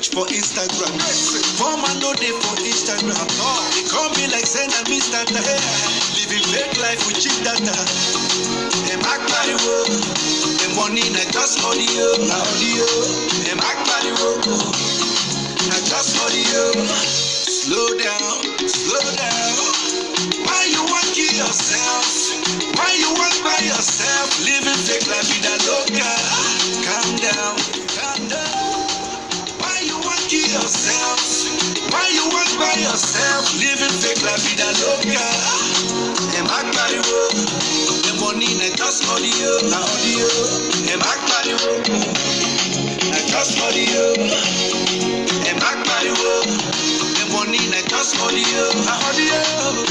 reach for Instagram. For man no day for Instagram. They call me like send a Mr. Living fake life with cheap data. Them act by the world. The money not just audio. Them act by the world. Not just audio. Slow down, slow down. Why you want to kill yourself? Why you want by yourself? Living fake life with a loca. Calm down, calm down. Why you want to kill yourself? Why you want by yourself? Living fake life with a loca. Them act by the world. The money not just audio. Them act by the world. Not just audio. Them act by the world. Money na just audio.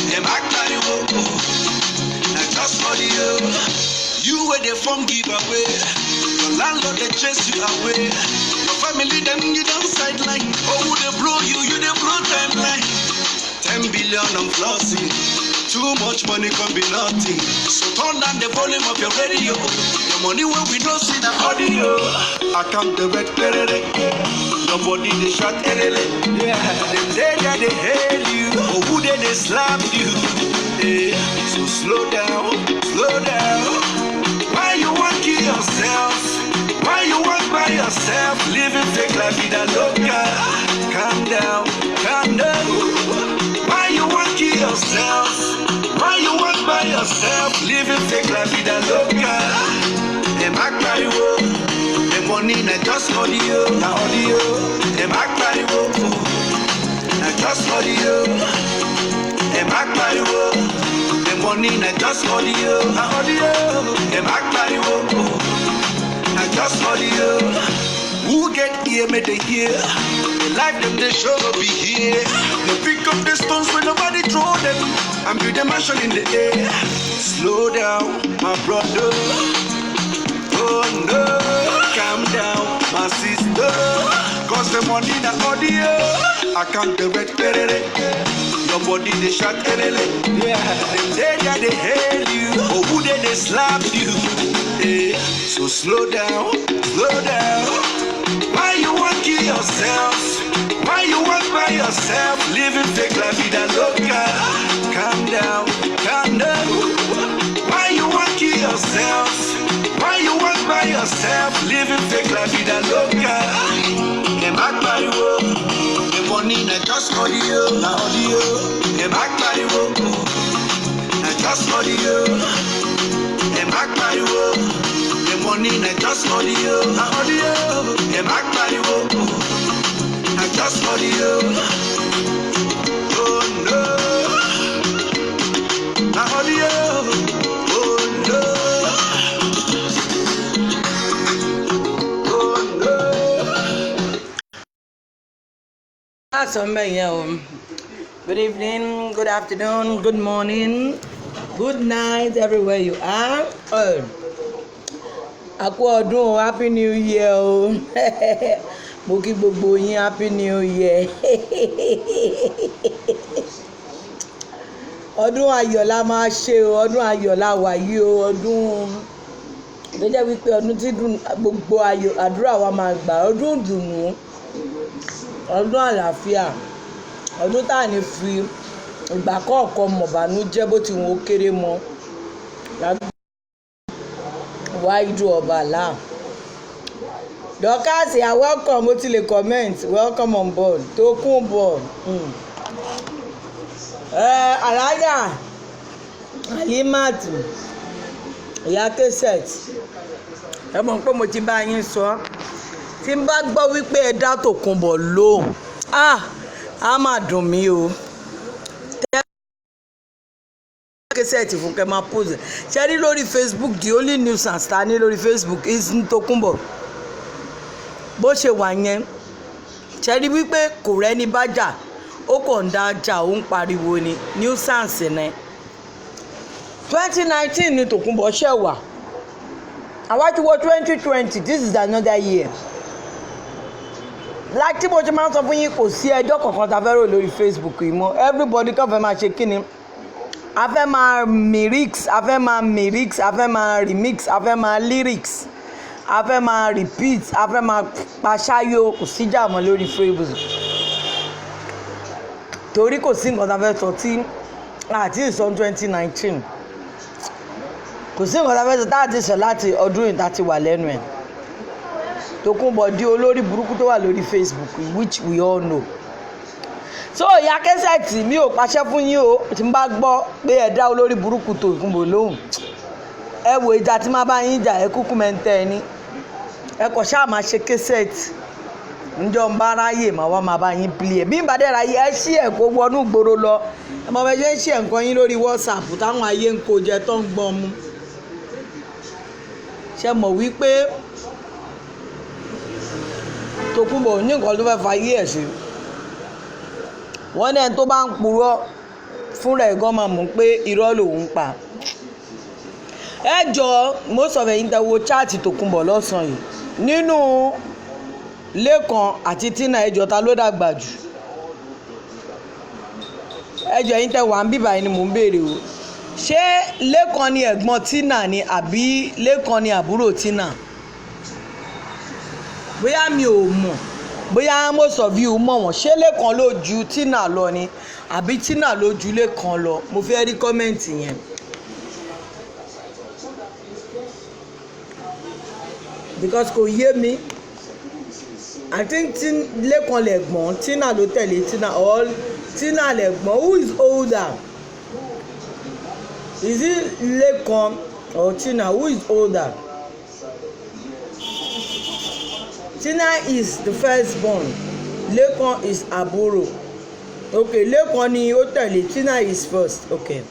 Them act by the world. Na just audio. You were the form giveaway. Your landlord they chase you away. Your family them you don't sideline. Oh they blow you, you they blow timeline. 10 billion on flossing. Too much money can be nothing. So turn down the volume of your radio. The money when we don't see the audio. I come the red perere. Nobody they shot elele. Yeah, them day that they hail you. Or who they slap you. Yeah. So slow down, slow down. Why you want to kill yourself? Why you want by yourself? Living fake life with a loca. Calm down, calm down. Why you want to kill yourself? Why you want by yourself? Living fake life with a loca. Them act by the world. The money not just audio. Them act by the world. Not just audio. Them act by the world. The money not just audio. Them act by the world. Not just audio. Who get here may they hear. The life them they show will be here. They pick up the stones when nobody throw them and build a mansion in the air. Slow down, my brother. Oh no, calm down, my sister. Cause the money na audio. I can't the red perere. Your body they shot elele. Yeah, them day that they hail you. Or who they slap you. Yeah. So slow down, slow down. Why you want to kill yourself? Why you want by yourself? Living fake life with a loca. Calm down, calm down. Why you want to kill yourself? Why you want by yourself? Living fake life with a loca. Them act by the world. The money not just audio. Them act by the world. Not just audio. Them act by the world. The money not just audio. Them act by the world. Not just audio. Oh no. Not audio. Oh no. Good evening, good afternoon, good morning, good night, everywhere you are. Aku ọdún, happy new year o. Mo kí gbogbo yín happy new year. Ọdún ayọ̀ la máa ṣe o, ọdún ayọ̀ la wà yìí o, ọdún tó jẹ́ wípé ọdún tí gbogbo ayọ̀ àdúrà wa máa gbà, ọdún ìdùnnú, ọdún àlàáfíà, ọdún tá à ní fi ìgbà kọ̀ọ̀kan mọ̀bànújẹ́ bó ti wọn ó kéré mọ́ wá ìdú ọba àlá. Dorcas, you are welcome. Mo ti lè comment, welcome on board. Tókunbọ̀ Alájà Alimatu ìyá Kset, ẹ mọ̀ pé mo ti bá yín sọ tí n bá gbọ́ wípé ẹ dá Tókunbọ̀ lóhùn á máa dùn mí o. Kset fún kẹ́ máa pose ṣe rí lórí Facebook. The only nuisance ta ní lórí Facebook is Tókunbọ̀. Bó ṣe wà yẹn ṣe rí wípé kò rẹ́ni bá jà, ó kàn ń dá jà, ó ń pariwo ni, nuisance ni. 2019 ni Tókunbọ̀ ṣẹ̀ wà, àwa ti wọ 2020. This is another year. Like tí mo ṣe máa ń sọ fún yín, kò sí ẹjọ́ kankan tá a fẹ́ rò lórí Facebook yìí mọ́. Everybody kàn fẹ́ máa ṣe kí ni, a fẹ́ máa mix, a fẹ́ máa remix, a fẹ́ máa lyrics, a fẹ́ máa repeat a fẹ́ máa paṣáyò kò síjà mọ́ lórí Facebook torí kò sí nǹkan tá a fẹ́ sọ tí àti ìsọ 2019 kò sí nǹkan tá a fẹ́ sọ tá a ti sọ láti ọdún yìí tá a ti wà lẹ́nu ẹ̀ Tókunbọ̀ di olórí burúkú tó wà lórí Facebook which we all know. So ìyá Kẹ́sẹ̀tì mi ò pàṣẹ fún yín o tí n bá gbọ́ pé ẹ dá olórí burúkú Tókunbọ̀ lóhùn ẹ wo ìjà tí máa bá yín jà ẹ kúkú mẹ́ńtẹ́ ẹ ní ẹ kọ̀ ṣáà máa ṣe Kẹ́sẹ̀tì ǹjọ́ ń bá ráyè máa wá máa bá yín pili ẹ̀ bí n bá dẹ̀ ráyè ẹ ṣí ẹ̀ kó wọnú gbòòrò lọ ẹ mọ̀ bẹ́ẹ̀ ṣe ń ṣí ẹ̀ nǹkan yín lórí WhatsApp táwọn ayé ń kó jẹ tó ń gbọ́n mu ṣe mọ̀ wípé Tókunbọ̀ ní nǹkan tó fẹ́ fa ayé ẹ̀ sí wọ́n ní ẹni tó bá ń purọ́ fúnra ẹ̀ gan máa mọ̀ pé irọ́ lòun ń pa ẹ jọ most of ẹ̀yin tẹ́ wo chaati Tókunbọ̀ lọ́sàn-án yìí nínú Lékan àti Tina ẹjọ́ ta ló dàgbà jù ẹjọ́ ẹ̀yin tẹ́ wà ń bíbà ni mò ń béèrè o ṣé Lékan ni ẹ̀gbọ́n Tina ni àbí Lékan ni àbúrò Tina bóyá mi ò mọ̀ bóyá most of you mọ̀ wọ́n ṣé Lékan ló ju Tina lọ ni àbí Tina ló ju Lékan lọ mo fẹ́ rí kọ́mẹ́ǹtì yẹn because kò yé mi I think Lékan lẹ̀gbọ́n Tina ló tẹ̀lé Tina or Tina lẹ̀gbọ́n who is older is it Lékan or Tina who is older? Tina is the firstborn Lékan is àbúrò okay Lékan ni ó tẹ̀lé Tina is first okay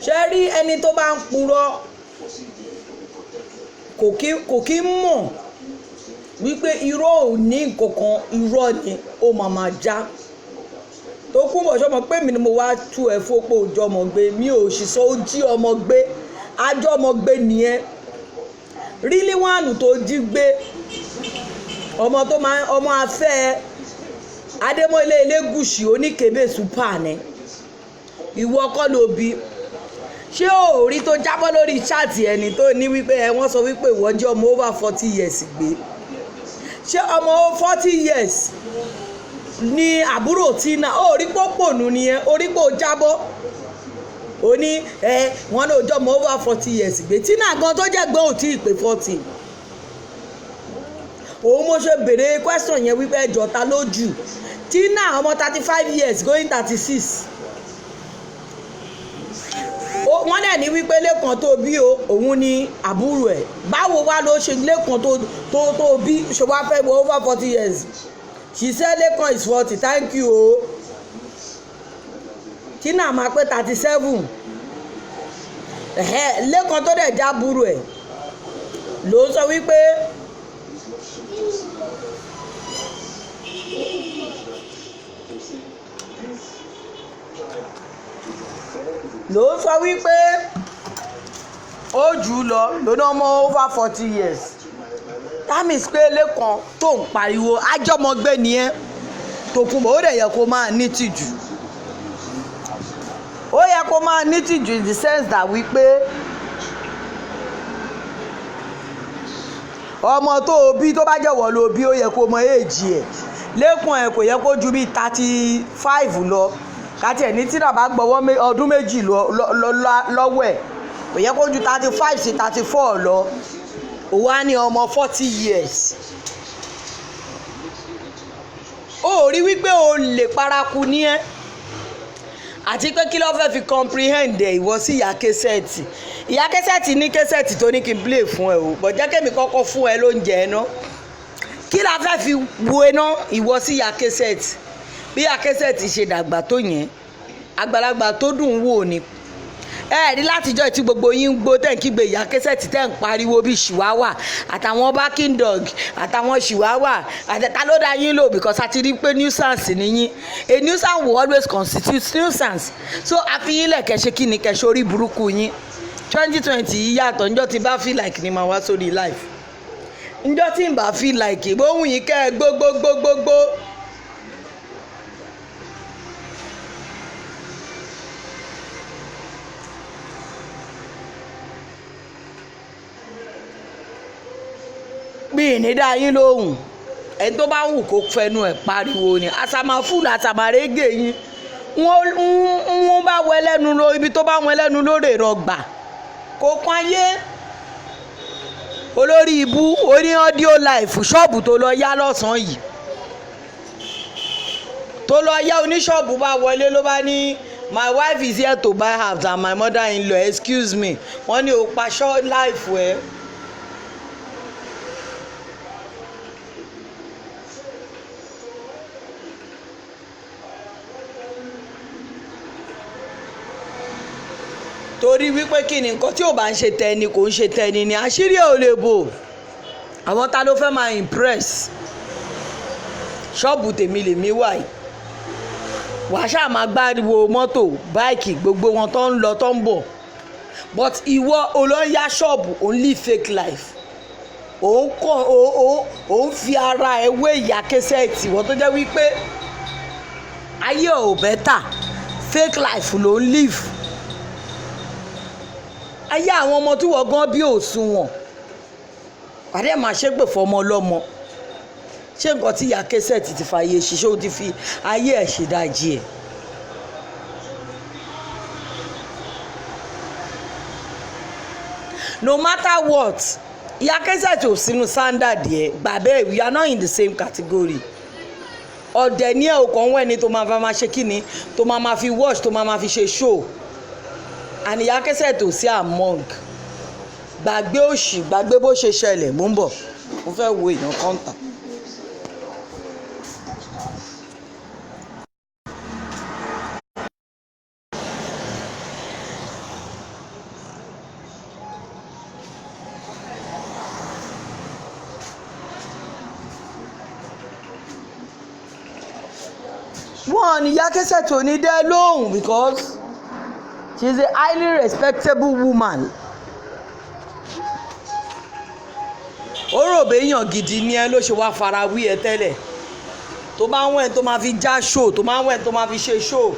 ṣé rí ẹni tó bá ń purọ́ kò kí mọ̀ wípé irọ́ ò ní nǹkankan irọ́ ni ó máa já Tókunbọ̀ ṣọmọ pé mi ni mo wá tú ẹ fọ́pọ̀ òjò ọmọ gbé mi ò sì sọ ó jí ọmọ gbé ajọ́ ọmọ gbé nìyẹn Rílíwánù tó jí gbé ọmọ tó máa ọmọ afẹ́ Adémọ́lé Elégùṣì oníkébé super ni ìwọ kọ́ ló bí ṣé o rí tó jábọ́ lórí chaati ẹni tó ní wípé ẹ wọ́n sọ wípé ìwọ jẹ́ ọmọ over 40 years gbé ṣé ọmọ 40 years ni àbúrò Tina ó rí pòpònú nìyẹn orí pò jábọ́ ó ní wọ́n ló jẹ́ ọmọ over 40 years gbé Tina gan tó jẹ́ gbé ò tí ì pé 40 òun mo ṣe béèrè question yẹn wípé ẹjọ́ ta ló jù Tina ọmọ 35 years going 36 wọ́n dẹ̀ ní wípé Lékan tó bí o òun ni àbúrò ẹ̀ báwo wá ló ṣe Lékan tó bí ṣe wá fẹ́ wọ over 40 years she said Lékan is 40 thank you o Tina máa pé 37 Lékan tó dẹ̀ já àbúrò ẹ̀ ló sọ wípé ó jù ú lọ lónà ọmọ over 40 years that means pé Lékan tó ń pariwo ajọ́mọgbé nìyẹn Tókunbọ̀ ó dẹ̀ yẹ kó máa ní tìjú ó yẹ kó máa ní tìjú in the sense that wípé ọmọ tó o bí tó bá jẹ́wọ́ ló bí ó yẹ kó mọ èjì ẹ̀ Lékan ẹ̀ kò yẹ kó ju bíi 35 lọ káti ẹ̀ ní Tina bá gbọ́wọ́ ọdún méjì lọ́wọ́ ẹ̀ kò yẹ kó ju 35 sí 34 lọ òun á ní ọmọ 40 years ó rí wípé o lè paraku ní ẹ́ àti pé kí ló fẹ́ fi comprehend ẹ̀ ìwọ sí ìyá Kẹ́sẹ̀tì ní Kẹ́sẹ̀tì tó ní kí n play fún ẹ o bọ̀ jẹ́ kémi kọ́kọ́ fún ẹ lóúnjẹ ẹ ná kí la fẹ́ fi wo ẹ ná ìwọ sí ìyá Kẹ́sẹ̀tì bí ìyá Kẹ́sẹ̀tì ṣe dàgbà tó yẹn àgbàlagbà tó dùn wò ni ẹ rí látijọ́ tí gbogbo yín ń gbó tẹ̀ ń kígbe ìyá Kẹ́sẹ̀tì tẹ̀ ń pariwo bíi ṣìwáwà àtàwọn barking dog àtàwọn ṣìwáwà àtẹ̀ta ló dá yín lò because a ti rí pé nuisance ni yín a nuisance will always constitute nuisance so àfihìnlẹ̀ kẹ̀ṣe kí ni kẹ̀ṣe orí burúkú yín 2020 yìí yàtọ̀ njọ́ tí bá feel like ni màá wá sórí life njọ́ tí n bá feel like ìbóhùn yìí kẹ́ ẹ gbógbógbógbógbó. mi ní dá yín lóhùn ẹni tó bá wù kó fẹnu ẹ̀ pariwo ni àsàmàfúlù àsàmàrégè yín wọ́n bá wọ ẹlẹ́nu lọ ibi tó bá wọ ẹlẹ́nu lórí ìrọ̀gbà kò kan ayé olórí ibú oní audio life ṣọ́ọ̀bù tó lọ yá lọ́sàn-án yìí tó lọ yá oníṣọ́ọ̀bù bá wọlé ló bá ní my wife is here to buy house and my mother-in-law excuse me wọ́n ní o pa ṣọ́ life ẹ̀. torí wípé kí ni nǹkan tí ò bá ń ṣe tẹni kò ń ṣe tẹni ni àṣírí ẹ̀ ò lè bò àwọn ta ló fẹ́ máa impress ṣọ́ọ̀bù tèmi lèmi wà yìí wàá ṣáà máa gbáriwo mọ́tò báìkì gbogbo wọn tó ń lọ tó ń bọ̀ but ìwọ olóyà ṣọ́ọ̀bù òun live fake life òun fi ara ẹ̀ wé ìyá kẹsẹ̀tì wọ́n tó jẹ́ wípé ayé ò bẹ́tà fake life ló ń live ayé àwọn ọmọ tí wọ́n gan bí òṣùwọ̀n pàdé ẹ̀ máa ṣépè fọmọ ọlọ́mọ ṣé nǹkan tí ìyá kẹsẹ̀tì ti fààyè ṣiṣẹ́ ó ti fi ayé ẹ̀ ṣèdájì ẹ̀. no matter what ìyá kẹsẹ̀tì ò sínú standard ẹ̀ gbà bẹ́ẹ̀ we are not in the same category ọ̀dẹ̀ ní ẹ̀ ò kàn wẹ́ni tó máa ṣe kíni tó máa fi watch tó máa fi ṣe show àníyá kẹsẹ̀tì ò sí among gbàgbé òṣì gbàgbé bó ṣe ṣẹlẹ̀ mò ń bọ̀ mo fẹ́ wo èèyàn kọ́ńtà. wọ́n ní ìyá kẹsẹ̀tì ò ní dẹ́ lóhùn because she is a highly respectable woman. ó rò béèyàn gidi ni ẹ ló ṣe wá fara wí ẹ tẹ́lẹ̀ tó máa ń wẹ̀ tó máa fi já show tó máa ń wẹ̀ tó máa fi ṣe show.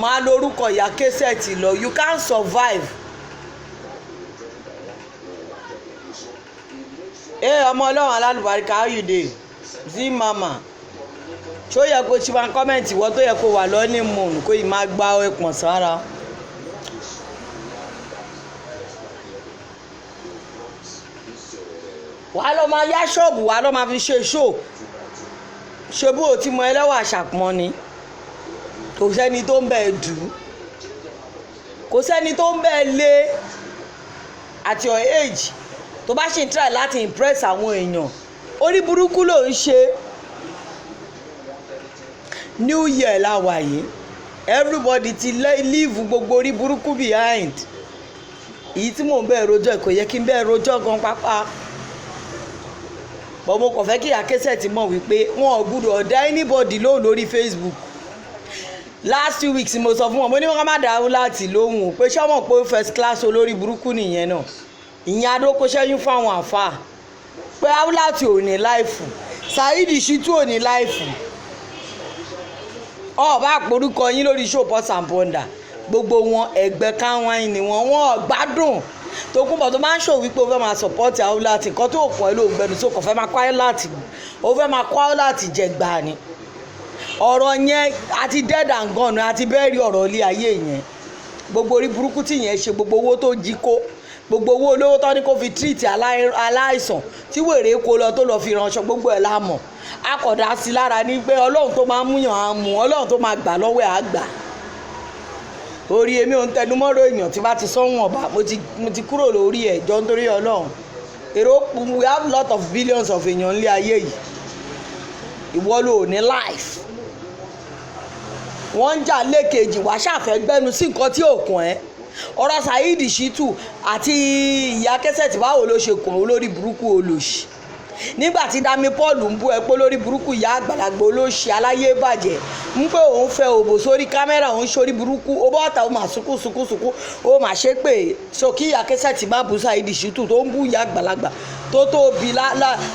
máa lórúkọ ìyá kẹsẹ̀tì lọ you can't survive. ọmọ ọlọ́run alálùbáríkà how you dey zi mama ṣó yẹ kó tí wọn kọ́mẹ̀ntì wọ́n tó yẹ kó wà lọ́ní mọ̀ọ́nù kó yìí máa gbá ẹ̀pọ̀n sára. wàá lọ máa yá ṣọ́ọ̀bù wàá lọ máa fi ṣe ṣó ṣe bó o ti mọ ẹlẹ́wà ṣàpọ́n ni kò sẹ́ni tó ń bẹ́ẹ̀ dù ú kò sẹ́ni tó ń bẹ́ẹ̀ lé at your age tó bá ṣe ń try láti impress àwọn èèyàn orí burúkú ló ń ṣe. new year la wà yìí everybody ti leave gbogbo orí burúkú behind èyí tí mò ń bẹ́ẹ̀ rojọ́ kò yẹ kí n bẹ́ẹ̀ rojọ́ gan pápá bọ́ mo kàn fẹ́ kí Kẹ́sẹ́tì mọ̀ wípé wọn ò gbúdọ̀ dá anybody lóhùn lórí Facebook last 2 weeks mo sọ fún wọn mo ní wọn ká má dá láti lóhùn pé ṣé wọn pé first class olórí burúkú nìyẹn náà ìyẹn adókòṣẹ́yún fáwọn àfà pé Awúláàtì ò ní láìfù Saheed Shittu ò ní láìfù ọba àpòrúkọ yín lórí show Pulse and Pounder gbogbo wọn ẹgbẹ́ káwọn ni wọn gbádùn tó kúnbọ̀ tó máa ń ṣòwò wípé o fẹ́ máa support Awúláàtì kan tó kọ́ ẹ ló gbẹnu tó kàn fẹ́ máa kọ́ Awúláàtì o fẹ́ máa kọ́ Awúláàtì jẹ gbà ni ọ̀rọ̀ yẹn àti dead and gone àti bẹ́ẹ̀rì ọ̀rọ̀ ilé ayé yẹn gbogbo orí burúkú tí yẹn ṣe gbogbo owó tó jí kó gbogbo owó olówó tó ní kó fi treat aláìsàn tí wèrè kó lọ tó lọ fi ránṣọ gbogbo ẹ̀ lámọ̀ akọ̀dá sí lára ní pé ọlọ́run tó máa múyàn á mú ọlọ́run tó máa gbà lọ́wọ́ ẹ̀ á gbà orí èmi ò ń tẹnumọ́rọ̀ èèyàn tí bá ti sọ́wọ́n ọba mo ti kúrò lórí ẹ̀ jọ nítorí ọlọ́run èrò we have lot of billions of èèyàn nílé ayé yìí ìwọ ló ní life wọ́n ń jà lẹ́ẹ̀kejì wàá ṣàfẹ́ gbẹ́nu sí nǹkan tí ò kàn ẹ́ ọ̀rọ̀ Saheed Shittu àti ìyá Kẹ́sẹ́tì báwo ló ṣe kàn ó lórí burúkú olóṣì nígbà tí Dami Paul ń bú ẹ pé lórí burúkú ìyá àgbàlagbà olóṣì aláyé bàjẹ́ ń pé òun fẹ́ òbò sórí kámẹ́rà òun sórí burúkú ó bọ́ ọ̀tá ó máa sunkún ó máa ṣe pé so kí ìyá Kẹ́sẹ́tì má bú Saheed Shittu tó ń bú ìyá àgbàlagbà tó tóbi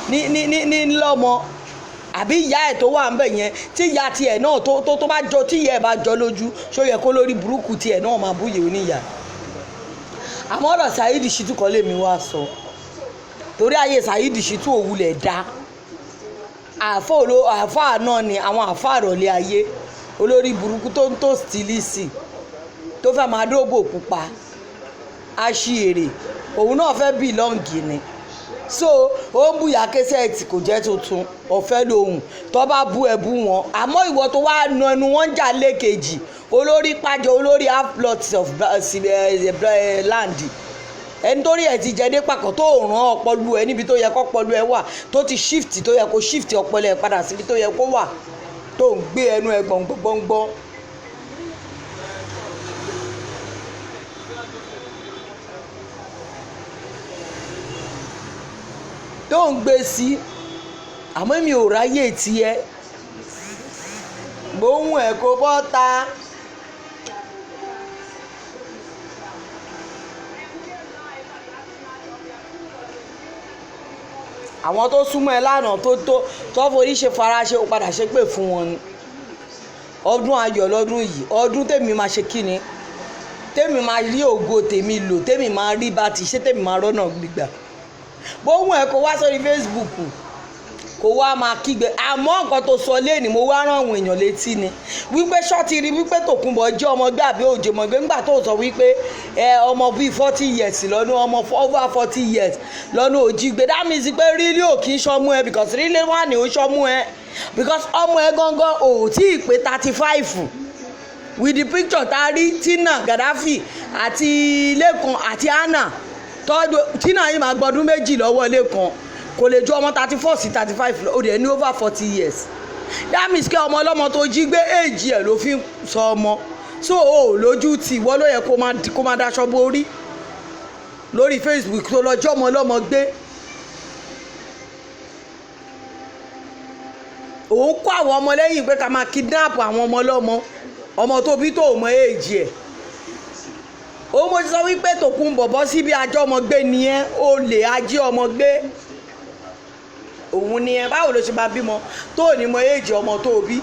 ní lọ́mọ àbí ìyá ẹ̀ tó wà ń bẹ̀ yẹn tí ìyá tiẹ̀ náà tó bá jọ tí ìyá ẹ̀ bá jọ lójú ṣó yẹ kó lórí burúkú tiẹ̀ náà máa búyè oníyà àmọ́ ọ̀rọ̀ Saheed Shittu kọ́ lèmi wá sọ torí ayé Saheed Shittu òwúlẹ̀ dá àáfàá náà ni àwọn àáfàá àròlé ayé olórí burúkú tó ń tó stílísì tó fẹ́ máa dóbò pupa aṣièrè òun náà fẹ́ bìlọ́ǹgì ni so ó ń bùyà kẹsẹ̀tì kò jẹ́ tuntun ọ̀fẹ́ lòun tó bá bú ẹ bú wọn àmọ́ ìwọ tó wá nu ẹnu wọn jà lẹ́ẹ̀kejì olórí pàjọ olórí half plot of land ẹni torí ẹ ti jẹdé pàkọ́ tó ràn ọpọlọ ẹ níbi tó yẹ kó ọpọlọ ẹ wà tó ti shift tó yẹ kó shift ọpọlọ ẹ padà síbi tó yẹ kó wà tó ń gbé ẹnu ẹ gbọ̀ngbọ̀ngbọ̀ngbọ̀n. tó ń gbé sí àmọ́ mi ò ráyè tiẹ̀ gbóhùn ẹ̀ kó bọ́ta. àwọn tó súnmọ́ ẹ lánàá tó forí ṣe faraṣe ó padà ṣe pé fún wọn ni ọdún ayọ̀ lọ́dún yìí ọdún tèmi máa ṣe kíni tèmi máa rí ògo tèmi lò tèmi máa rí bá ti ṣe tèmi máa rọ́nà gbígbà bóhùn ẹ kó wá sórí Facebook kó wá máa kígbe àmọ́ nǹkan tó sọ léèní mo wá rán àwọn èèyàn létí ni wípé ṣọ́ọ̀tì rí wípé Tòkunbọ̀ jẹ́ ọmọgbé àbí òjòmọ̀gbé ńgbà tó sọ wípé ọmọ bíi 40 years lọ́nà ọmọ over 40 years lọ́nà òjìgbé that means pé rílí ò kì í ṣọmú ẹ because rílí wà ní ó ṣọmú ẹ because ọmọ ẹ gangan ò tí ì pé 35 with the picture tá a rí Tina Gaddafi àti Lẹ́kan àti Anna tọ́jú Tina yìí máa gbọdún méjì lọ́wọ́ Lẹ́kan kò lè ju ọmọ 34 sí 35 lọ ó dẹ̀ ní over 40 years that means kí ọmọ ọlọ́mọ tó jí gbé èjì ẹ̀ ló fi ń sọ ọmọ so o lójú tì wọ́n ló yẹ kó máa daṣọ borí lórí Facebook tó lọ jọ́ ọmọ ọlọ́mọ gbé òun kó àwọn ọmọ lẹ́yìn pé ká máa kidnap àwọn ọmọ ọlọ́mọ ọmọ tó bí tó mọ èjì ẹ̀ òun mo ti sọ wípé Tòkunbọ̀ bọ́ síbi ajọ́ ọmọ gbé nìyẹn ó lè ajé ọmọ gbé òun ni ẹ báwo ló ṣe máa bímọ tó ní mọ èjì ọmọ tó bí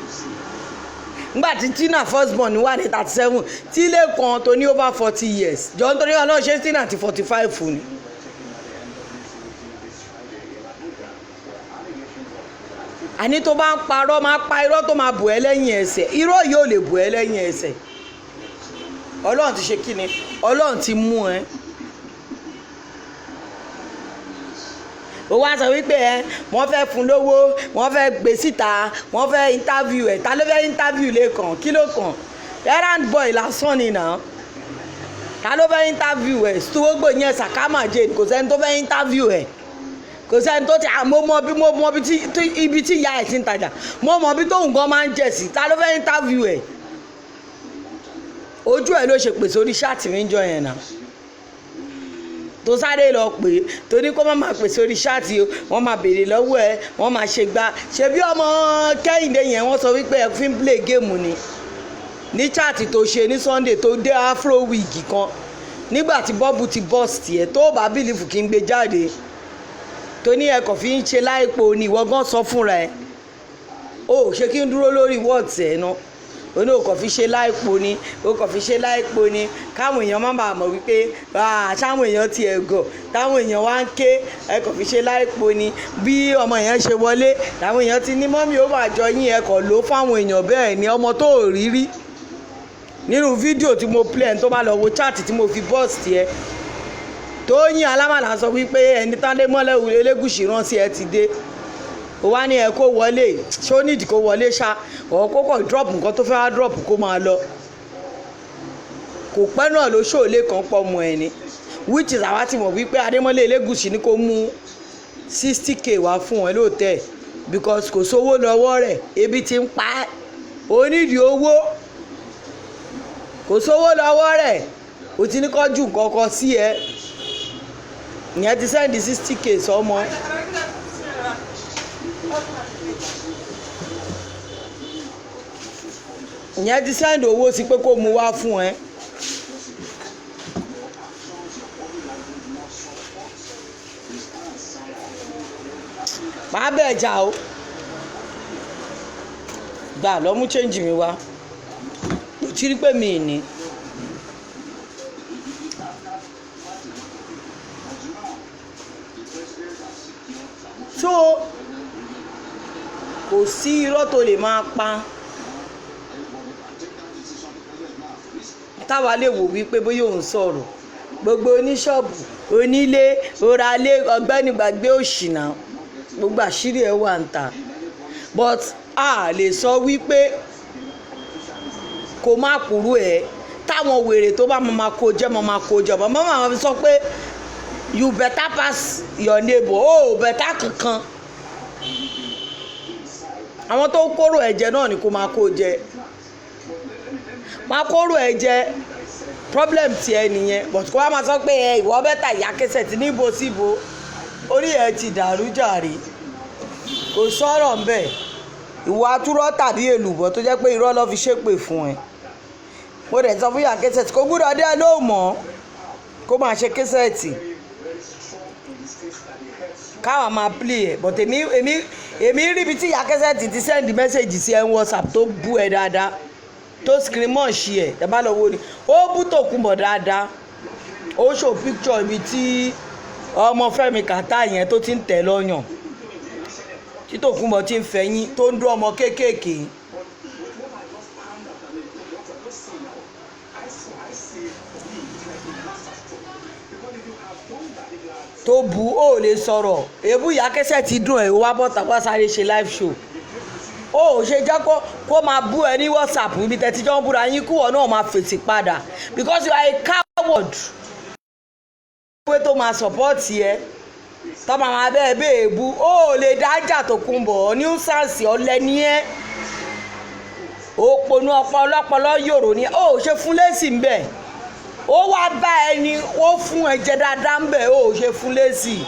nígbà tí Tina first born wà ní 37 tí Lẹ́kan tó ní over 40 years jọ nítorí Ọlọ́run ṣe Tina ti 45 ni. àní tó bá ń parọ́ máa pa irọ́ tó máa bù ẹ́ lẹ́yìn ẹsẹ̀ irọ́ yóò lè bù ẹ́ lẹ́yìn ẹsẹ̀ Ọlọ́run ti ṣe kí ni Ọlọ́run ti mú ẹ. ó wá sọ wípé wọ́n fẹ́ fún lówó wọ́n fẹ́ gbé síta wọ́n fẹ́ interview ẹ̀ ta ló fẹ́ interview Lẹ́kan kí ló kàn errand boy lásán ni nà ta ló fẹ́ interview ẹ̀ sọ́wọ́gbò yẹn sàkámà jane kò sẹ́ni tó fẹ́ interview ẹ̀ kò sẹ́ni tó ti mo mọ ibi tí ìyá ẹ̀ ti ń tajà mo mọ ibi tóun gan máa ń jẹ̀ sí ta ló fẹ́ interview ẹ̀ ojú ẹ̀ ló ṣe pèsè orí ṣáàtì mi ń jọ yẹn náà tó sáré lọ pé torí kó má máa pèsè orí ṣáàtì wọ́n máa béèrè lọ́wọ́ ẹ wọ́n máa ṣe gbá ṣe bí ọmọ Kẹ́hìndé yẹn wọ́n sọ wípé ẹ fi ń play game ni ní chaati tó ṣe ní Sunday tó dé afro wig kan nígbà tí bọ́ọ̀bù ti burst ẹ̀ tó bá bìlìfù kí n gbé jáde tó ní ẹ̀kọ́ fi ń ṣe láìpò ni ìwọ gan sọ fúnra ẹ̀ ó ṣe kí n dúró lórí wọ́ọ̀tì ẹ̀ náà oní òkò fi ṣe láìpò ni òkò fi ṣe láìpò ni káwọn èèyàn má bàa mọ̀ wípé sáwọn èèyàn ti ẹ̀gọ̀ táwọn èèyàn wá ń ké ẹ̀kọ́ fi ṣe láìpò ni bí ọmọ èèyàn ṣe wọlé táwọn èèyàn ti ní mọ́mí ó bà jọ yín ẹ̀kọ́ ló fáwọn èèyàn bẹ́ẹ̀ ni ọmọ tó rí rí nínú fídíò tí mo play tó bá lọ wo chat tí mo fi bọ́ọ̀sì tiẹ̀ Tóyìn Alámàlà sọ wípé ẹni Tádé Mọ́lẹ̀ Elégùṣì rán sí ẹ ti dé ó wá ní ẹ kó wọlé ṣé ó nídìí kó wọlé ṣá ọ̀ kókò drop nǹkan tó fẹ́ wá drop kó máa lọ kò pẹ́ náà ló ṣòlé kan pọ̀ mọ́ ẹ ní which is àwa ti mọ̀ wípé Adémọ́lẹ̀ Elégùṣì ní kó mú 60k wá fún ẹ lóòótẹ́ because kò sówó lọ́wọ́ rẹ̀ ebi ti ń pa á ó nídìí owó kò sówó lọ́wọ́ rẹ̀ ó ti ní kọ́jú nǹkan kan sí ẹ ìyẹn ti sẹ́ndì 60k sọ́mọ. ìyẹn ti sẹ́ndì owó sí pé kó mú wá fún ẹ. màá bẹ̀ jà o gbà lọ mú change mi wá mo ti rí pé mi ì ní so kò sí irọ́ tó lè máa pa táwa lè wò wípé bóyá òun sọ̀rọ̀ gbogbo oníṣọ́ọ̀bù onílé oralé ọ̀gbẹ́ni gbàgbé òṣìnà gbogbo àṣírí ẹ̀ wà ń ta but a lè sọ wípé kò má kúrú ẹ̀ táwọn wèrè tó bá máa kó jẹ́ máa kó jẹ́ bàbá máa fi sọ pé you better pass your neighbor better kankan àwọn tó kóró ẹ̀jẹ̀ náà ni kò máa kó jẹ máa kóró ẹ̀jẹ̀ problem tiẹ̀ nìyẹn but kó wá máa sọ pé ìwọ bẹ́tà ìyá kẹsẹ̀ tí níbo síbo orí ẹ̀ ti dàrú jàre kò sọ̀rọ̀ ń bẹ̀ ìwọ atúrọ́ tàbí èlùbọ́ tó jẹ́ pé irọ́ ló fi ṣépè fún ẹ mo dẹ̀ sọ fún ìyá kẹsẹ̀ tí kò gbúdọ̀ dé ló mọ̀ kó máa ṣe kẹsẹ̀ tì káwa máa play ẹ̀ but èmi rí ibi tí ìyá kẹsẹ̀ tì ti send message sí ẹ WhatsApp tó bú ẹ dáadáa tó screamọ̀ ṣí ẹ̀ dábàá lọ́wọ́ ni ó bú Tòkunbọ̀ dáadáa ó show picture ibi tí ọmọ Fẹ́mi Kàtá yẹn tó ti ń tẹ̀ lọ́yàn tí Tòkunbọ̀ ti ń fẹ̀yìn tó ń dún ọmọ kéékèèké tó bú ó lè sọ̀rọ̀ èébú ìyá kẹsẹ̀ ti dùn ẹ̀ wá bọ́ta wá sáré ṣe live show ó ṣe jẹ́ kó máa bú ẹ ní WhatsApp ibi tẹ́tí jọ́ ń búra yín kúwọ̀ náà máa fèsì padà because you are a coward pé tó máa support yẹ tọ́mọ àwọn abẹ́ ẹ̀bẹ́ èébú ó lè dájà Tòkunbọ̀ nuisance ọ̀lẹ́ni ẹ́ òpònú ọpọlọpọlọ yòrò ni ó ṣe fún lẹ́sìn ń bẹ̀ ó wá bá ẹni ó fún ẹ̀jẹ̀ dáadáa ń bẹ̀ ó ṣe fún lẹ́sìn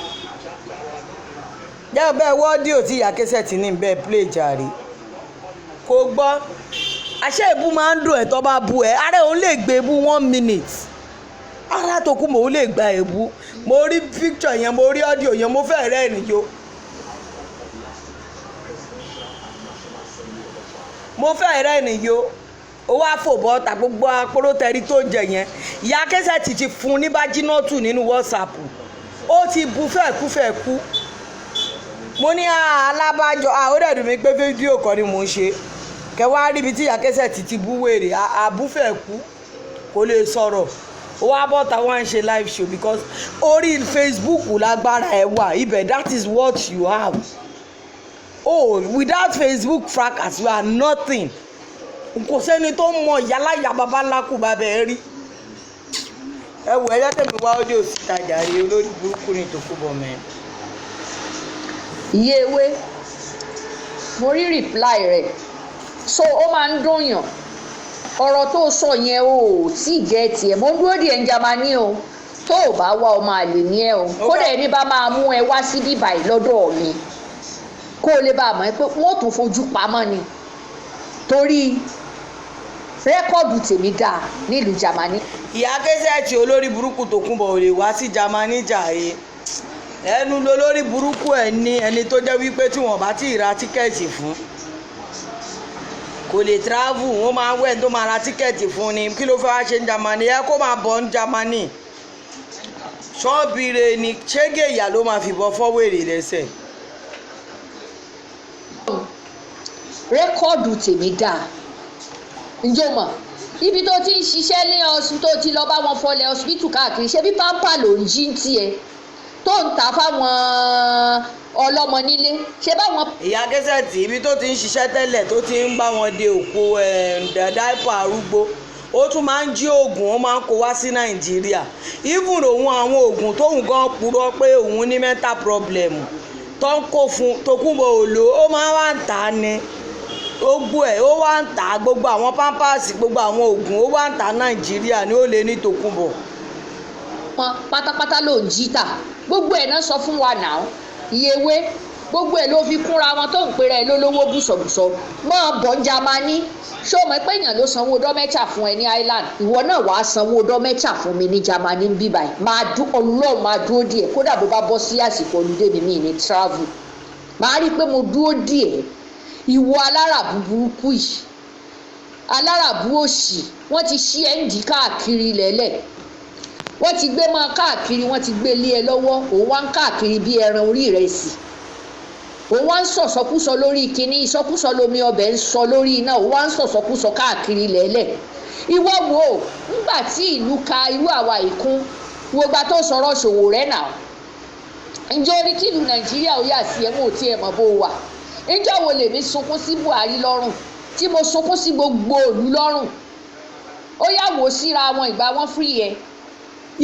jẹ́ bẹ́ẹ̀ wọ́ọ́dì ò tí ìyá kẹsẹ̀ tí ní bẹ́ẹ̀ play jàre kò gbọ́ àṣẹ ìbú máa ń dùn ẹ̀ tó bá bu ẹ̀ ara òun lè gbé ebú 1 minute ara Tòkunbọ̀ òun lè gba ebú mo rí picture yẹn mo rí audio yẹn mo fẹ́ rẹ́ ẹ̀nìyó mo fẹ́ rẹ́ ẹ̀nìyó ó wá fò bọ́ta gbogbo apóró tẹ̀rí tó ń jẹ yẹn ìyá kẹsẹ̀ ti fún ní bájínọ́tù nínú WhatsApp ó ti bu fẹ́ẹ̀kú mo ní alábàjọ ó dẹ̀ dùn mí pé fídíò kan ni mò ń ṣe kẹwàá ríbi tí ìyá kẹsẹ̀ ti bú wèrè àbúfẹ̀kú kò lè sọ̀rọ̀ ó wá bọ́ta wá ń ṣe live show because orí Facebook lágbára ẹ̀ wà ibẹ̀ that is what you have without Facebook fracas you are nothing kò sẹ́ni tó mọ ìyáláyà babaláku bàbá ẹ rí ẹ wò ẹjẹ tẹ̀mí wá ó dé òsì tajà rí olórí burúkú ní Tòkunbọ̀ mẹ́. iye ewé mo rí reply rẹ̀ so ó máa ń dùnyàn ọ̀rọ̀ tó sọ yẹn o tí ì jẹ́ tiẹ̀ mo ń dúró díẹ̀ ń Jámánì o tó o bá wá o máa lè ní ẹ o kódà ẹni bá máa mú ẹ wá sí bíbá yìí lọ́dọ̀ mi kó o lè bá a mọ̀ pé wọ́n tún fojú pamọ́ ni torí rẹ́kọ̀dù tèmi dáa nílùú Jámánì. ìyá kẹsẹ̀tì olórí burúkú Tòkunbọ̀ ò lè wá sí Jámánì jàre ẹnu lolórí burúkú ẹ̀ ní ẹni tó jẹ́ wípé tí wọ́n bá ti ra tíkẹ́ẹ̀tì fún kò lè travel wọ́n máa ń wẹ̀ tó máa ra tíkẹ́ẹ̀tì fún ni kí ló fẹ́ wá ṣe ní Jámánì ẹ kó máa bọ̀ ní Jámánì ṣọ́ọ̀bì rẹ̀ ni ṣégè ìyá ló máa fi bọ́ fọ́wèrè lẹ́sẹ̀. rẹ́kọ̀dù tèmi dáa ǹjọ́ mọ̀ ibi tó ti ń ṣiṣẹ́ ní ọsùn tó ti lọ bá wọn fọlẹ̀ ọsibítù káàkiri ṣé bí pampa ló ń jí tiẹ̀ tó ń ta fáwọn ọlọ́mọ nílé ṣé báwọn. ìyá kẹsẹ̀tì ibi tó ti ń ṣiṣẹ́ tẹ́lẹ̀ tó ti ń bá wọn de òkú dáìpà arúgbó ó tún máa ń jí oògùn ó máa ń kó wá sí Nàìjíríà even òun àwọn oògùn tóun gan purọ́ pé òun ní mental problem tó ń kó fún Tòkunbọ̀ òòlò ó máa wá ń tà á ni gbogbo ẹ̀ ó wá ń tà gbogbo àwọn pampers gbogbo àwọn oògùn ó wá ń tà Nàìjíríà ni ó lè ní Tòkunbọ̀. wọn pátápátá ló ń jí tà gbogbo ẹ̀ náà sọ fún wa náà ìyẹwé gbogbo ẹ̀ ló fi kúnra wọn tó ń pera ẹ̀ lólówó bùsọ̀bùsọ̀ mọ́ bọ́ Jámánì ṣé o mọ̀ pé èèyàn ló sanwó dọ́mẹ́tà fún ẹ ní Ireland ìwọ náà wàá sanwó dọ́mẹ́tà fún mi ní Jámánì ń bíbá ẹ̀ Ọlọ́run máa dúró díẹ̀ kódà bó bá bọ́ sí àsìkò olùdé mi ní travel máa rí i pé mo dúró díẹ̀ ìwọ aláràbù burúkú yìí aláràbù òṣì wọ́n ti ṣí ẹ́ǹdì káàkiri lẹ́lẹ̀ wọ́n ti gbé mọ́ káàkiri wọ́n ti gbé lé ẹ lọ́wọ́ òun wá ń káàkiri bí ẹran orí rẹ̀ sí òun wá ń sọ̀sọ́kúsọ lórí kinní ìsọkúsọ lomi ọbẹ̀ ń sọ lórí iná òun wá ń sọ̀sọ́kúsọ káàkiri lẹ́lẹ̀ ìwọ wo nígbà tí ìlú ka irú àwa ìkún wo gba tó sọ̀rọ̀ Sowore náà ǹjẹ́ orí kí ìlú Nàìjíríà ó yà sí ẹ̀ mọ́ ò tí ẹ̀ mọ́ bó wà ǹjẹ́ wo lèmi sunkún sí Buhari lọ́rùn tí mo sunkún sí gbogbo ìlú lọ́rùn ó yà wò síra wọn ìgbà wọn free ẹ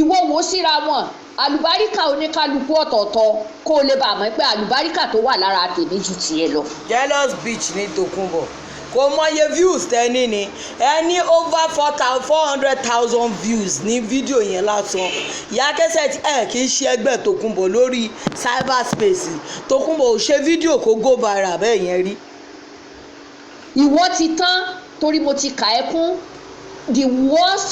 ìwọ wò síra wọn àlùbáríkà oníkálukú ọ̀tọ̀ọ̀tọ̀ kó o lè bá mọ̀ pé àlùbáríkà tó wà lára tèmi ju tiẹ̀ lọ. jealous bitch ní Tòkunbọ̀ kò mọye views tẹ́ni ni ẹni over 400,000 views ní fídíò yẹn lásán Ìyá Cassette kì í ṣe ẹgbẹ́ Tòkunbọ̀ lórí cyberspace Tòkunbọ̀ ò ṣe fídíò kó go viral bẹ́ẹ̀ yẹn rí. ìwọ ti tán torí mo ti kà ẹ́ kún the worst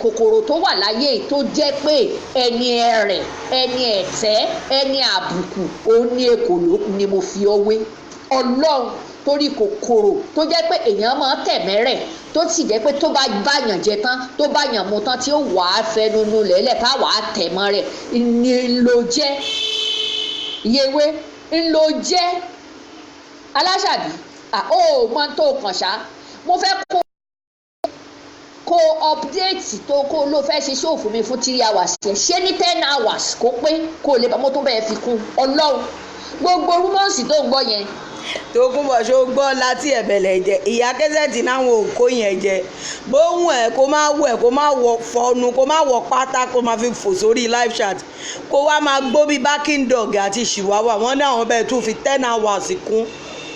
kòkòrò tó wà láyé tó jẹ́ pé ẹni ẹ̀rẹ̀ ẹni ẹ̀tẹ́ ẹni àbùkù òun ní èkòló ni mo fi ọ wé Ọlọ́run torí kòkòrò tó jẹ́ pé èèyàn máa tẹ̀mẹ́rẹ̀ tó sì jẹ́ pé tó bá báyàn jẹ tán tó báyàn mu tán tí ó wà á fẹnunu lẹ́lẹ̀ tá wà á tẹ̀mọ́ rẹ̀ ńlọ jẹ́ Yewé ńlọ jẹ́ Aláṣàbí ó mọ tó kàn ṣá mo fẹ́ kó update tó kó ló fẹ́ ṣe ṣóò fún mi fún 3 hours ṣe ní 10 hours kó pé kó lè bá mo tún bẹ́ẹ̀ fi kún Ọlọ́run gbogbo rúmọ̀sì tó ń gbọ́ yẹn. Tòkunbọ̀ ṣó gbọ́ láti ẹ̀bẹ̀lẹ̀ jẹ Ìyá Cassette náwọn òkó yẹn jẹ bóhùn ẹ̀ kó má wẹ̀ kó má wọ fọnu kó má wọ pátá kó má fi fò sórí live chat kó wá máa gbó bí backing dog àti chihuahua wọn ní àwọn bẹ́ẹ̀ tún fi 10 hours kún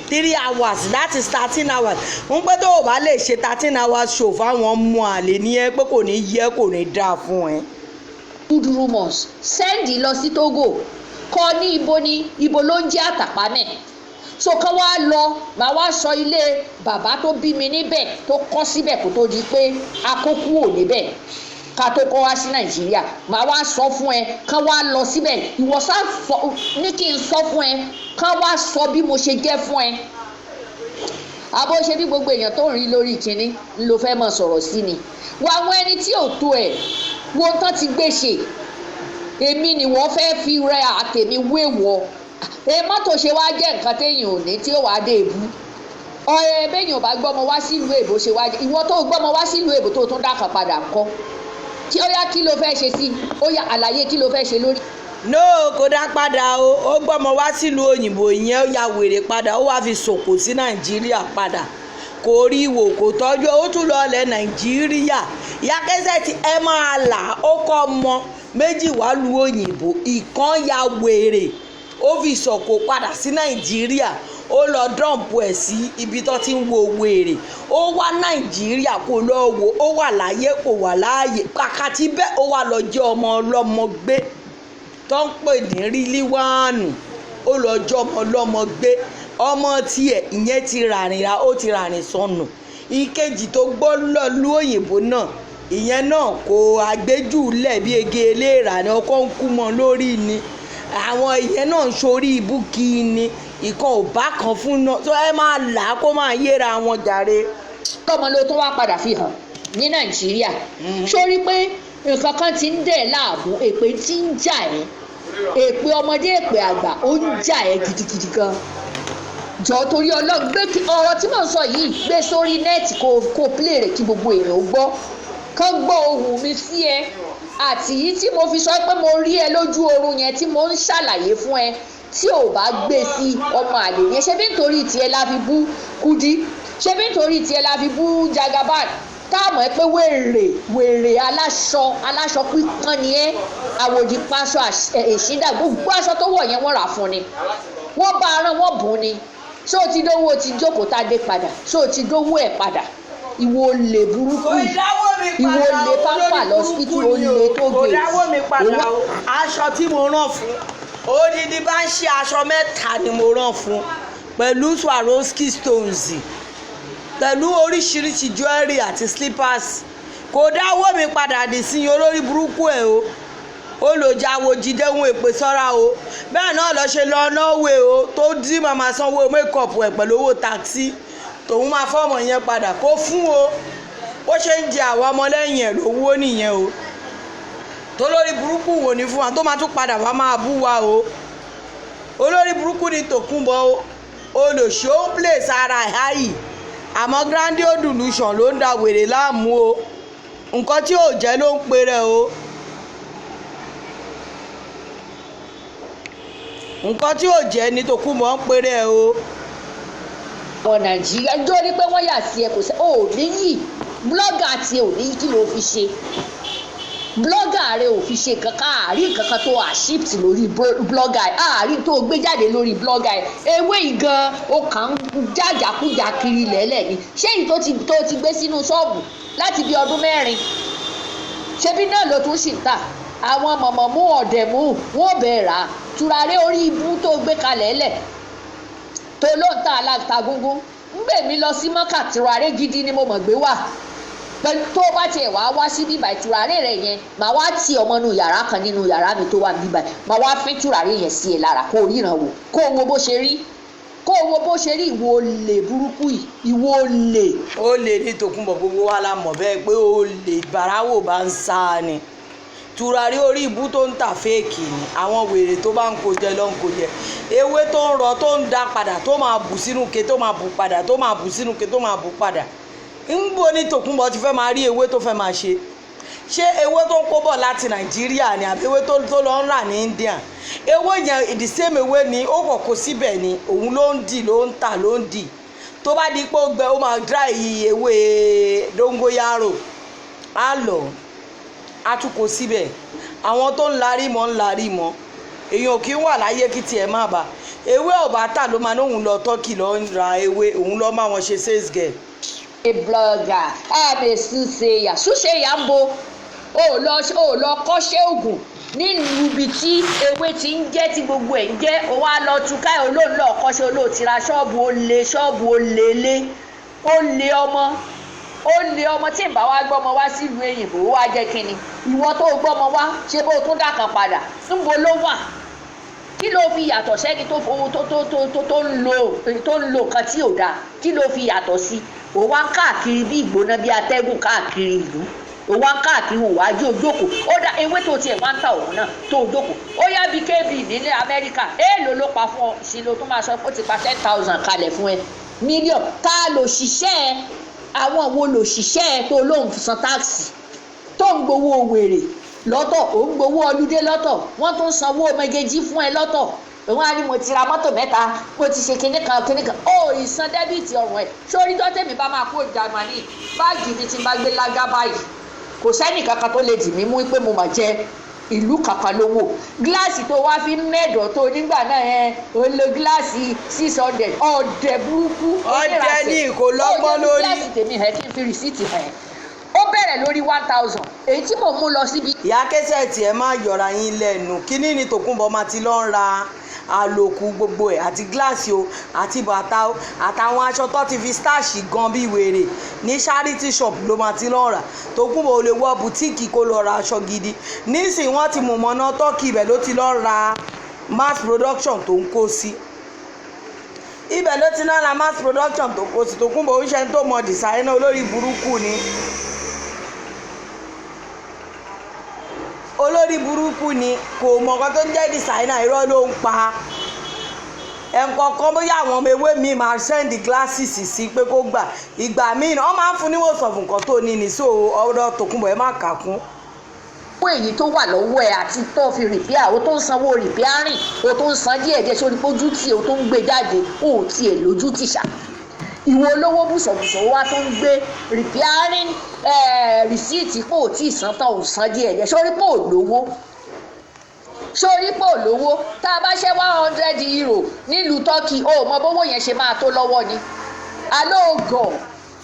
3 hours that is 13 hours ń pẹ́ tó o bá lè ṣe 13 hours show fáwọn ọmọ àlè ní ẹ pé kò ní yẹ kò ní dáa fún ẹ. good rumours send lọ sí Togo kọ ní ibo ló ń jẹ́ Àtàpámẹ̀ so kán wá lọ màá wá sọ ilé bàbá tó bí mi níbẹ̀ tó kọ́ síbẹ̀ kó tó di pé akókú ò níbẹ̀ ká tó kọ́ wá sí Nàìjíríà màá wá sọ fún ẹ kán wá lọ síbẹ̀ ìwọ sá ní kí n sọ fún ẹ kán wá sọ bí mo ṣe jẹ́ fún ẹ àbó ṣe bí gbogbo èèyàn tó ń rí lórí kinní ló fẹ́ mọ̀ sọ̀rọ̀ sí ni wọ àwọn ẹni tí ò tó ẹ̀ wo tán ti gbé ṣe èmi ni wọ́n fẹ́ fi rẹ àtẹ̀mí wéwọ́ mọ́tò ṣe wá jẹ́ nǹkan téèyàn ò ní tí ó wàá dé èbú ọ̀rẹ́ béèyàn ò bá gbọ́mọ wá sílùú èbó ṣe wá jẹ́ ìwọ tó gbọ́mọ wá sílùú èbó tó tún dákan padà ńkọ́ kí ó yá kí ló fẹ́ ṣe sí ó yá àlàyé kí ló fẹ́ ṣe lórí. no kò dá padà o ó gbọ́mọ wá sílùú òyìnbó ìyẹn ó ya wèrè padà ó wáá fi sòkò sí Nàìjíríà padà kò rí wò kò tọ́jú ó tún lọ́ọ́lẹ̀ Nàìjíríà Ìyá Cassette ẹ máa là ó kọ́ ọmọ méjì wá lu òyìnbó ìkan ya wèrè ó fi sọ̀kò padà sí Nàìjíríà ó lọ dọ́ǹpù ẹ̀ sí ibi tó ti ń wo wèrè ó wá Nàìjíríà kó lọ wo ó wà láyé kò wà láàyè kàkàtí bẹ́ẹ̀ ó wà lọ jẹ́ ọmọ ọlọ́mọ gbé tó ń pè ní rílíwáànù ó lọ jẹ́ ọmọ ọlọ́mọ gbé ọmọ tiẹ̀ ìyẹn ti ràrìn ra ó ti ràrìn sọnù ìkejì tó gbọ́ lọ lu òyìnbó náà ìyẹn náà kò àgbéjù lẹ̀ bí ege eléèrà ni ọkọ ń kú mọ́ lórí ni àwọn ìyẹn náà ń sorí ibú kí ni ìkan ò bá kan fún náà tó ẹ máa là á kó máa yéra wọn jàre. tọmọ ló tún wá padà fi hàn ní Nàìjíríà sórí pé nǹkan kan ti ń dẹ̀ láàbù èpè tí ń jà ẹ́ èpè ọmọdé èpè àgbà ó ń jà ẹ́ gidigidi gan jọ torí Ọlọ́run gbé ọ̀rọ̀ tí mò ń sọ yìí gbé sórí nẹ́ẹ̀tì kó play rẹ̀ kí gbogbo èèyàn gbọ́ kán gbọ́ ohùn mi sí ẹ àti yìí tí mo fi sọ pé mo rí ẹ lójú oorun yẹn tí mo ń ṣàlàyé fún ẹ tí ò bá gbé sí ọmọ àlè yẹn ṣé bí nítorí tiẹ̀ la fi bú Kudi ṣé bí nítorí tiẹ̀ la fi bú Jagaban táàmù ẹ pé wèrè aláṣọ pípọ́n ni ẹ àwòdì paṣọ èṣídà gbogbo aṣọ tó wọ̀ yẹn wọ́n rà fún ni wọ́n bá aràn wọ́n bùn ni ṣé o ti dówó ti jókòó tá a dé padà ṣé o ti dówó ẹ̀ padà ìwọ olè burúkú ìwọ olè pápá lọ síbítù olè tó gé ìdáwó mi padà o aṣọ tí mo rán fún odidi bá ń ṣe aṣọ 3 ni mo rán fún pẹ̀lú Swarovski stones pẹ̀lú oríṣiríṣi jewelry àti slippers kò dáwó mi padà dì sí olórí burúkú ẹ̀ o olùjáwó jídéhùn èpè sọ́ra o bẹ́ẹ̀ náà lọ ṣe lọ náwó o tó dí màmá sanwó makeup ẹ̀ pẹ̀lú owó taxi tòun máa fọ́ọ̀mù yẹn padà kó fún o bó ṣe ń jẹ àwọn ọmọlẹ́yìn ẹ̀ lówó nìyẹn o tó lórí burúkú wò ní fún wa tó máa tún padà wá máa bú wa o olórí burúkú ni Tòkunbọ̀ olùṣó ń place ara ẹ̀ háyì àmọ́ Grandio Delusion ló ń da wèrè láàmú o nǹkan tí ò jẹ́ ló ń pèrè o nǹkan tí ò jẹ́ ni Tòkunbọ̀ ń pèrè o. ọmọ Nàìjíríà jọ ní pé wọ́n yà sí ẹ kò sẹ́ ò ní yìí blọ́gà tí ò ní kí ló fi ṣe blọ́gà rẹ ò fi ṣe kankan àárín kankan tó àṣìpt lórí blọ́gà ẹ àárín tó gbé jáde lórí blọ́gà ẹ ewé ìgan ó kàn ń jàjàkújà kiri lẹ́lẹ̀ ni ṣé èyí tó ti gbé sínú ṣọ́ọ̀bù láti bí ọdún 4 ṣebí náà ló tún ṣì ń tà àwọn mọ̀mọ́mú ọ̀dẹ̀mú wọn ò bẹ̀ẹ̀ rà tùràrí orí ibú tó gbé kalẹ̀ lẹ̀ tó ló ń ta aláta gúngún ń gbè mí lọ sí mọ́kà tùràrí gidi ni mo mọ̀ gbé wà tó bá tiẹ̀ wá sí bíbá tùràrí rẹ̀ yẹn màá wá tì ọmọ nù yàrá kan nínú yàrá mi tó wà bíbá màá wá fín tùràrí yẹn sí ẹ lára kó ríran wò kó wo bó ṣe rí ìwọ olè burúkú yìí ìwọ olè. olè ní Tòkunbọ̀ gbogbo wa la mọ̀ bẹ́ẹ̀ pé olè bàráwò bá ń sá ni tùràrí orí ibú tó ń tà fẹ́ẹ̀kì ni àwọn wèrè tó bá ń kó jẹ ló ń kó jẹ ewé tó ń rọ tó ń dá padà tó máa bù sínú ke tó máa bù padà tó máa bù sínú ke tó máa bù padà ńgbò ní Tòkunbọ̀ ti fẹ́ máa rí ewé tó fẹ́ máa ṣe ewé tó ń kó bọ̀ láti Nàìjíríà ni àbí ewé tó lọ ń rà ní India ewé yẹn the same ewé ni ó kọ̀ kó síbẹ̀ ni òun ló ń dì ló ń tà ló ń dì tó bá di pé ó gbẹ ó máa dry ewé dóngóyárò á lọ á tún kó síbẹ̀ àwọn tó ń larí mọ́ èèyàn kì í wà láyé kí tiẹ̀ má bà ewé ọ̀bá tà ló máa lóhùn lọ tọ́kì lọ ń ra ewé òun lọ́ máa wọn ṣe sales girl. a blogger àbẹ̀ ṣùṣeyà ń bo ó lọ kọ́ṣẹ́ ògùn nílùú ibi tí ewé ti ń jẹ́ tí gbogbo ẹ̀ ń jẹ́ ó wá lọ túká olóòn lọ kọ́ṣẹ́ olóòtí ra ṣọ́ọ̀bù olè ọmọ tí ń bá wá gbọ́mọ wá sílùú èyìnbó wá jẹ́ kínni ìwọ tó gbọ́mọ wá ṣe bó tún dà kan padà níbo ló wà kí ló fi yàtọ̀ sẹ́ni tó fowó tó ń lo nǹkan tí ò dáa kí ló fi yàtọ̀ sí ó wá ń káàkiri bí ìgbóná bí atẹ́gùn káàkiri ìlú ó wá ń káàkiri òwò ajé òjókòó ó dá ewé tó tiẹ̀ wá ń ta òun náà tó òjókòó ó yá bí kb nílẹ̀ Amẹ́ríkà èèlò ló pa fún ọ sí ló tún máa sọ pé ó ti pa 10,000 kalẹ̀ fún ẹ mílíọ̀nù ká lò ṣiṣẹ́ ẹ àwọn wo lò ṣiṣẹ́ ẹ tó lóun san táàsì tó ń gbowó wèrè lọ́tọ̀ ò ń gbowó ọlúdé lọ́tọ̀ wọ́n tún sanwó mẹgẹjì fún ẹ lọ́tọ̀ òun á ní mo ti ra mọ́tò 3 mo ti ṣe kinní kan ó ìsan dẹ́bìtì ọ̀rùn ẹ̀ sórí dọ́tẹ̀mí bá máa kó Jámánì báàgì mi ti bá gbé lágá báyìí kò sẹ́nì kankan tó lè dì mí mú pé mo mà jẹ ìlú kankan lówó gíláàsì tó wá fi mẹ́ẹ̀dọ̀ tó nígbà náà yẹn ó lo gíláàsì 600 ọ̀dẹ̀ burúkú ọ̀dẹ̀ ní kò lọ́gbọ́n lórí gíláàsì tèmi ẹ̀ kí n fi rìsíìtì ẹ̀ ó bẹ̀rẹ̀ lórí 1,000 èyí tí mò ń mú lọ síbi. ìyá kẹsẹ̀tì ẹ má yọra yín lẹ́nu kínní ni Tòkunbọ̀ máa ti lọ ń ra àlòkù gbogbo ẹ̀ àti gíláàsì o àti bàtà o àtàwọn aṣọ tó ti fi stáàṣì gan bí wèrè ní charity shop ló máa ti lọ rà Tòkunbọ̀ ò lè wọ bùtíìkì kó lọ ra aṣọ gidi nísìnyí wọ́n ti mọ̀ mọ́ná tọ́kì ibẹ̀ ló ti lọ ra mass production tó ń kó sí ibẹ̀ ló ti náà ra mass production tó kó sí Tòkunbọ̀ ó ṣe tó mọ dìsáínà olórí burúkú ni. olórí burúkú ni kò mọ nǹkan tó ń jẹ́ dìsáínà irọ́ ló ń pa ẹ̀ǹkọ̀ọ̀kan bóyá àwọn ọmọ ewé mi máa sẹ́ndì gíláàsì sí pé kó gbà ìgbà míì náà wọ́n máa ń fún níwòsàn fún nǹkan tó ní ní so ọ̀rọ̀ Tòkunbọ̀ ẹ má kà kún. owó èyí tó wà lọ́wọ́ ẹ̀ àti tó fi rìpíà o tó ń sanwó rìpíárìn o tó ń san díẹ̀díẹ̀ sórí pójú tí o tó ń gbé jáde o ò tiẹ̀ lójú tìṣà ìwọ olówó bùsọ̀bùsọ̀ wa tó ń gbé rìpíárìn rìsíìtì pò tí ìsan tán ò san díẹ̀díẹ̀ sórí pò lówó tá a bá ṣe 100 euro nílùú Turkey o mọ bówó yẹn ṣe máa tó lọ́wọ́ ni alóògọ̀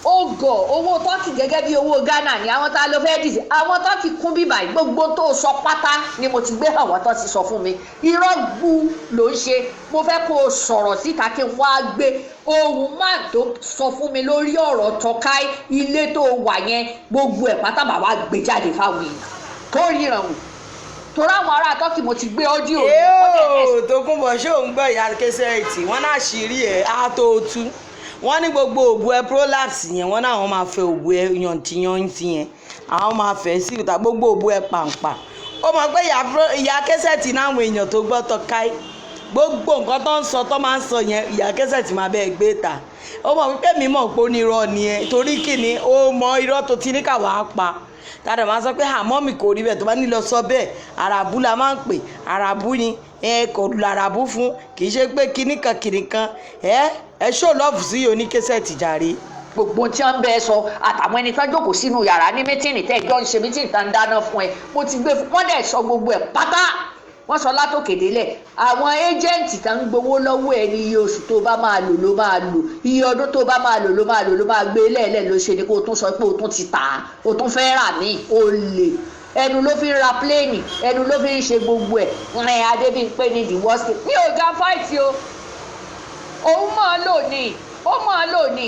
owó Turkey gẹ́gẹ́ bí owó Ghana ni àwọn tá a lọ fẹ́ dìde àwọn Turkey kún bíbà gbogbo tó sọ pátá ni mo ti gbé àwọn tó ti sọ fún mi irọ́ gbu ló ń ṣe mo fẹ́ kó o sọ̀rọ̀ síta kí n wá gbé ohun máa tó sọ fún mi lórí ọ̀rọ̀ Tọ́káì ilé tó wà yẹn gbogbo ẹ̀ pátá bàbá gbé jáde fáwọn èèyàn tó ríran wò torí àwọn ará Turkey mo ti gbé ọ́díò yẹn. Tòkunbọ̀ ṣé òun gbọ́ ìyá kẹsẹ̀tì wọn náà ṣírí ẹ̀ á tó tú wọ́n ní gbogbo òbú ẹ prolapse yẹn wọ́n náà wọ́n máa fẹ́ òbú ẹ yàntìyàntì yẹn àwọn máa fẹ́ sí ìta gbogbo òbú ẹ pàǹpà ó mọ̀ pé ìyá kẹsẹ̀tì náà àwọn èèyàn tó gbọ́ Tọ́káì gbogbo nǹkan tó ń sọ tó máa ń sọ yẹn ìyá Kẹ́sẹ̀tì máa bẹ́ẹ̀ gbé ta ó mọ̀ wípé mi mọ̀ pé ó ní irọ́ ni ẹ torí kí ni ó mọ irọ́ tó ti ní káwá pa tàdà máa sọ pé àmọ́ mi kò rí bẹ́ẹ̀ tó bá nílò sọ bẹ́ẹ̀ àràbù la máa ń pè àràbù ni kò làràbù fún kì í ṣe pé kinní kan ẹ ṣó lọ́ọ̀fù sí oní Kẹ́sẹ̀tì jàre. gbogbo tí wọn bẹ sọ àtàwọn ẹni tó jókòó sínú yàrá ní mítìnì tẹ ìjọ ń ṣe mítìnì tá ń dáná fún ẹ mo ti gbé fún wọn dẹ sọ gbogbo ẹ pátá wọn sọ látòkè délẹ̀ àwọn éjẹǹtì tá ń gbowó lọ́wọ́ ẹ ní iye oṣù tó bá máa lò ló máa lò iye ọdún tó bá máa lò ló máa lò ló máa gbé lẹ́ẹ̀lẹ́ ló ṣe ni kó o tún sọ pé o tún ti tà á o tún fẹ́ rà ní olè ẹnu ló fi ń ra pléènì ẹnu ló fi ń ṣe gbogbo ẹ rìn Adébímpé ní the worst case mi ò ga fáìtì o òun máa lò ní ó máa lò ní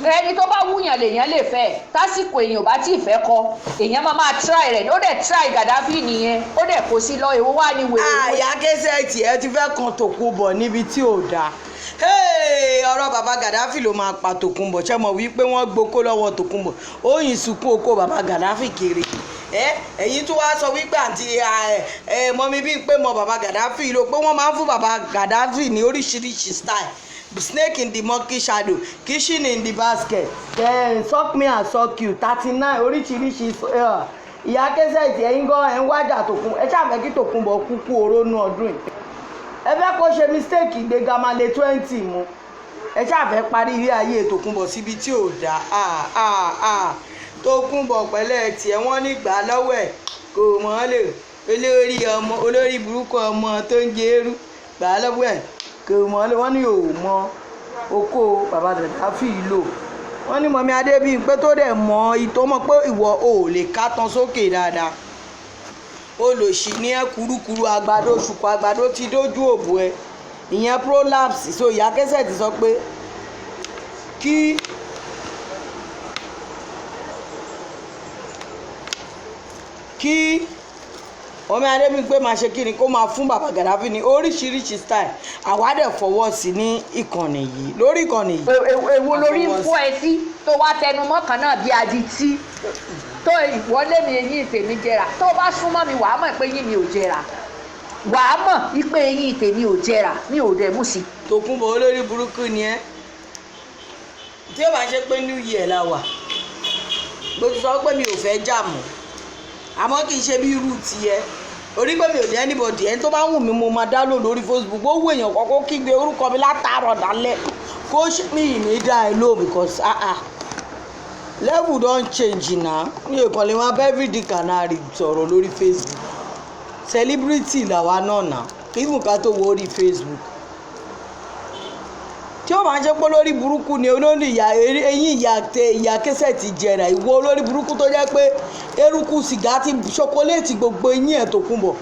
ẹni tó bá wúyàn lèèyàn lè fẹ́ tásìkò èèyàn bá tí ì fẹ́ kọ èèyàn máa try rẹ̀ ó dẹ̀ try Gaddafi nìyẹn ó dẹ̀ kó sí lọ èwo wà ní wèrè. àyà Kẹ́sẹ̀tì ẹ ti fẹ́ kan Tòkunbọ̀ níbi tí ò dáa ọ̀rọ̀ bàbá Gaddafi ló máa pa Tòkunbọ̀ ṣé mo wí pé wọ́n gboko lọ́wọ́ Tòkunbọ̀ ó yìn sunkún oko bàbá Gaddafi kiri ẹ̀yin tó wá sọ wípé àǹtí mọ́mí bíi pé mọ bàbá Gaddafi ló pé wọ́n máa ń fún bàbá Gaddafi ní oríṣiríṣi style snake in the monkey shadow kitchen in the basket suck me and suck you 39 oríṣiríṣi ìyá Kẹ́sẹ̀tì ẹ̀yin gan ẹ̀ ń wájà Tòkunbọ̀ ẹ ṣàfẹ́ kí Tòkunbọ̀ kúkú oró nú ọdún yìí ẹ fẹ́ kó ṣe mistake ìgbéga máa lé 20 mu ẹ ṣàfẹ́ parí ilé ayé Tòkunbọ̀ síbi tí ò dáa Tòkunbọ̀ pẹ̀lẹ́ tiẹ̀ wọ́n nígbà lọ́wọ́ ẹ̀ kò mọ́ lè olórí burúkú ọmọ tó ń jẹ eérú gbà lọ́wọ́ ẹ̀ kò mọ́ lè wọ́n ní òun mọ oko bàbá Gaddafi lò wọ́n ní mọ̀mí Adébímpé tó dẹ̀ mọ ìtọ́ mọ̀ pé ìwọ ò lè ká tán sókè dáadáa olòṣì ní ẹ kurukuru àgbàdo ṣùkọ́ àgbàdo ti dójú òbò ẹ ìyẹn prolapse so ìyá Kẹ́sẹ̀tì sọ pé kí ọmọ Adébímpé máa ṣe kíni kó máa fún bàbá Gaddafi ní oríṣiríṣi style àwádẹ fọwọ́ sí ní ìkànnì yìí lórí ìkànnì yìí. èwo lórí ń fọ́ ẹ sí tó wá tẹnumọ́ kan náà bí adití tó ìwọlé mi eyín tèmi jẹrà tó bá súnmọ́ mi wàá mọ̀ pé eyín mi ò jẹrà wàá mọ̀ pé eyín tèmi ò jẹrà mi ò dẹ̀ mú sí. Tòkunbọ̀ olórí burúkú ni ẹ tí ó bá ṣe pé new year la wà mo ti sọ pé mi ò fẹ́ jà mọ́ àmọ́ kì í ṣe bí irú tiẹ̀ orí pé mi ò ní anybody ẹni tó bá wù mí mo máa dá lò lórí Facebook ó wù èèyàn kọ́kọ́ kígbe orúkọ mi látàárọ̀ dálẹ̀ kó mi ní dá ẹ lò because level don change na mi ò kàn lè máa bá everyday canary sọ̀rọ̀ lórí Facebook celebrity làwa náà nà kí mú ká tó wo orí Facebook tí ó máa ń ṣe pé olórí burúkú ni olórí eyín ìyá Kẹ́sẹ̀tì jẹrà ìwọ olórí burúkú tó jẹ́ pé eruku sìgá ti ṣokoléètì gbogbo eyín ẹ̀ Tòkunbọ̀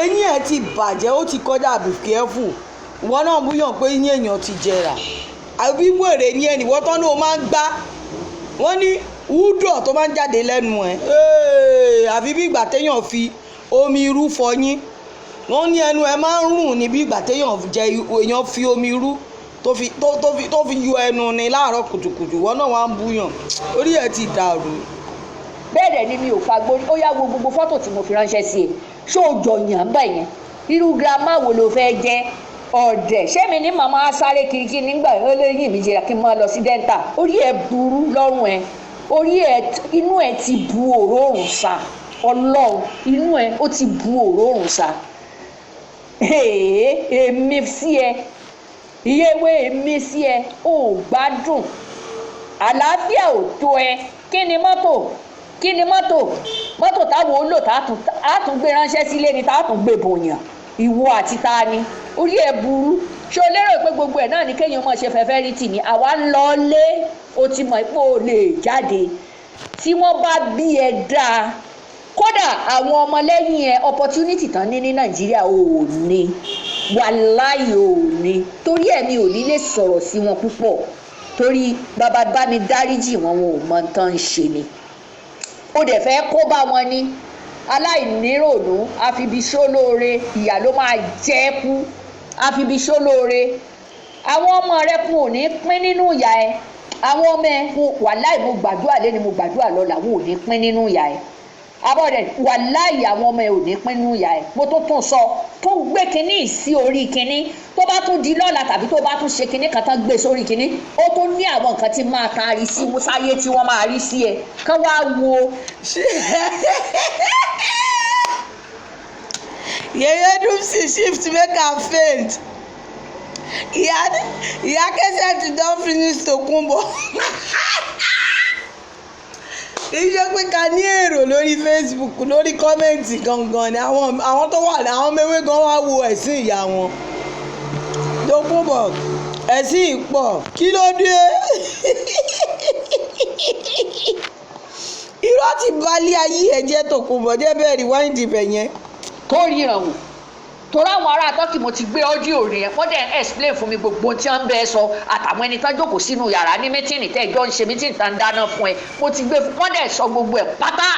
eyín ẹ̀ ti bàjẹ́ ó ti kọjá be careful ìwọ náà búyàn pé eyín èèyàn ti jẹrà àbí wèrè ní ẹnì wọ́n tán ló máa ń gbá wọ́n ní wúdọ̀ tó máa ń jáde lẹ́nu ẹ̀ àbí bí ìgbà téèyàn fi omi irú fọyín wọ́n ní ẹnu ẹ̀ máa ń rùn ní bí ìgbà téèyàn fi omi irú tó fi yọ ẹnu ni láàárọ̀ kùtùkùtù wọn náà wá ń búyàn orí ẹ̀ ti dàrú. bẹ́ẹ̀ dẹ̀ ni mi ò fagbó ó yá wo gbogbo fọ́tò tí mo fi ránṣẹ́ sí ẹ ṣó o jọyàn bẹ́ẹ̀ yẹn irú girama wo ló fẹ́ jẹ́ ọ̀dẹ̀ ṣé mi ní màmá sáré kirikiri nígbà olóyìn mi jẹ́ra kí n máa lọ sí dental orí ẹ̀ burú lọ́rùn ẹ̀ orí ẹ̀ inú ẹ̀ ti bu òróòrùn sa ọlọ́run inú ẹ̀ ó ti bu òróòrùn sa èmi sí ẹ ìyẹ́wé èmi sí ẹ ò gbádùn àlàáfíà ò tó ẹ kí ni mọ́tò táwọn ó lò tààtún gbé ránṣẹ́ sílé ni tààtún gbé bòyàn ìwọ àti ta ni orí ẹ burú ṣé o lérò pé gbogbo ẹ náà ni kéèyàn máa ṣe fẹ́fẹ́ rí tì ní àwa ń lọ lé o ti mọ̀ pé o lè jáde tí wọ́n bá bí ẹ dáa kódà àwọn ọmọlẹ́yìn ẹ opportunity tán ní Nàìjíríà ò ní wàláì ò ní torí ẹ̀mí ò ní lè sọ̀rọ̀ sí wọn púpọ̀ torí bàbá bá mi dáríjì wọn ò mọ tán ń ṣe ni ó dẹ̀ fẹ́ kó bá wọn ní aláìníròònú àfibíṣólóore ìyà ló máa jẹ́ kú àfibíṣólóore àwọn ọmọ rẹ kún ò ní pín nínú ìyà ẹ àwọn ọmọ ẹ wàláì mo gbàdúrà lẹ́ni mo gbàdúrà lọ́la wọn ò ní pín nínú ìyà ẹ abọ́dẹ̀ wàláhì àwọn ọmọ ẹ ò ní pín nú ìyá ẹ mo tún sọ tó gbé kinní sí orí kinní tó bá tún di lọ́la tàbí tó bá tún ṣe kinní kan tán gbé sórí kinní ó tún ní àwọn nǹkan tí máa taari sí sáyé tí wọ́n máa rí sí ẹ kán wá wo. Yeye Dumsi shift make am faint. Ìyá Kẹ́sẹ̀tì don finish Tòkunbọ̀. Iṣẹ́ pé ká ní èrò lórí Facebook lórí kọ́mẹ́ǹtì gangan ni àwọn tó wà ní àwọn mẹ́wé gan wá wo ẹ̀sìn ìyá wọn. Tòkunbọ̀ ẹ̀sìn ìpọ̀ kí ló dé? Irọ́ ti balẹ̀ ayé ẹ̀jẹ̀ Tòkunbọ̀ jẹ́ bẹ́ẹ̀ rí wáìndì bẹ̀ yẹn. Tó ríran wò torí àwọn ará tọ́kì mo ti gbé ọ́díò rẹ̀ wọ́n dẹ̀ explain fún mi gbogbo tí wọ́n ń bẹ́ẹ̀ sọ àtàwọn ẹni tán jókòó sínú yàrá ní mítìnì tẹ́ ìjọ ń ṣe mítìnì tán dáná fún ẹ mo ti gbé wọ́n dẹ̀ sọ gbogbo ẹ̀ pátá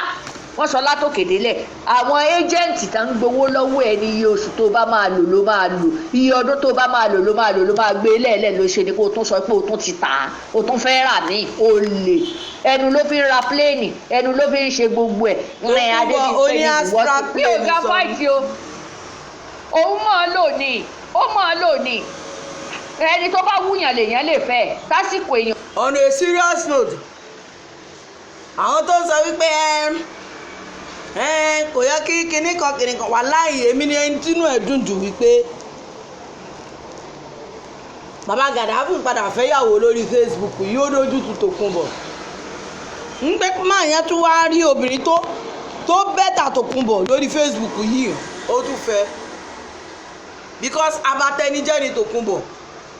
wọ́n sọ látòkè délẹ̀ àwọn éjẹ́ǹtì tán ń gbowó lọ́wọ́ ẹ ní iye oṣù tó bá máa lò ló máa lò iye ọdún tó bá máa lò ló máa gbé lẹ́ẹ̀lẹ́ ló ṣe ni kó o tún sọ pé o tún ti tà á o tún fẹ́ rà ní olè ẹnu ló fi ń ra pléènì ẹnu ló fi ń ṣe gbogbo ẹ̀ rìn adébíyẹ ní ìwọ́sí mi ò ga fáìtì o òun mọ̀ ọ́ lónìí ó mọ̀ ọ́ lónìí ẹni tó bá wúyàn lèèyàn lè fẹ́ tásìkò èèyàn. On a serious note àwọn tó ń sọ wípé kò yẹ kí kinní kan wà láàyè èmi ni ẹni tínú ẹ̀ dùn jù wípé bàbá Gàdáfì padà fẹ́yàwó lórí Facebook yìí ó dójú tu Tòkunbọ̀ ń pẹ́ máa yẹn tún wá rí obìnrin tó bẹ́tà Tòkunbọ̀ lórí Facebook yìí ó tún fẹ́ because abatẹnijẹ́ ni Tòkunbọ̀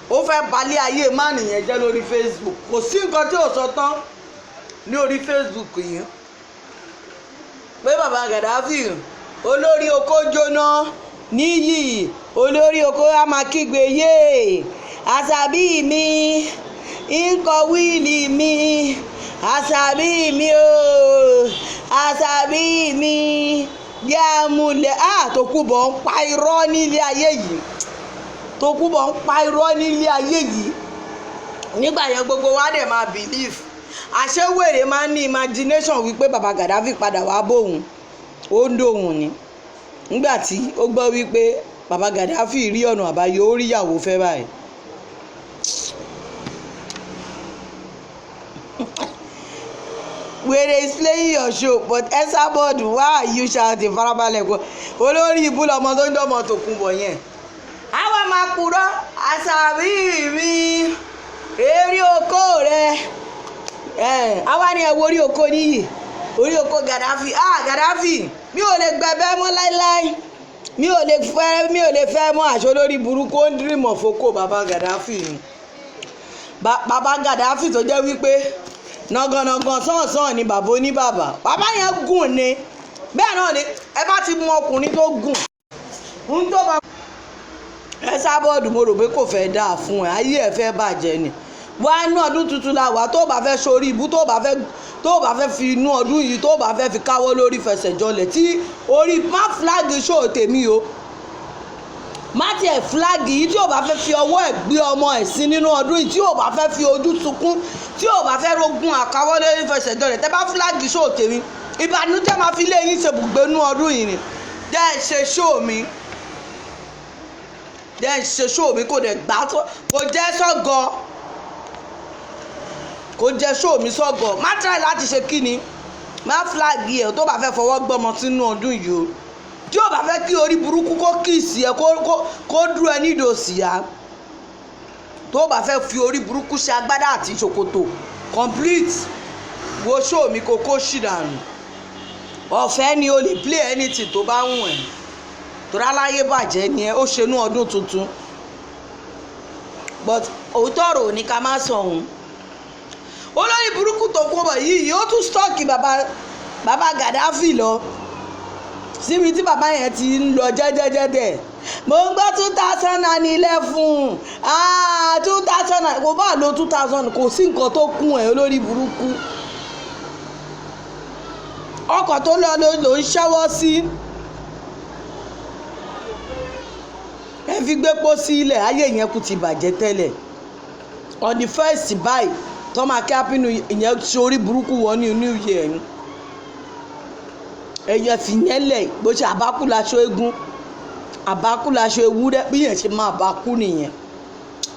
ó fẹ́ balẹ̀ ayé má nìyẹn jẹ́ lórí Facebook kò sí nǹkan tí ò sọ tán ní orí Facebook yìí pé bàbá Gàdáfì olórí oko jóná níyì olórí oko á máa kígbe yé àṣàbí mi ńkọ wíìlì mi àṣàbí mi o àṣàbí mi yá múlẹ̀ Tòkunbọ̀ ń pa irọ́ nílé ayé yìí Tòkunbọ̀ ń pa irọ́ nílé ayé yìí nígbà yẹn gbogbo wa dẹ̀ máa believe àṣewèrè máa ń ní imagination wípé bàbá Gàdáfì padà wá bóun ó ń dòun ni nígbà tí ó gbọ́ wípé bàbá Gàdáfì rí ọ̀nà àbáyọ ó rí ìyàwó fẹ́ báyìí. Wèrè is playing your show but Esabod why are you shouting farabalẹ̀ kó olórí ibú lọmọ tó ń dọ́mọ Tòkunbọ̀ yẹn. Àwa máa purọ́ àṣàbí mi èrè oko rẹ̀ àwa ni ẹ wo orí oko níyì orí oko Gàdáfì Gàdáfì mi ò lè gbẹ̀bẹ̀ mọ́ láíláí mi ò lè fẹ́ mọ́ àṣọ lórí burúkú ó ń dream of oko bàbá Gàdáfì ni bàbá Gàdáfì tó jẹ́ wípé nàgànàgàn sọ̀nsọ̀n ni bàbá oníbàbà bàbá yẹn gùn ni bẹ́ẹ̀ náà ni ẹ bá ti mú ọkùnrin tó gùn ń tó bá Esabod mo rò pé kò fẹ́ dáa fún ẹ ayé ẹ fẹ́ bàjẹ́ ni wá inú ọdún tuntun la wà tó bá fẹ́ sórí ibú tó bá fẹ́ fi inú ọdún yìí tó bá fẹ́ fi káwọ́ lórí fẹsẹ̀ jọlẹ̀ tí orí má flag show tèmi o má tiẹ̀ flag yìí tí ò bá fẹ́ fi ọwọ́ ẹ̀ gbé ọmọ ẹ̀ sí nínú ọdún yìí tí ò bá fẹ́ fi ojú sunkún tí ò bá fẹ́ rogun àkáwọ́ lórí fẹsẹ̀ jọlẹ̀ tẹ́ bá flag show tèmi ìbànújẹ́ máa fi lé yín ṣe bùgbé nínú ọdún yìí ni dẹ́ ṣe show mi kò dẹ̀ gbà tó kò jẹ́ sọ́gọ́ kò jẹ́ show mi sọ́gọ̀ má try láti ṣe kíni má flag ẹ̀ tó bá fẹ́ fọwọ́ gbọ́mọ sínú ọdún yìí o tí ó bá fẹ́ kí orí burúkú kó kìsì ẹ̀ kó dúró ẹ nídòsí ya tó bá fẹ́ fi orí burúkú ṣe agbádá àti ṣòkòtò complete wo show mi kò kó ṣì dànù ọ̀fẹ́ ni o lè play anything tó bá wùn ẹ́ tó ráláyé bàjẹ́ ni ẹ ó ṣe nú ọdún tuntun but òótọ́ ọ̀rọ̀ ní ká má sọ òun olórí burúkú Tòkunbọ̀ yìí ó tún stọ́ọ̀kì bàbá Gàdáfì lọ síbi tí bàbá yẹn ti ń lọ jẹ́jẹ́jẹ́dẹ̀ mo ń gbọ́ 2011 2000 kò bá lo 2000 kò sí nǹkan tó kún ẹ̀ olórí burúkú ọkọ̀ tó lọ ló ń ṣẹ́wọ́ sí ẹ fi gbé pósí ilẹ̀ ayé yẹn kù ti bàjẹ́ tẹ́lẹ̀ on the first báyìí tó máa kí ápínú ìyẹn sórí burúkú wọ ní new year ni ẹ̀yẹ fìyẹ́lẹ̀ bó ṣe àbákú laṣọ eégún àbákú laṣọ ewúrẹ́ bí yẹn ṣe máa bákú nìyẹn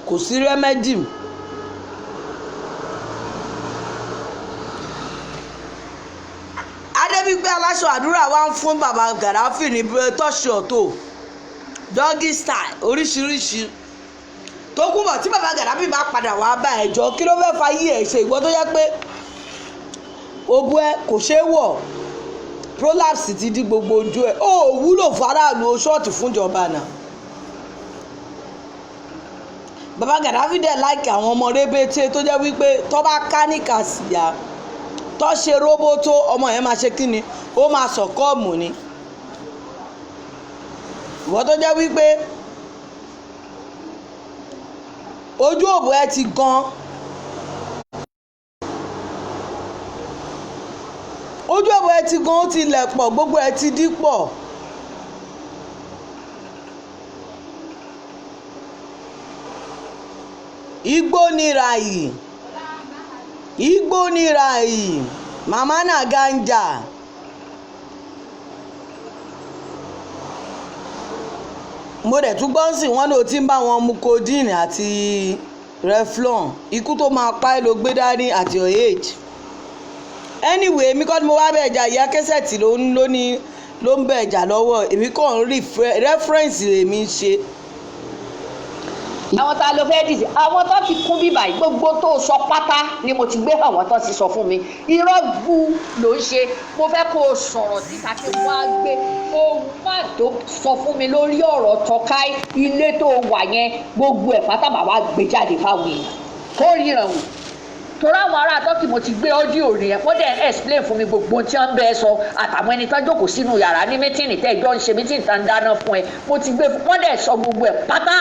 kò sí rẹ́mẹ́dì. Adébígbé aláṣọ àdúrà wa ń fún bàbá Gaddafi ní tọ́ṣì ọ̀tọ̀ doggy style oríṣiríṣi tó kú bọ̀ tí bàbá Gaddafi bá padà wá bá ẹ̀jọ́ kí ló fẹ́ẹ́ fa yí ẹ̀ ṣe ìwọ tó yẹ pé obu ẹ kò ṣeé wọ̀ prolapse ti di gbogbo ojú ẹ ó wúlò faraàlú o ṣọ́ọ̀tì fúnjọba náà. bàbá Gaddafi dẹ̀ láìkì àwọn ọmọ rébété tó jẹ́ wípé tó bá ká ní kàṣíyà tó ṣe róbótó ọmọ yẹn máa ṣe kí ni ó máa sọ̀kọ́ọ̀mù ni. ìwọ tó jẹ́ wípé ojú òbò ẹ ti gan ojú òbò ẹ ti gan ó ti lẹ̀ pọ̀ gbogbo ẹ ti dí pọ̀. igbó nira yìí igbó nira yìí màmá náà ganja. mo dẹ̀ tún gbọ́ sí wọn ló ti ń bá wọn mu codeine àti reflon ikú tó máa pa ẹ́ ló gbé dání at your age. anyway èmi kọ́ ni mo wá bẹ̀ jà ìyá kẹsẹ̀tì ló ń bẹ̀ jà lọ́wọ́ èmi kàn ń rí reference lèmi ń ṣe. àwọn tá a lọ fẹ́ẹ́ dìde àwọn tó ti kún bíbà yìí gbogbo tó sọ pátá ni mo ti gbé àwọn tó ti sọ fún mi irọ́ bu ló ń ṣe mo fẹ́ kó o sọ̀rọ̀ síta kí wọ́n á gbé ohun má tó sọ fún mi lórí ọ̀rọ̀ Tọ́káì ilé tó wà yẹn gbogbo ẹ̀ pátá bàbá gbé jáde fáwọn èèyàn kó ríran wò torí àwọn ará tọ́kì mo ti gbé ọ́díò rẹ̀ wọ́n dẹ̀ explain fún mi gbogbo tí wọ́n bẹ́ẹ̀ sọ àtàwọn ẹni tó jókòó sínú yàrá ní mítìnì tẹ́ ìjọ ń ṣe mítìnì tá ń dáná fún ẹ mo ti gbé wọ́n dẹ̀ sọ gbogbo ẹ̀ pátá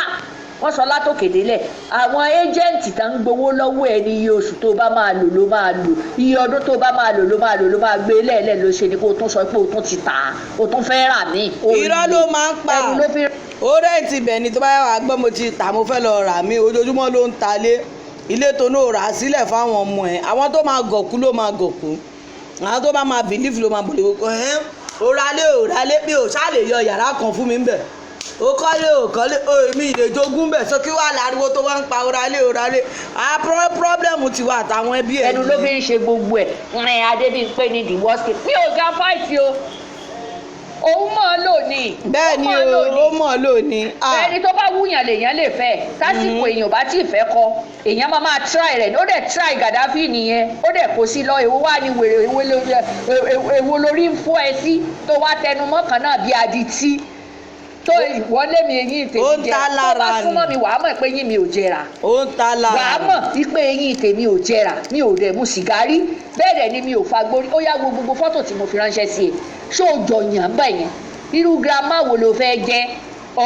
wọ́n sọ látòkè délẹ̀ àwọn ẹ́jẹ̀ǹtì tá ń gbowó lọ́wọ́ ẹ ní iye oṣù tó bá máa lò ló máa lò iye ọdún tó bá máa lò ló máa lò ló máa gbé lẹ́ẹ̀lẹ́ ló ṣe ni kó o tún sọ pé o tún ti tà á o tún fẹ́ rà mí. irọ́ ló máa ń pa ó rẹ́ǹtì bẹ̀ ni tó bá yà wá gbọ́ mo ti tà mo fẹ́ lọ rà mí ojoojúmọ́ ló ń talé ilé tó náà rà sílẹ̀ fáwọn ọmọ ẹ̀ àwọn tó máa gọ̀kú ló máa gọ̀kú àwọn tó bá máa bìlífù ló máa bọ̀lẹ̀ òrálé bí ò ṣáà lè yọ yàrá kan fún mi ń bẹ̀ ó kọ́lé ò kọ́lé èmi ìlè jogún bẹ̀ sọ kí wàá láriwo tó wá ń pa òrálé pírọ́blẹ̀mù ti wà àtàwọn ẹbí ẹ̀. ẹnu ló fi ń ṣe gbogbo ẹ̀ rìn Adébímpé ní the worst case mi ò ga fáìtì o òun mọ̀ ọ́ lò ní. bẹ́ẹ̀ ni ó mọ̀ ọ́ lò ní. ẹni tó bá wúyàn lèèyàn lè fẹ́ tásìkò èèyàn bá tí ì fẹ́ kọ́ èèyàn máa try rẹ̀ ó dẹ̀ try Gaddafi nìyẹn ó dẹ̀ kó sí lọ èwo wà ní wèrè èwo lórí ń fọ́ ẹ sí tó wá tẹnu mọ́ kan náà bí adití tó ìwọlé mi eyín tèmi jẹ tó bá súnmọ́ mi wàá mọ̀ pé eyín mi ò jẹrà ó ń ta lára wàá mọ̀ pé eyín tèmi ò jẹrà mi ò dẹ̀ mu sìgárì bẹ́ẹ̀ dẹ̀ ni mi ò fa gbórí ó yá gbogbo fọ́tò tí mo fi ránṣẹ́ sí ẹ ṣó o jọyàn bẹ́ẹ̀ yẹn irú girama wo ló fẹ́ jẹ́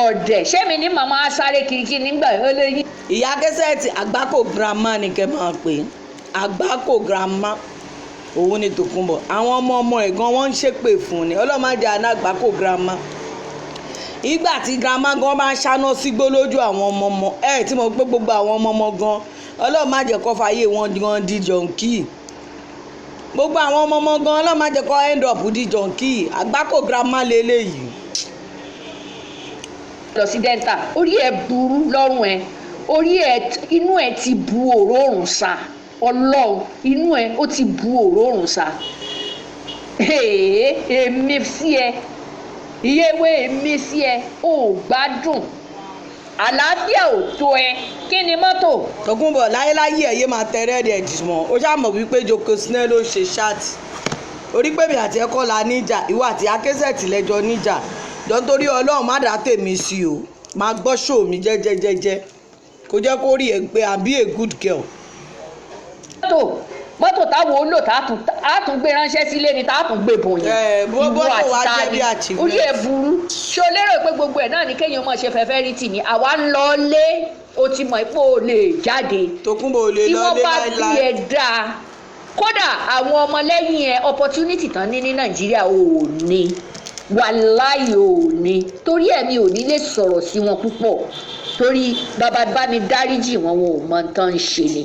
ọ̀dẹ̀ ṣé mi ní màmá sáré kirikiri nígbà yẹn lẹ́yìn. ìyá kẹsẹ̀tì àgbákò girama ni kẹ́ máa pè é àgbákò girama òun ni Tòkunbọ̀ àwọn ọmọ ẹ̀ gan wọ́n ń ṣépè fún ni ọlọ́mọdé àná àgbákò girama ìgbà tí girama gan bá ń ṣáná sígbó lójú àwọn ọmọ tí mo gbé gbogbo àwọn ọmọ gan Ọlọ́run má jẹ́ kó fàyè wọn gan di jọ̀ǹkì gbogbo àwọn ọmọ gan Ọlọ́run má jẹ́ kó end up di jọ̀ǹkì àgbákò girama lélẹ́yìí. lọ sí delta orí ẹ burú lọ́rùn ẹ orí ẹ inú ẹ ti bu òróòrùn sa Ọlọ́run inú ẹ ó ti bu òróòrùn sa èmi sí ẹ ìyẹ́wé mi sí ẹ ò gbádùn àlàáfíà ò tó ẹ kí ni mọ́tò. Tòkunbọ̀ láyéláyé ẹ̀yẹ́ máa tẹ̀rẹ́ rẹ̀ dìmọ̀ ó ṣàmọ̀ wípé Joko Snell ló ṣe ṣáàtì orí pé mi àti ẹ̀kọ́ la níjà ìwà àti akẹ́sẹ̀tì lẹ́jọ́ níjà jọ nítorí Ọlọ́run má dá tèmi sí o máa gbọ́ ṣó mi jẹ́jẹ́jẹ́jẹ́ kó jẹ́ kó rí ẹ pé I'm be a good girl. mọ́tò táwọn ó lò tààtún gbé ránṣẹ́ sílé ni tààtún gbé bòyìn bọ́tò wá jẹ́ bí àtìmọ́ orí ẹ̀ burú ṣé o lérò pé gbogbo ẹ̀ náà ni kéèyàn mọ̀ ṣe fẹ́fẹ́ rí tì ní àwa ń lọ lé o ti mọ̀ pé o lè jáde Tòkunbọ̀ ò lè lọ lé láéláé tí wọ́n bá bí ẹ dáa kódà àwọn ọmọlẹ́yìn ẹ opportunity tán ní Nàìjíríà ò ní wàláì ò ní torí ẹ̀mí ò ní lè sọ̀rọ̀ sí wọn púpọ̀ torí bàbá bá mi dáríjì wọn ò mọ tán ń ṣe ni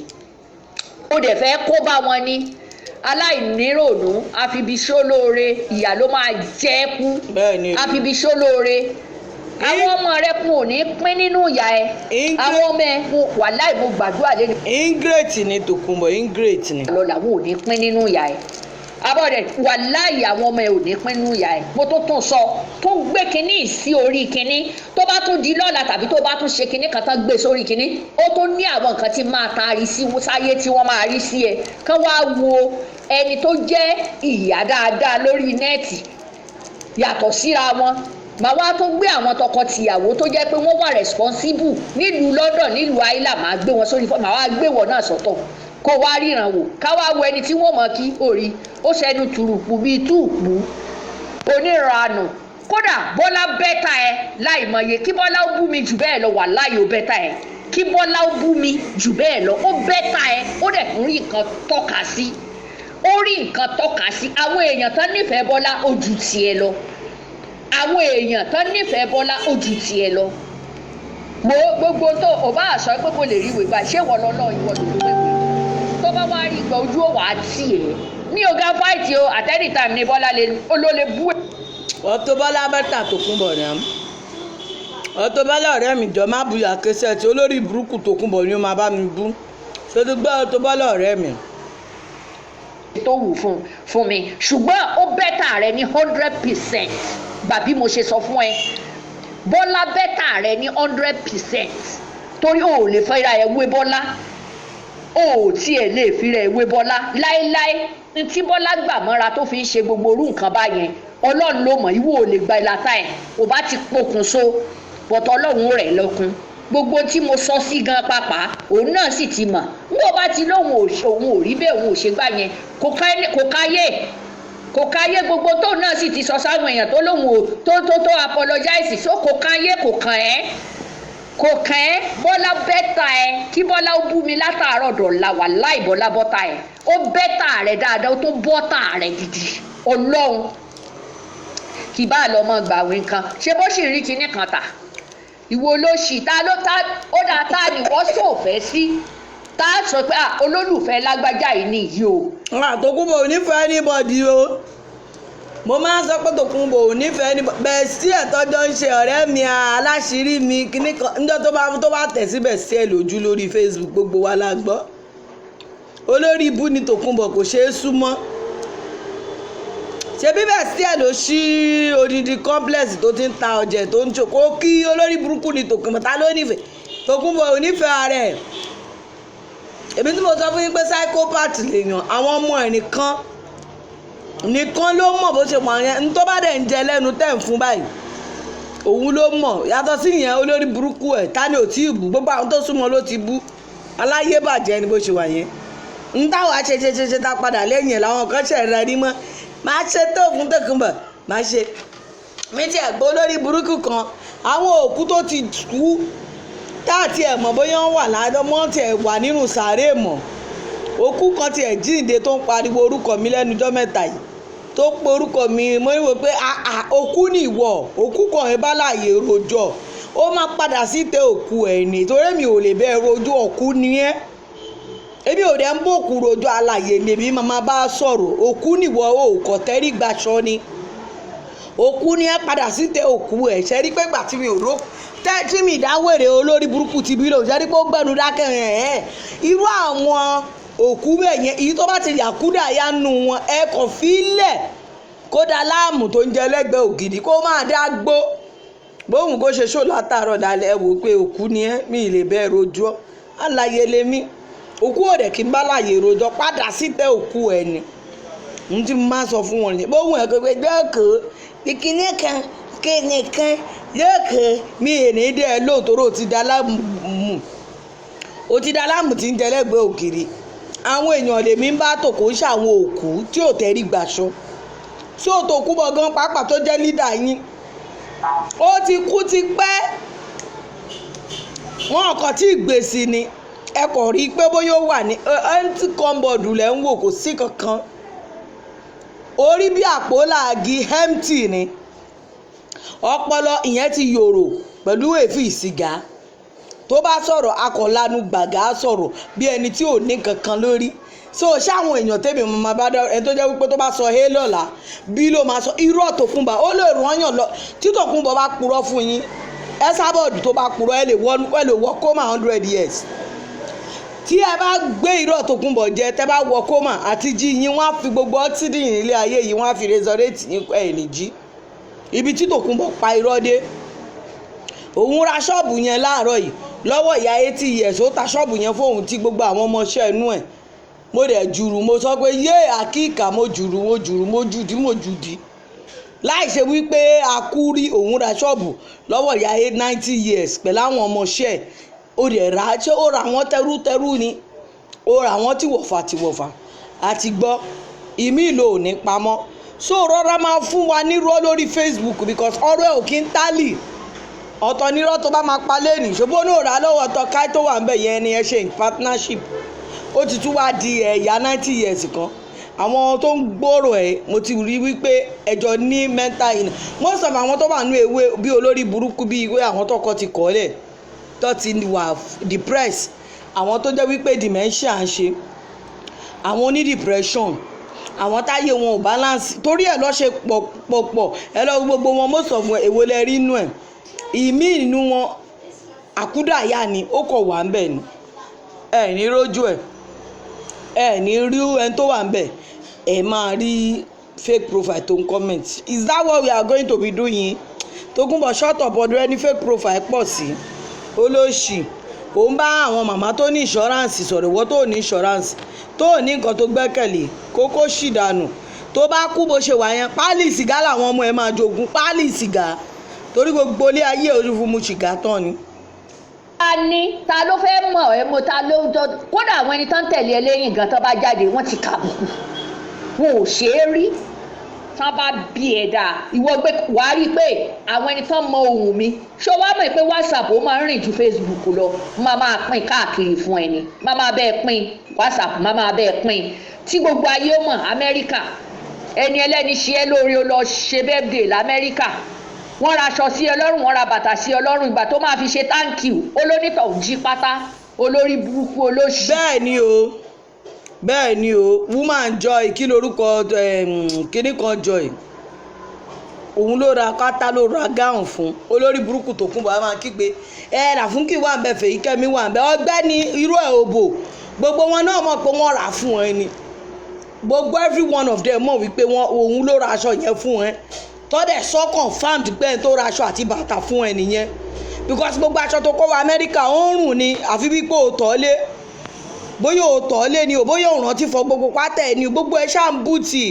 ó dẹ̀ fẹ́ kó bá wọn ní aláìníròònú àfibiṣólóore ìyà ló máa jẹ́ kú Bẹ́ẹ̀ni. àfibiṣólóore àwọn ọmọ rẹ kún ò ní pín nínú ìyà ẹ àwọn ọmọ ẹ wàláì mo gbàdúrà lẹ́nu ingrate ni Tòkunbọ̀ ingrate ni. lọ làwọn ò ní pín nínú ìyà ẹ abọ́dẹ̀ wàláì àwọn ọmọ ẹ ò ní pín nínú ìyà ẹ mo tó tún sọ tó gbé kinní sí orí kinní tó bá tún di lọ́la tàbí tó bá tún ṣe kinní kan tán gbé sórí kinní ó tún ní àwọn nǹkan tí máa taari sí sáyé tí wọ́n máa rí sí ẹ kán wá wo ẹni tó jẹ́ ìyá dáadáa lórí nẹ́ẹ̀tì yàtọ̀ síra wọn màá wá tó gbé àwọn tọkọ-tìyàwó tó jẹ́ pé wọ́n wà responsible nílùú London nílùú Ireland màá gbé wọn sórí fún màá wá gbé wọn náà sọ́tọ̀ kó wá ríran wò ká wá wo ẹni tí wọ́n mọ̀ kí orí ó ṣẹnu tùrùpù bíi túùpù oníranù kódà Bọ́lá bẹ́tà ẹ láìmọye kí Bọ́lá ó bú mi jù bẹ́ẹ̀ lọ wàláhì ó bẹ́tà ẹ kí Bọ́lá ó bú mi jù bẹ́ẹ̀ lọ ó bẹ́tà ẹ ó dẹ̀ tún rí nǹkan tọ́ka sí ó rí nǹkan tọ́ka sí àwọn èèyàn tán nífẹ̀ẹ́ Bọ́lá ó ju tiẹ̀ lọ àwọn èèyàn tán nífẹ̀ẹ́ Bọ́lá ó ju tiẹ̀ lọ mo gbogbo tó o bá aṣọ pé kò lè rí ìwé gbà ṣé wọ́n lọ́nà ìwọ ló ló wéwèé tó bá wá rí ìgbà ojú òwà àti ẹ̀ ní ọ̀gá fáìtì o at any time ní Bọ́lá lè bú ẹ̀. Auto Bola bẹ́tà Tòkunbọ̀ ni àmì Auto Bola ọ̀rẹ́ mi jọ má buyà kẹsẹ̀ tí olórí burúkú Tòkunbọ̀ ni ó máa bá mi bú ṣètò gbọ́ Auto Bola ọ̀rẹ́ mi. tó wù fún mi ṣùgbọ́n ó bẹ́tà rẹ ní 100% gbàbí mo ṣe sọ fún ẹ Bọ́lá bẹ́tà rẹ ní 100% torí o ò lè fẹ́ra ẹ wé Bọ́lá o ò tiẹ̀ lè fi rẹ̀ wé Bọ́lá láéláé ní tí Bọ́lá gbà mọ́ra tó fi ń ṣe gbogbo orú nǹkan báyẹn Ọlọ́run ló mọ̀ ìwọ ò lè gba ìlàta ẹ̀ ò bá ti pokùnso bọ̀tọ̀ Ọlọ́run rẹ̀ lọ́kun gbogbo tí mo sọ sí gan pàpà òun náà sì ti mọ̀ nígbà bá ti lóun ò rí bẹ́ẹ̀ òun ò ṣe gbà yẹn kò káyé gbogbo tóun náà sì ti sọ sáwọn èèyàn tó lóun ò tó apologize so kò káyé kò kàn ẹ́ Bọ́lá bẹ́tà ẹ kí Bọ́lá ó bú mi látàárọ̀ dọ̀la wàláhì Bọ́lá bọ́tà ẹ ó bẹ́tà rẹ dáadáa ó tó bọ́tà rẹ gidi Ọlọ́run kì bá lọ mọ gbàwé nǹkan ṣé bó sì rí kinní kan tà ìwọ ló ṣì ta ló ta ó dáa tá ni wọ́n sòfẹ́ sí tá a sọ pé olólùfẹ́ lágbájá yìí nìyí o. Tòkunbọ̀ ò nífẹ̀ẹ́ anybody o mo máa ń sọ pé Tòkunbọ̀ ò nífẹ̀ẹ́ anybody bẹ́ẹ̀ sí ẹ̀tọ́jọ́ ń ṣe ọ̀rẹ́ mi aláṣírí mi kíní kan níjọ́ tó bá tẹ̀ síbẹ̀ sí ẹ lójú lórí Facebook gbogbo wa la gbọ́ olórí ibú ni Tòkunbọ̀ kò ṣeé súnmọ́ ṣe bíbẹ̀ sí ẹ̀ ló ṣí odidi complex tó ti ń ta ọjà tó ń ṣòkó kí olórí burúkú ni Tòkunbọ̀ ta ló nífẹ̀ẹ́ Tòkunbọ̀ ò nífẹ̀ẹ́ ara ẹ̀ èmi tí mo sọ fún yín pé psychopath lèèyàn àwọn ọmọ ẹ̀ nìkan ló mọ̀ bó ṣe wà yẹn ní tó bá dẹ̀ ń jẹ lẹ́nu tẹ̀ ń fún báyìí òun ló mọ̀ yàtọ̀ sí ìyẹn olórí burúkú ẹ̀ ta ni ò tí ì bú gbogbo àwọn tó súnmọ́ ló ti bú aláyé bàjẹ́ ni bó ṣe wà yẹn ń táwọn aṣeṣeṣe ta padà lẹ́yìn ẹ̀ làwọn kan ṣẹ̀ rẹ̀ rí mọ́ máa ṣe tó fún Tòkunbọ̀ máa ṣe mi ti ẹ̀gbọ́ olórí burúkú kan àwọn òkú tó ti kú táàtì ẹ̀ mọ̀ bóyá wọ́n wà ládọ́mọ́ tí ẹ̀ wà nínú sàárè mọ̀ òkú kan ti ẹ̀ jíǹde tó ń pariwo orúkọ mi lẹ́nujọ́ mẹ́ta yìí tó pe orúkọ mi mo ní wo pé òkú ni ìwọ òkú kan ẹ bá láàyè rojọ́ ó máa padà sí tẹ òkú ẹ̀ ní torí mi ò lè bẹ́ẹ̀ rojú òkú ni ẹ́ èmi ò dẹ̀ ń bó òkú rojọ́ alàyè lèmi máa bá sọ̀rọ̀ òkú nìwọ òkò tẹ́rí gbaṣọ ni òkú ni ẹ padà sí tẹ òkú ẹ̀ ṣe rí pé gbà tí mi ò ró tí mi ìdáwèrè olórí burúkú ti bí lò ṣe rí pé ó gbẹ̀nu dákẹ́ ẹ̀ irú àwọn òkú bẹ́ẹ̀ yẹn èyí tó bá ti yàkúdà yá nu wọn ẹ kàn fílẹ̀ kó da láàmù tó ń jẹ lẹ́gbẹ̀ẹ́ ògidì kó máa dá gbó bóun kó ṣe ṣó látàárọ̀ dalẹ̀ ẹ wò pé òkú ni ẹ mi ì lè bẹ́ẹ̀ rojọ́ àlàyé lèmi òkú òdẹ kí n bá láàyè rojọ́ padà sí tẹ òkú ẹ ni n ti máa sọ fún wọn ni bóun ẹ pé dọ́kọ̀ ìkíní kan kíní kan dọ́kọ̀ mi ì ní dẹ́ lóòótọ́ ó ti da láàmù tí ń jẹ lẹ́gbẹ̀ẹ́ ògiri àwọn èèyàn lèmi ń bá tò kó ń ṣàwọn òkú tí ò tẹ́rí gbàṣọ tí ò tó kú bọ̀ gan pàápàá tó jẹ́ lídà yín ó ti kú ti pẹ́ wọn kàn tí ìgbésí ni ẹ kò rí i pé bóyá ó wà ní empty cupboard lẹ́ ń wò kò sí kankan orí bí àpò làági empty ni ọpọlọ ìyẹn ti yòrò pẹ̀lú èéfì sìgá tó bá sọ̀rọ̀ akọ̀lanu gbàgà sọ̀rọ̀ bí ẹni tí ò ní kankan lórí so ṣáwọn èèyàn tèmi mo máa bá dá ẹ tó jẹ́ wípé tó bá sọ hé lọ́la bí ló máa sọ irọ́ Tòkunbọ̀ ó lè rányàn lọ tí Tòkunbọ̀ bá purọ́ fún yín ẹ sábọ̀dù tó bá purọ́ ẹ lè wọ kómà 100 years tí ẹ bá gbé irọ́ Tòkunbọ̀ jẹ tẹ bá wọ kómà àti jí yín wọ́n á fi gbogbo ọtí dìyìn nílé ayé yìí wọ́n á fi resurrect yín ẹ̀ lè jí ibi tí Tòkunbọ̀ pa irọ́ dé òun ra ṣọ́ọ̀bù yẹn láàárọ̀ yìí lọ́wọ́ ìyá 80 years ó ta ṣọ́ọ̀bù yẹn fóun tí gbogbo àwọn ọmọọṣẹ́ inú ẹ̀ mo dẹ̀ jùrù mo sọ pé yé àkíkà mo jùdí láì ṣe wípé akúrí òun ra ṣọ́ọ̀bù lọ́wọ́ ìyá 90 years pẹ̀lú àwọn ọmọọṣẹ́ ó dẹ̀ rà ṣé ó ra wọ́n tẹ́rú ni ó ra wọ́n tìwọ̀fà àti gbọ́ ìmí ìlò ò ní pamọ́ so rọra máa fún wa nírọ́ lórí Facebook because ọ̀rọ̀ ẹ̀ ò kí ń tálì ọ̀tọ̀ nírọ́ tó bá máa pa lẹ́nìí ṣùgbọ́n ní òrà lọ́wọ́ ọ̀tọ̀ káì tó wà ń bẹ̀ yẹn ni ẹ ṣe in partnership ó ti tún wá di ẹ̀yà 90 years kan àwọn tó ń gbòòrò ẹ̀ mo ti rí wípé ẹjọ́ ní mental illness most of àwọn tó wà nínú ewé bí olórí burúkú bí ìwé àwọn tọkọ ti kọ́lẹ̀ tó ti wà depressed àwọn tó jẹ́ wípé dementia ń ṣe àwọn oní depression àwọn táyé wọn ò balance torí ẹ̀ lọ́ ṣe pọ̀pọ̀ ẹ lọ gbogbo wọn most of èwo lẹ rí inú ẹ̀ ìmí inú wọn àkúdàáyà ni ó kọ̀ wà ń bẹ̀ ni ẹ ní rójú ẹ ní rí ẹni tó wà ń bẹ̀ ẹ máa rí fake profile tó ń comment is that what we are going to be doing? Tòkunbọ̀ shut up ọdún ẹni fake profile pọ̀ sí olóṣì ó ń bá àwọn màmá tó ní insurance sọ̀rọ̀ ìwọ tó ní insurance tó ní nǹkan tó gbẹ́kẹ̀lé kókó ṣì dànù tó bá kú bó ṣe wà yẹn páálí sìgá làwọn ọmọ ẹ máa jogún páálí sìgá torí gbogbo ilé ayé olúfumú sìgá tán ni. ta ló fẹ́ mọ̀ ẹ́ mo ta ló kódà àwọn ẹni tó ń tẹ̀lé ẹ lẹ́yìn gan tó bá jáde wọ́n ti kàbùkù wọn ò ṣe é rí tán bá bí ẹ dáa ìwọ gbé wàá rí i pé àwọn ẹni tán mọ ohùn mi ṣó wàá mọ̀ pé WhatsApp ó máa ń rìn ju Facebook lọ máa pín káàkiri fún ẹni máa bẹ́ẹ̀ pín WhatsApp máa bẹ́ẹ̀ pín tí gbogbo ayé ó mọ̀ Amẹ́ríkà ẹni ẹlẹ́ni ṣe é lórí ó lọ ṣe birthday l'Amẹ́ríkà wọ́n ra aṣọ sí ọlọ́run wọ́n ra bàtà sí ọlọ́run ìgbà tó máa fi ṣe thank you olónítọ̀ ò jí pátá olórí burúkú olóṣì. bẹ́ẹ̀ ni o woman Joy kí lorúkọ kíní kan Joy òun ló ra kátá ló ra gáùn fún olórí burúkú Tòkunbọ̀ máa kígbe Ràfúnkì wà ń bẹ Fèyíkẹ́mi wà ń bẹ ọgbẹ́ni irú ẹ̀ òbò gbogbo wọn náà mọ̀ pé wọ́n rà fún ẹ ni gbogbo every one of them mọ̀ wípé òun ló ra aṣọ yẹn fún ẹ tọ́dẹ̀ sọ confirmed pé ẹni tó ra aṣọ àti bàtà fún ẹ nìyẹn because gbogbo aṣọ tó kó wa Amẹ́ríkà ó ń rùn ni àfi bí pé o tọ́ lé bóyá o tọ́ lé ni o bóyá o rántí fọ gbogbo pátá ẹ ni o gbogbo ẹ ṣáà ń bùtì.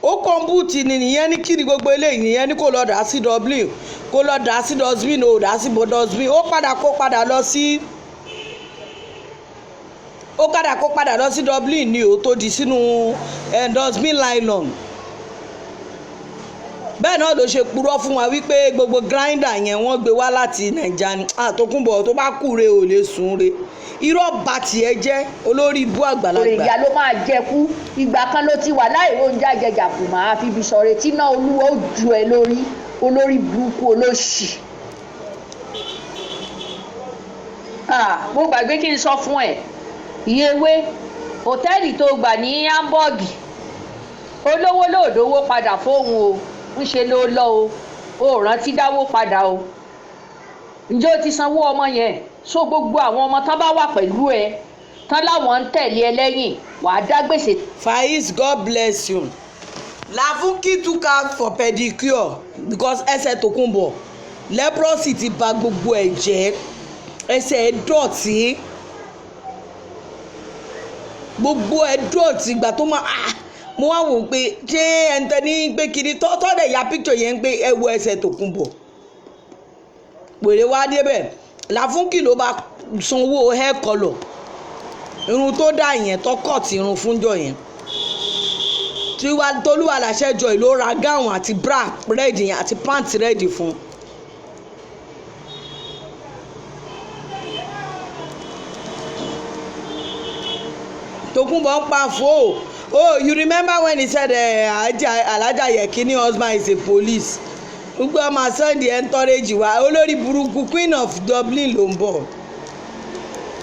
ó kàn bùtì ni nìyẹn ní kí ni gbogbo eléyìí nìyẹn ní kò lọ dà sí Dublin kò lọ dà sí dustbin o dà sí dustbin ó padà lọ sí. Kó padà lọ sí Dublin ni o tó di sínú dustbin nylon bẹ́ẹ̀ náà ló ṣe purọ́ fún wa wípé gbogbo grinder yẹn wọ́n gbé wá láti Nàìjíríà ní Tòkunbọ̀ tó bá kú re ò lè sùn re irọ́ bá tiẹ̀ jẹ́ olórí ibú àgbàlagbà. òrè ìyá ló máa jẹ kú ìgbà kan ló ti wà láì oúnjẹ àjẹjàkù máa fi ibi sọ̀rọ̀ tí náà olúwa ó ju ẹ lórí olórí burúkú olóṣì. mo gbàgbé kí n sọ fún ẹ ìyẹwé hòtẹ́ẹ̀lì tó gbà ní Hamburg olówó lòdòwó padà fóun o ń ṣe ló lọ o rántí dáwó padà o ǹjẹ́ o ti sanwó ọmọ yẹn so gbogbo àwọn ọmọ tán bá wà pẹ̀lú ẹ tán láwọn ń tẹ̀lé ẹ lẹ́yìn wàá dá gbèsè. Faiz, God bless you. Ràfúnkì took out for pedicure because ẹsẹ̀ Tòkunbọ̀ leprosy ti bà gbogbo ẹ̀ jẹ́ ẹsẹ̀ ẹ̀ dọ̀tí gbogbo ẹ̀ dọ̀tí ìgbà tó máa mo wá wò pé ṣé ẹntẹni pé kiri tọ́dẹ̀ ya picture yẹn pé ẹ wo ẹsẹ̀ Tòkunbọ̀ pèrè wá débẹ̀ Ràfúnkì ló bá sanwó hair colour irun tó dà yẹn tó cut irun fúnjọ yẹn Tolúwa làṣẹ Joy ló ra gáwọn àti bra red yẹn àti pant red fún. Tòkunbọ̀ ń pa fò. Oh, you remember when he said Alhaja Yekini husband is a police? Gbogbo ọmọ send the entourage wa olórí burúkú Queen of Dublin ló ń bọ̀.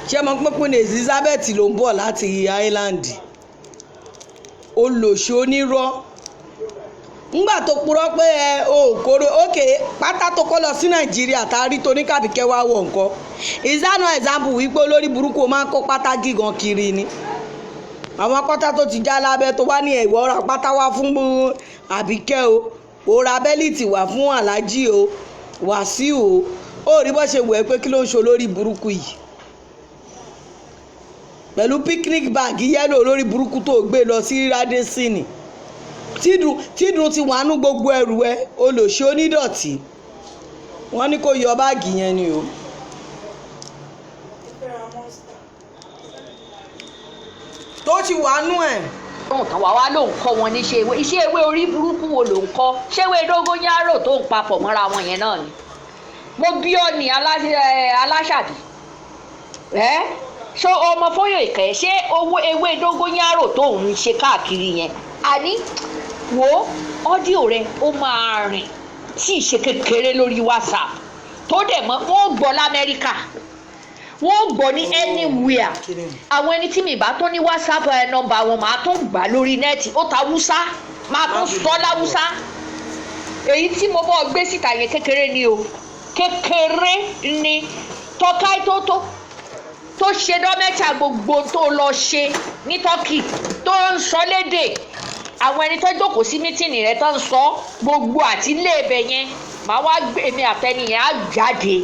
ṣé mo pé Queen Elizabeth ló ń bọ̀ láti Ireland olòṣì onírọ́ ńgbà tó purọ́ pé o kóró òkè pátá tó kó lọ sí Nàìjíríà tá a rí toní kàbíkẹ́ wá wọ̀ nǹkan ìsánà example wípé olórí burúkú o máa ń kó pátá gígan kiri ni àwọn pátá tó ti já lábẹ́ tó wá ní ẹ̀wọ́ ra pátá wá fún Àbíkẹ́ o ra bẹ́líìtì wá fún Aláàjì o Wàsíù o ó rí bó ṣe wẹ̀ pé kí ló ń ṣe olórí burúkú yìí pẹ̀lú picnic bag yẹ́lò olórí burúkú tó gbé lọ sí Rádésìnì tídùn ti wà nú gbogbo ẹrù ẹ olòṣì onídọ̀tí wọ́n ní kó yọ báàgì yẹn ni o. tó ti wà nú ẹ̀. ohun kan wà wá ló ń kọ́ wọn ní iṣẹ́ ewé orí burúkú wo ló ń kọ́ ṣé ewé dógóyárò tó ń papọ̀ mọ́ra wọn yẹn náà ni mo bí ọ ní aláṣàbí ṣé ọmọ Fóyèkẹ́ ṣé owó ewé dógóyárò tó ń ṣe káàkiri yẹn àní wo ọ́díò rẹ ó máa rìn tí ìṣe kékeré lórí WhatsApp tó dẹ̀ mọ́ wọ́n gbọ́ l'Amẹ́ríkà wọ́n gbọ́ ní anywhere àwọn ẹni tí mi bá tó ní WhatsApp nọ́mbà wọn máa tó gbà lórí nẹ́ẹ̀tì ó ta Hausa máa tó sọ láwùsá èyí tí mo bọ́ gbé síta yẹn kékeré ni o kékeré ni tọ́káì tó ṣe dọ́mẹ́ta gbogbo tó lọ ṣe ní Turkey tó ń sọ lédè àwọn ẹni tó jókòó sí mítìnì rẹ tó ń sọ gbogbo àti ilé ibẹ̀ yẹn màá wá gbé èmi àtẹnìyẹn á jáde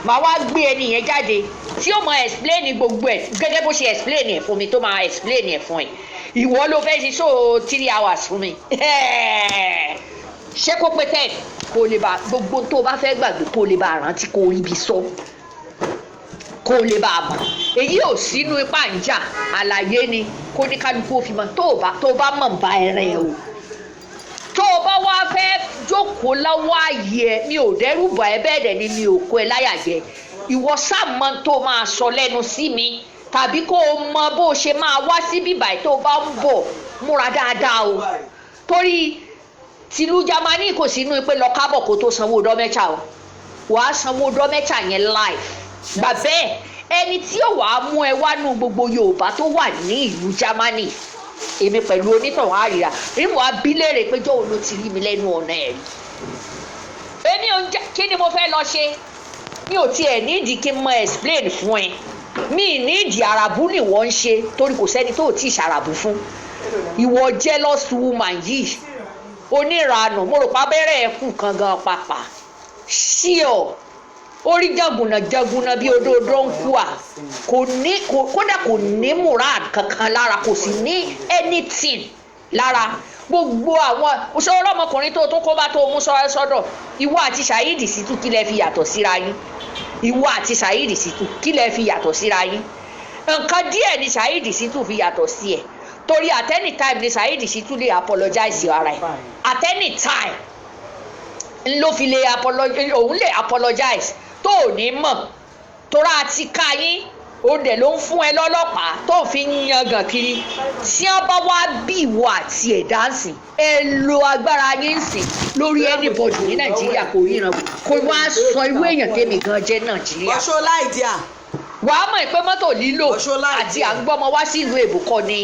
màá wá gbé ẹnìyẹn jáde tí ó máa explain gbogbo ẹ̀ gẹ́gẹ́ bó ṣe explain ẹ̀ fún mi tó máa explain ẹ̀ fún ẹ̀ ìwọ ló fẹ́ ṣe so 3 hours fún mi ṣé kó pé 10 kó lè bá gbogbo tó bá fẹ́ gbàgbé kó lè bá rántí kó rí ibi sọ kó lè bá a mọ̀ èyí ò sínú ipá ń jà àlàyé ni kó ní kálukú fi mọ̀ tó bá mọ̀ bá ẹrẹ o tó o bá wá fẹ́ jókòó lọ́wọ́ ààyè mi ò dẹ́rù bà ẹ́ bẹ́ẹ̀ dẹ̀ ni mi ò kó ẹ láyà jẹ ìwọ sàmọ́ tó máa sọ lẹ́nu sí mi tàbí kó o mọ bó o ṣe máa wá sí bíbáyìí tó o bá ń bọ̀ múra dáadáa o torí tìlú Jámánì kò sínú pé lọ kábọ̀ kó tó sanwó dọ́mẹ́ta o wàá sanwó dọ́mẹ́ta yẹn live gbà bẹ́ẹ̀ ẹni tí ó wàá mú ẹ wá nù gbogbo Yorùbá tó wà ní ìlú Jámánì èmi pẹ̀lú onítàn àríra èmi wàá bí léèrè pé jọ́wọ́ ló ti rí mi lẹ́nu ọ̀nà ẹ̀ rí èmi ò ń jẹ́ kí ni mo fẹ́ lọ ṣe mi ò tiẹ̀ nídìí kí n mọ explain fún ẹ mi nídìí àràbù ni wọ́n ń ṣe torí kò sẹ́ni tó tí ì ṣàràbù fún ìwọ jealous woman yìí oníranù mo rò pa abẹ́rẹ́ ẹ̀ kù kan gan pàpà ṣí ọ orí jagunna bí odòdó ń kú à kódà kò ní murad kankan lára kò sì ní anything lára gbogbo àwọn òṣèré ọmọkùnrin tó tún kó bá tó mú sọ́dọ̀ ìwọ àti Saheed Shittu kí lẹ fi yàtọ̀ síra yín ìwọ àti Saheed Shittu kí lẹ fi yàtọ̀ síra yín nǹkan díẹ̀ ni Saheed Shittu fi yàtọ̀ sí ẹ̀ torí at any time ni Saheed Shittu lè apologize ara ẹ̀ at any time ló fi lè òun lè apologize tó ò ní mọ̀ tóra àti ká yín ó dẹ̀ ló ń fún ẹ lọ́lọ́pàá tó fi ń yangàn kiri tí wọ́n bá wá bí ìwọ àti ẹ̀ dáǹsì ẹ lo agbára yín sìn lórí anybody ní Nàìjíríà kò ríran kò wá sọ irú èèyàn tèmi gan jẹ́ Nàìjíríà. ọṣọ láìdíà. wàá mọ̀ pé mọ́tò lílò àti à ń gbọ́mọ wá sí ìlú èbó kọ́ ni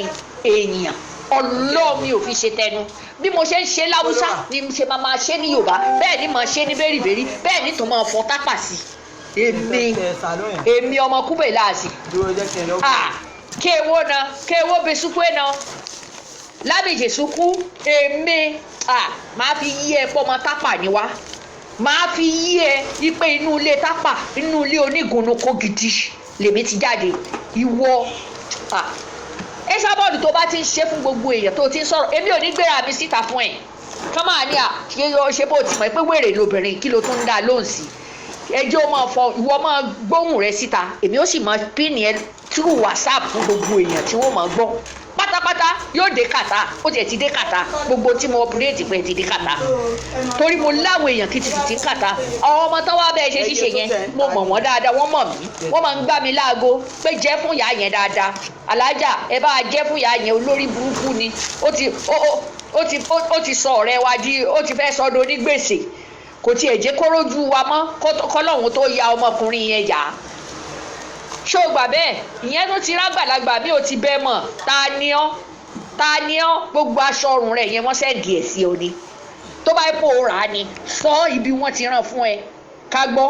èèyàn ọlọ́mi ò fi ṣe tẹnu bí mo ṣe ń ṣe láwùsá ni mo ṣe máa ṣe ní Yorùbá bẹ́ẹ̀ ni màá ṣe ní bẹ́rìbẹ́rì bẹ́ẹ̀ ni tó máa fọ tápà sí èmi ọmọ kúbẹ̀ láàsì kéwó besukwe náà lábìjì sukú èmi máa fi yí ẹ pọ́ ọmọ tápà ni wá máa fi yí ẹ ipe inú ilé tápà inú ilé onígunnu kó gidi lèmi ti jáde ìwọ ẹ sábọ̀dù tó bá ti ń ṣe fún gbogbo èèyàn tó ti ń sọ̀rọ̀ èmi ò ní gbéra mi síta fún ẹ̀ kán máa ní ṣe bó ti mọ̀ pé wèrè lobìnrin kí ló tún ń dá lóhùn sí ẹjọ́ máa fọ ìwọ máa gbóhùn rẹ síta èmi ó sì máa pín ẹ through WhatsApp fún gbogbo èèyàn tí wọ́n máa gbọ́ pátápátá yóò dé kàtà ó tiẹ̀ ti dé kàtà gbogbo tí mo operate pé ti dé kàtà torí mo láwọn èèyàn kìtìkìtì kàtà àwọn ọmọ tó wá bẹ́ẹ̀ ṣe ṣíṣe yẹn mo mọ̀ wọ́n dáadáa wọ́n mọ̀ mí wọ́n máa ń gbá mi láago pé jẹ́ fún ìyá yẹn dáadáa alájà ẹ bá jẹ́ fún ìyá yẹn olórí burúkú ni ó ti sọ ọ̀rẹ́ wa di ó ti fẹ́ sọ́dọ̀ onígbèsè kò tiẹ̀ jẹ́ kó rójú wa mọ́ kọ́lọ́hún tó ya ọmọkùnrin yẹn yá ṣó gbà bẹ́ẹ̀ ìyẹn tó ti rágbàlagbà mi ò ti bẹ́ẹ̀ mọ̀ ta ni ọ́ gbogbo aṣọ ọrùn rẹ̀ yẹn wọ́n sẹ́ẹ̀dì ẹ̀ sí ọ ni tó bá pò ó rà á ni sọ ibi wọ́n ti rán fún ẹ ká gbọ́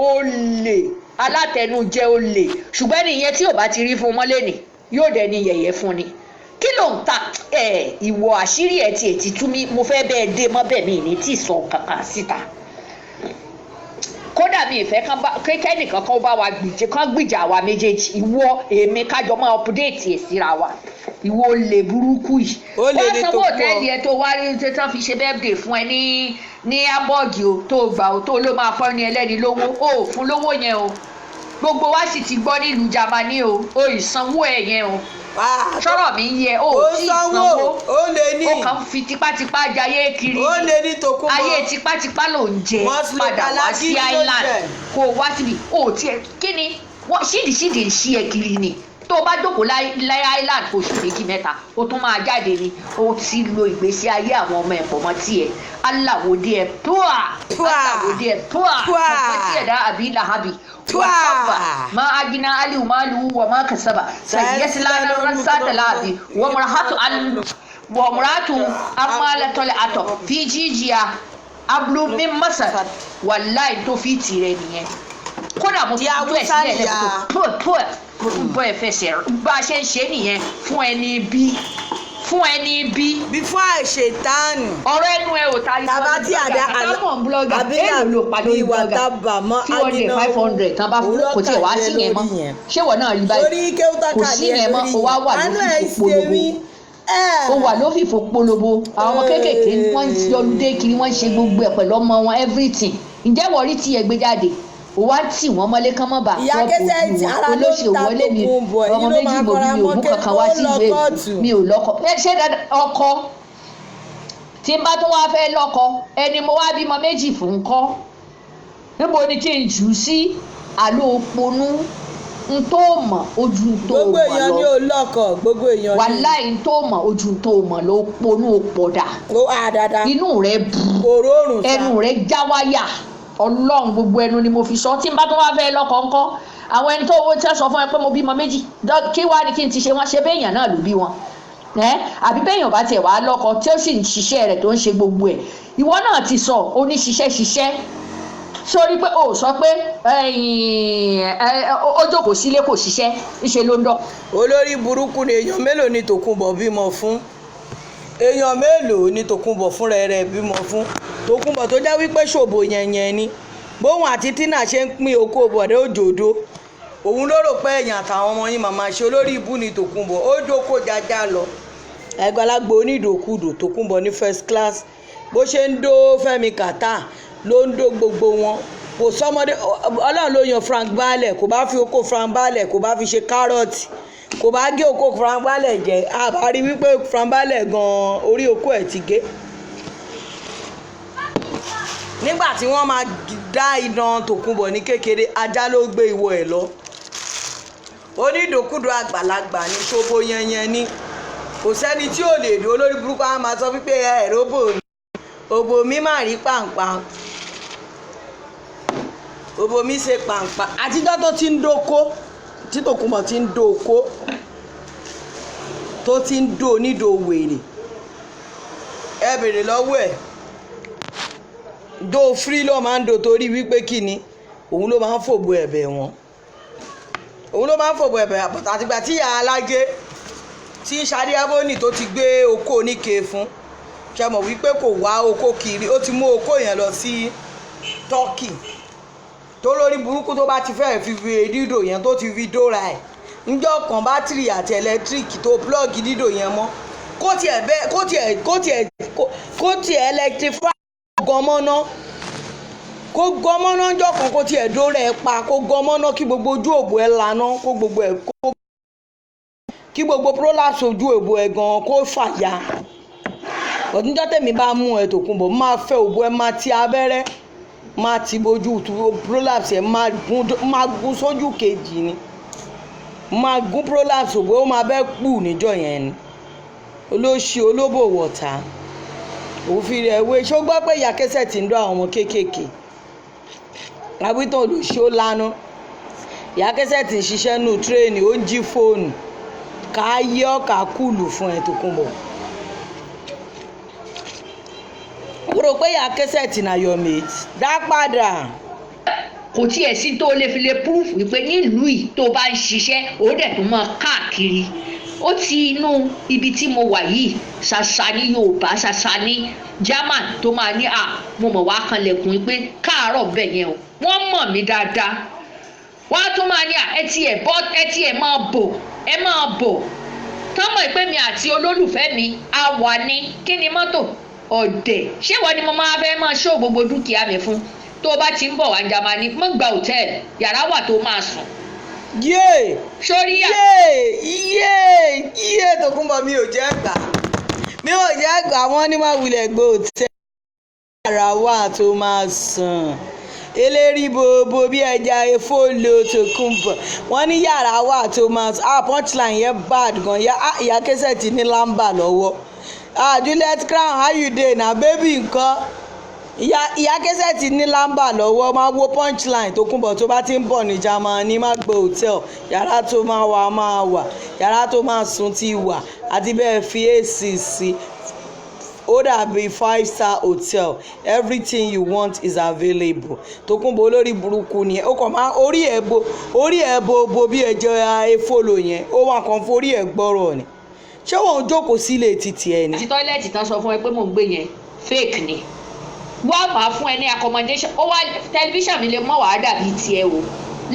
olè alátẹnujẹ olè ṣùgbọ́n nìyẹn tí ò bá ti rí fún mọ́lẹ́ ni yóò dẹ̀ ní yẹ̀yẹ́ fún ni kí ló ń ta ìwọ àṣírí ẹ̀ tiẹ̀ ti tú mi mo fẹ́ bẹ́ẹ̀ dé mọ́ bẹ́ẹ̀ mi ní tí ì sọ kankan síta kódà mi ìfẹ́ kẹ́nìkan kan bá wa gbìjà wa méjèèjì ìwọ èmi kájọ máa update ẹ̀ síra wa ìwọ olè burúkú yìí wọ́n sanwó òtẹ́ẹ̀lì ẹ̀ tó wá rí tó tán fi ṣe birthday fún ẹ ní hamburg o tó gbà o tó ló máa fọ́ ní ẹlẹ́ni lówó o fún lówó yẹn o gbogbo wa sì ti gbọ́ nílùú Jámánì o ìsanwó ẹ̀ yẹn o sọ̀rọ̀ mi yẹ o tí ìsanwó o kàn fi tipátipá jayé kiri ayé tipátipá ló ń jẹ padà wá sí island kó o wá síbi o tiẹ̀ kí ni ṣídìíṣídìí ń ṣí ẹ kiri ni tó o bá jókòó láyé island oṣù méjì mẹ́ta o tún máa jáde ni o ti lo ìgbésí ayé àwọn ọmọ ẹ̀pọ̀ mọ́ tiẹ̀ aláwòdì ẹ̀ aláwòdì ẹ̀ ọ̀pọ̀ tí ẹ̀dá àbí làhábì ما أجنى علي وماله وما كسب سيصلى نارا ذات لهب وامرأته حمالة الحطب في جيدها حبل من مسد والله tó fi tirẹ̀ nìyẹn kódà mo ti tú ẹ̀ sílẹ̀ lẹ́kọ̀ọ́ mo tún bọ́ ẹ fẹsẹ̀ bá a ṣe ń ṣe nìyẹn fún ẹni bí fún àìṣètánù ọ̀rọ̀ ẹnu ẹ ò ta ìfọ̀dí blogger èèlò ló pàdé blogger 200 500 tán bá fún kò tiẹ̀ wá sí yẹn mọ́ ṣé wọ́n náà rí báyìí kò sí yẹn mọ́ o wá wà lófìfo polówó o wà lófìfo polówó àwọn ọmọ kéékèèké wọ́n ń yọlúdé kiri wọ́n ń ṣe gbogbo ẹ̀ pẹ̀lú ọmọ wọn everything ǹjẹ́ wọ́n rí tiẹ̀ gbé jáde o wá tì wọ́n mọ́lé kán mọ́ bá tọ́pù wọn olóṣèlú wọlé mi ọmọ méjì mo bí mi ò mú kankan wá sí ìwé mi ò lọ́kọ ṣé ọkọ tí n bá tún wá fẹ́ lọ́kọ ẹni mo wá bímọ méjì fún kọ́ níbo ni kí n jù ú sí àlọ́ òponú n tó mọ̀ ojú n tó mọ̀ lọ gbogbo èèyàn ni ò lọ́kọ gbogbo èèyàn ni wàláì n tó mọ̀ ojú n tó mọ̀ lọ òponú òpọ̀dà inú rẹ̀ bù ẹnu rẹ̀ jáwáyà Ọlọ́run gbogbo ẹnu ni mo fi sọ tí n bá tó wá fẹ́ lọ́kọ ńkọ́ àwọn ẹni tó owó tẹ́ sọ fún ẹ pé mo bímọ méjì kí wá ní kí n ti ṣe wọ́n ṣe béèyàn náà ló bí wọn àbí béèyàn bá tiẹ̀ wá lọ́kọ tí ó sì ń ṣiṣẹ́ rẹ̀ tó ń ṣe gbogbo ẹ̀ ìwọ náà ti sọ ó ní ṣiṣẹ́ sórí pé ó sọ pé ó jókòó sílé kò ṣiṣẹ́ níṣe ló ń dọ̀. olórí burúkú ni èèyàn mélòó ni Tòkunbọ̀ bímọ fún èèyàn mélòó ni Tòkunbọ̀ fúnra rẹ̀ bímọ fún Tòkunbọ̀ tó jẹ́ wípé ṣòbò yẹnyẹn ni bóun àti Tina ṣe ń pín oko bọ̀dẹ́ òjòdó òun ló rò pé ẹ̀yìn àtàwọn ọmọ yín màmá ṣe olórí ibú ni Tòkunbọ̀ ó jókòó jájá lọ ẹgbàlagbà onídòkudò Tòkunbọ̀ ní first class bó ṣe ń dó Fẹ́mi Kàtà ló ń dó gbogbo wọn kò sọmọdé Ọlọ́run ló yan Frank Balẹ̀ kò bá fi oko Frank Balẹ̀ kò bá fi ṣe kárọ̀tì kò bá gé oko Frank Balẹ̀ jẹ àbárí wípé Frank Balẹ̀ gan orí oko ẹ̀ ti gé nígbà tí wọ́n máa dá iná Tòkunbọ̀ ní kékeré ajá ló gbé ìwọ ẹ̀ lọ onídòkúdò àgbàlagbà ní ṣòbò yẹnyẹn ní kò sẹ́ni tí ò lè dó olórí burúkú á máa sọ wípé ẹ̀rọ òbò mi máa rí pàǹpà òbò mi ṣe pàǹpà àtijọ́ tó ti ń dóko tí Tòkunbọ̀ ti ń dóko tó ti ń dó onídò wèrè ẹ bèrè lọ́wọ́ ẹ̀ do free ló máa ń do torí wípé kí ni òun ló máa ń fòbò ẹ̀bẹ̀ wọn òun ló máa ń fòbò ẹ̀bẹ̀ àbọ̀tà àtìgbà tí ìyá alájẹ tí Ṣadé Abónì tó ti gbé oko oníke fún ṣe mọ̀ wípé kò wá oko kiri ó ti mú oko yẹn lọ sí Turkey tó lórí burúkú tó bá ti fẹ́ẹ̀ fi dídò yẹn tó ti fi dóra ẹ̀ níjọ́ kan bátìrì àti ẹlẹ́tíríkì tó plọ́ọ̀gì dídò yẹn mọ́ kó tiẹ̀ electrify gọmọ́ná kó gọmọ́ná jọ kan kó tiẹ̀ dóra ẹ̀ pa kó gọmọ́ná kí gbogbo ojú òbò ẹ̀ lana kí gbogbo prolapse ojú òbò ẹ̀ gan kó fàya ọ̀dúnjọ́ tèmi bá mú ẹ Tòkunbọ̀ máa fẹ́ òbò ẹ̀ máa ti abẹ́rẹ́ máa ti bójú prolapse ẹ̀ máa gún sójú kejì ni máa gún prolapse òbò ó máa bẹ́ pù níjọ́ yẹn ni olóṣì olóbò wọ̀ta òfin rẹ̀ wé ṣó gbọ́ pé ìyá kẹsẹ̀ ti ń dọ́ àwọn ọmọ kéékèèké àwítàn olóṣì ó lánà ìyá Kẹ́sẹ̀tì ń ṣiṣẹ́ nù tírẹ́ẹ̀nì ó ń jí fóònù ká yé ọ̀kà kùlù fún ẹ̀ Tòkunbọ̀. mo rò pé ìyá Kẹ́sẹ̀tì na your mate dá padà. kò tiẹ̀ sí tó lè fi lè proof wípé nílùú yìí tó bá ń ṣiṣẹ́ ó dẹ̀ tó máa káàkiri ó ti inú ibi tí mo wà yìí ṣàṣà ní Yorùbá ṣàṣà ní German tó máa ní mo mọ̀ wá kanlẹ̀kùn pé káàárọ̀ bẹ̀ yẹn o wọ́n mọ̀ mí dáadáa wọ́n á tún máa ní ẹ ti ẹ̀ máa bọ̀ tọ́mọ̀ pé mi àti olólùfẹ́ mi á wà ní kí ni mọ́tò ọ̀dẹ̀ ṣé wọ́n ni mo máa fẹ́ máa ṣó gbogbo dúkìá mi fún tó o bá ti ń bọ̀ wá Jámánì mọ́ gba hòtẹ́ẹ̀lì yàrá wà tó máa sùn. yéè sórí yà. yéè Tòkunbọ̀ mi ò jẹ́ gbà wọ́n ní máa wulẹ̀ gbé hòtẹ́ẹ̀lì yàrá wà tó máa sùn eléri bobo bí ẹja efolo Tòkunbọ̀ wọ́n ní yàrá wà tó máa sùn punchline yẹn bad gan ìyá Kẹ́sẹ̀tì ní lámbà lọ́wọ́ Juliet Crown how you dey na baby nǹkan ìyá Kẹ́sẹ̀tì ní lámbà lọ́wọ́ máa wo punchline Tòkunbọ̀ tó bá ti ń bọ̀ ní Jámánì má gbé hòtẹ́ẹ̀lì yàrá tó máa wà yàrá tó máa sùn ti wà àti bẹ́ẹ̀ fi AC sí ó dàbí 5-star hotel everything you want is available Tòkunbọ̀ olórí burúkú ni ó kàn máa orí ẹ̀ bo bí ẹjọ́ efolo yẹn ó wà kàn forí ẹ̀ gbọ́rọ̀ ni ṣé wọn ò jókòó sílé títì ẹ ni. àti tọ́ílẹ̀tì tán sọ fún ẹ pé mò ń gbé yẹn fake ni wá máa fún ẹ ní accommodation ó wá tẹlifíṣàn mi lè mọ́ wàá dàbí tiẹ̀ o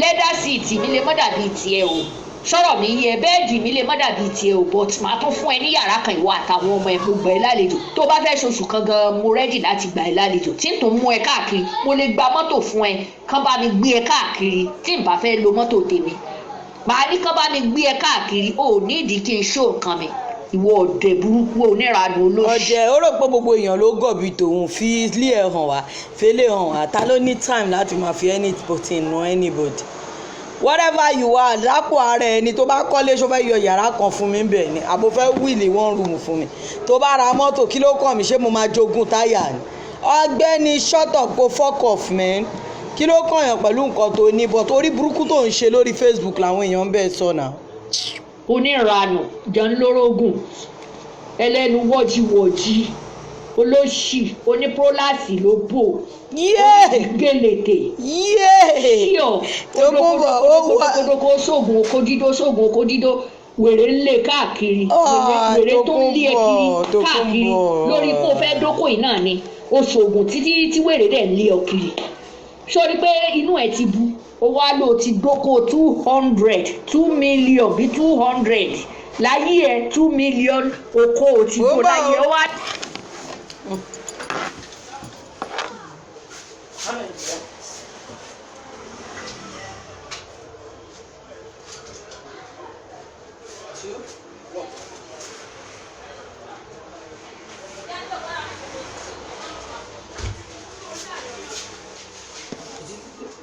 leather seat mi lè mọ́ dàbí tiẹ̀ o sọ̀rọ̀ mi yẹ bẹ́ẹ̀dì mi lè mọ́ dàbí tiẹ̀ o but màá tún fún ẹ ní yàrá kan ìwọ àtàwọn ọmọ ẹ mo gbà ẹ lálejò tó bá fẹ́ ṣoṣù kan gan mo rẹ́dì láti gbà ẹ lálejò tí n tó mú ẹ káàkiri mo lè gba mọ́tò fún ẹ kán bá mi gbé ẹ káàkiri tí n bá fẹ́ lo mọ́tò tèmi màá ní kán bá mi gbé ẹ káàkiri ó ní ìdí kí n ṣó nǹkan mi ìwọ ọ̀dẹ̀ burúkú onírànú olóṣù. ọ̀dẹ̀ ó rò pé gbogbo èèyàn ló gọ̀bì tòun fi ilé ẹ̀ hàn wá fẹ́lẹ́ hàn wá ta ló ní time láti máa fi anything no anybody whatever you are lápò ara ẹni tó bá kọ́lé ṣó fẹ́ yọ yàrá kan fún mi bẹ́ẹ̀ ni àbò fẹ́ wíìlì one room fún mi tó bá ra mọ́tò kí ló kàn mí ṣé mo máa jogún táyà ni ọgbẹ́ni shut up go fuck off man kí ló kàn yàn pẹ̀lú nǹkan tó ní bọ̀ torí burúkú tó ń ṣe lórí Facebook làwọn èèyàn ń bẹ́ẹ̀ sọ náà. oníranù jẹunlórógùn ẹlẹ́nu wọ́jíwọ́jí olóṣì oníprólàsì ló bò gélètè ṣíọ kódókódókó sóògùn okòdídó wèrè ń lé káàkiri wèrè tó ń lé kiri káàkiri lórí kó fẹ́ dókò yìí náà ni oṣoògùn títí tí wèrè dẹ̀ ń lé ọ kiri sórí pé inú ẹ̀ ti bu ó wá lò ti dókò 2 million bí 200 láyé ẹ 2 million okó ò ti kó láyé ẹ wá.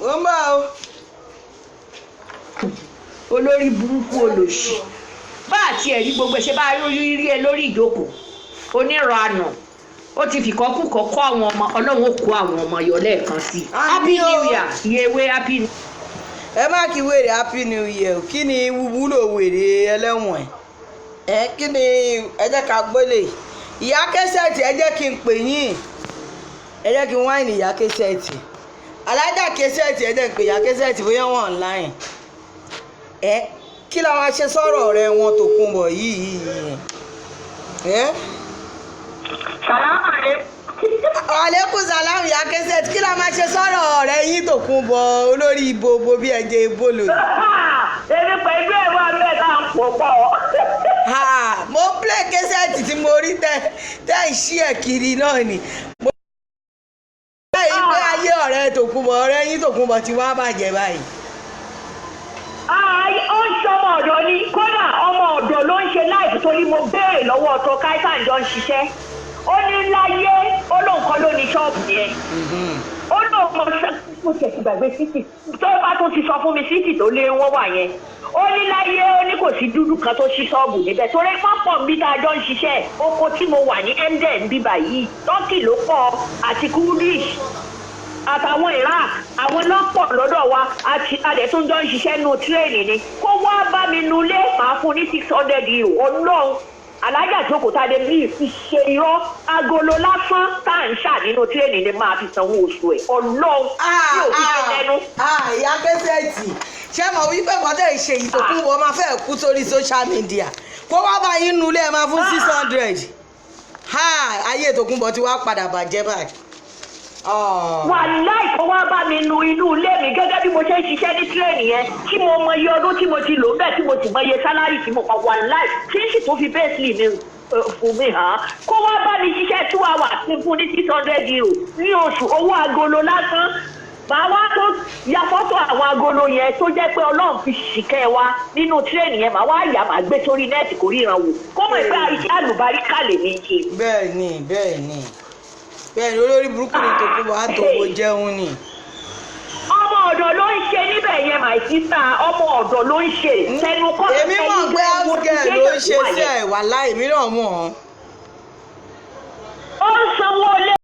ó ń bá o. olórí burúkú olòṣì bá àti ẹ̀rí gbogbo ẹ̀ṣẹ̀ bá rí ẹ lórí ìjókòó oníranù ó ti fìkọ́ kúkọ́ kọ́ àwọn ọmọ ọlọ́run ó kó àwọn ọmọ yọ lẹ́ẹ̀kan sí i happy new year yẹwé happy new. ẹ má kí wèrè happy new year kí ni wúlò wèrè ẹlẹ́wọ̀n ẹ̀ kí ni ẹ jẹ́ ká gbólè ìyá Kẹ́sẹ̀tì ẹ jẹ́ kí n pè yín ẹ jẹ́ kí n wáìnì ìyá Kẹ́sẹ̀tì alájà Kẹ́sẹ̀tì ẹ jẹ́ n pè ìyá Kẹ́sẹ̀tì bóyá wọ́n online kí la máa ṣe sọ̀rọ̀ rẹ wọn Tòkunbọ̀ yìí Salamu alaikum. Alaikum salam ìyá Kẹ́sẹ̀tì kí la máa ṣe sọ̀rọ̀ rẹ yín Tòkunbọ̀ olórí ibo bí ẹjẹ ibo lò. Èmi pẹ̀lú ẹ̀rọ abẹ́ náà ń pò pọ̀. Mo ń play Kẹ́sẹ̀tì tí mo rí tẹ́ ń ṣí ẹ̀ kiri náà ni. Mo ní pé ayé ọ̀rẹ́ Tòkunbọ̀ ọ̀rẹ́ yín Tòkunbọ̀ ti wá bàjẹ́ báyìí. Ó ń ṣọmọ ọ̀dọ̀ ni kódà ọmọ ọ̀dọ̀ ló ń ṣe láìpẹ́ torí mo béèrè lọ́wọ́ ọ̀tọ̀ káísàn jọ ń ṣiṣẹ́. Ó ní láyé ó lóun kan ló ní ṣọ́ọ̀bù yẹn. Ó lóun mo tẹ̀sí gbàgbé síìtì tó bá tún ti sọ fún mi síìtì tó lé wọ́n wà yẹn. Ó ní láyé ó ní kò sí dúdú kan tó ṣí ṣọ́ọ̀bù níbẹ̀ torí pápọ̀ bí tá a jọ ń ṣiṣẹ́ oko tí mo wà ní Emden bíbà yìí tọ́kì ló pọ̀ àti Kurdish. àtàwọn Iraq àwọn lọ́pọ̀ lọ́dọ̀ wa adẹ̀ tó ń jọ ń ṣiṣẹ́ nù tírèènì ni kó wá bá mi nulẹ̀ máa fún ní 600 euro ọlọ́run alájà jókòó tá a lè bí fi ṣe irọ́ agolo lásán tá à ń ṣà nínú tírèènì ni máa fi sanwó oṣù ẹ̀ ọlọ́run tí ò fi ṣe lẹ́nu. ìyá kẹsẹ̀tì ṣé mo wí pé kọ́tẹ́ ìṣe ìtòkùn wọn máa fẹ́ kú sórí social media kó wá bá yín nulẹ̀ máa fún 600 ayé ìtòkùnbọ̀ tí wàá padà bàjẹ́ báyìí. wàláì kó wá bá mi nu inú ilé mi gẹ́gẹ́ bí mo ṣe ń ṣiṣẹ́ ní tírẹ̀nì yẹn tí mo mọ iye ọdún tí mo ti lò bẹ́ẹ̀ tí mo sì mọ iye sálárì tí mo pa wàláì tí n sì tún fi bẹ́ẹ̀sì mi fún mi hàn kó wá bá mi ṣiṣẹ́ 2 hours fún ní 600 euro ní oṣù owó agolo lásán màá wá tó ya fọ́tò àwọn agolo yẹn tó jẹ́ pé ọlọ́run fi ṣìkẹ́ wa nínú tírẹ̀nì yẹn màá wá yà máa gbé sórí nẹ́ẹ̀tì kò ríran wò kó mọ̀ pé iṣẹ́ àlùbáríkà lè mi ṣe. bẹ́ẹ̀ni olórí burúkú ni Tòkunbọ̀ àtòwò jẹun ni. ọmọ ọ̀dọ̀ ló ń ṣe níbẹ̀ yẹn my sister ọmọ ọ̀dọ̀ ló ń ṣe tẹnu kọ́ èmi mọ̀ pé housegirl ló ń ṣe sí ẹ̀ wà láì mí náà mọ̀ ọ́. ó ń sanwó lé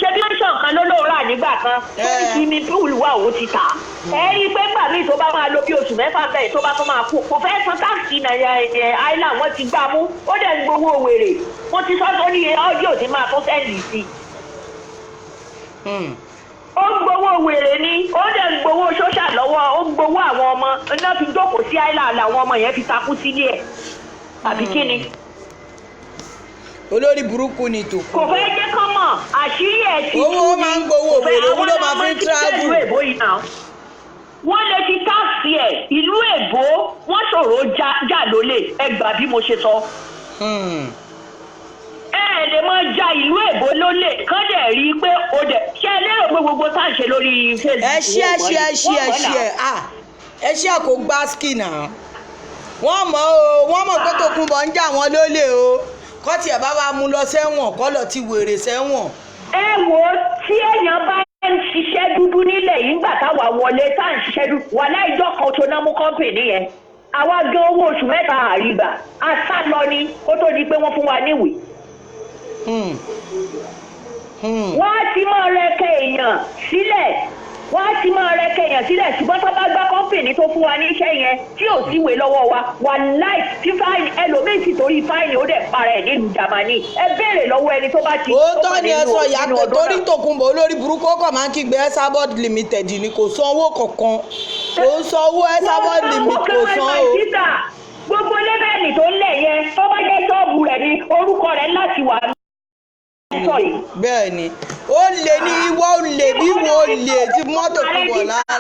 ṣe bí ṣàn kan ló lóòrà nígbà kan tó ní kí mi púùlù wà ó ti tà ẹ rí i pé gbà míì tó bá máa lo bí oṣù mẹ́fà bẹ́ẹ̀ tó bá tún máa kú kò fẹ́ san táàkì nàìjíríà island wọ́n ti gbá mú ó dẹ̀ ń gbowó wèrè wọ́n ti sọ́tọ́ ní ọ́díò tí máa tó sẹ́ndì sí ó ń gbowó wèrè ni ó dẹ̀ ń gbowó ṣóṣà lọ́wọ́ ó ń gbowó àwọn ọmọ iná fi jókòó sí island àwọn ọmọ yẹn fi takú sílé ẹ̀ àbí kí ni. olórí burúkú ni Tòkunbọ̀. kò fẹ́ jẹ́ kán mọ̀ àṣírí ẹ̀ ti tú ni. owó máa ń gbowó wèrè owó ló máa fi ń travel. wọ́n lè fi táàsì ẹ̀ ìlú èbó wọ́n ṣòro jà lólè ẹgbà bí mo ṣe sọ. ẹ lè máa ja ìlú èbó lólè kán dẹ̀ rí i pé o dẹ̀ ṣe é lérò pé gbogbo tá à ń ṣe lórí Facebook. ẹ ṣe kò gbá skin náà wọ́n mọ̀ pé Tòkunbọ̀ ń jà wọ́n lólè o kọ́ tiẹ̀ bá wa mú lọ sẹ́wọ̀n kọ́ lọ ti wèrè sẹ́wọ̀n. ẹ wo tí èèyàn bá ń ṣiṣẹ́ dúdú nílẹ̀ yìí ńgbà táwa wọlé tá à ń ṣiṣẹ́ dúdú wà láìjọ́ kan tó ná mú kọ́ńpìnì yẹn àwa gan owó oṣù mẹ́ta àríbà a sá lọ ni kó tó di pé wọ́n fún wa níwèé. wọ́n á ti máa rẹ́kẹ̀ èèyàn sílẹ̀ ṣùgbọ́n tó bá gbá kọ́ńpìnì tó fún wa níṣẹ́ yẹn tí ò síwèé lọ́wọ́ wa wà láì tí fáìnì ẹlòmíì sì torí fáìnì ó dẹ̀ para ẹ̀ nílùú Jámánì ẹ béèrè lọ́wọ́ ẹni tó bá ti. òótọ́ ni ẹ sọ ìyàtọ̀ torí Tòkunbọ̀ olórí burúkú ọkọ̀ máa ń kígbe Esabod Limited ni kò san owó kankan kò ń san owó Esabod Limited kò san o. gbogbo lẹ́bẹ̀ẹ́nì tó ń lẹ̀ yẹn tó bá jẹ́ ṣọ́ọ̀bù rẹ̀ ni orúkọ rẹ̀ láti wà bẹ́ẹ̀ ni ó lè ní ìwọ olè bí wo lè tí mọ́tò Tòkunbọ̀ lára.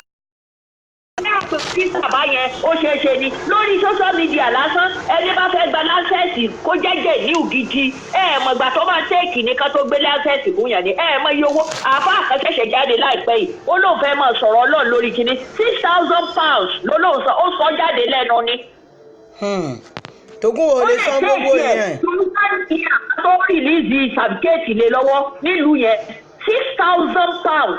bàbá yẹn ó ṣeé ṣe ni lórí social media lásán ẹni bá fẹ́ gba láńsẹ̀sì kó jẹ́jẹ́ ní ògidì mọ̀gbà tó máa tẹ́ẹ̀kì nìkan tó gbé láńsẹ̀sì fún yàn ni mọ iye owó àbá àkàṣẹ̀ṣẹ̀ jáde láìpẹ́ yìí ó lóun fẹ́ máa sọ̀rọ̀ ọlọ́run lórí kinní £6,000 ló lóun sọ ó sọ jáde lẹ́nu ni. Tòkunbọ̀ ò lè san gbogbo yẹn. tó rìlíìsì sàbíkẹ́ẹ̀tì lé lọ́wọ́ nílùú yẹn £6,000.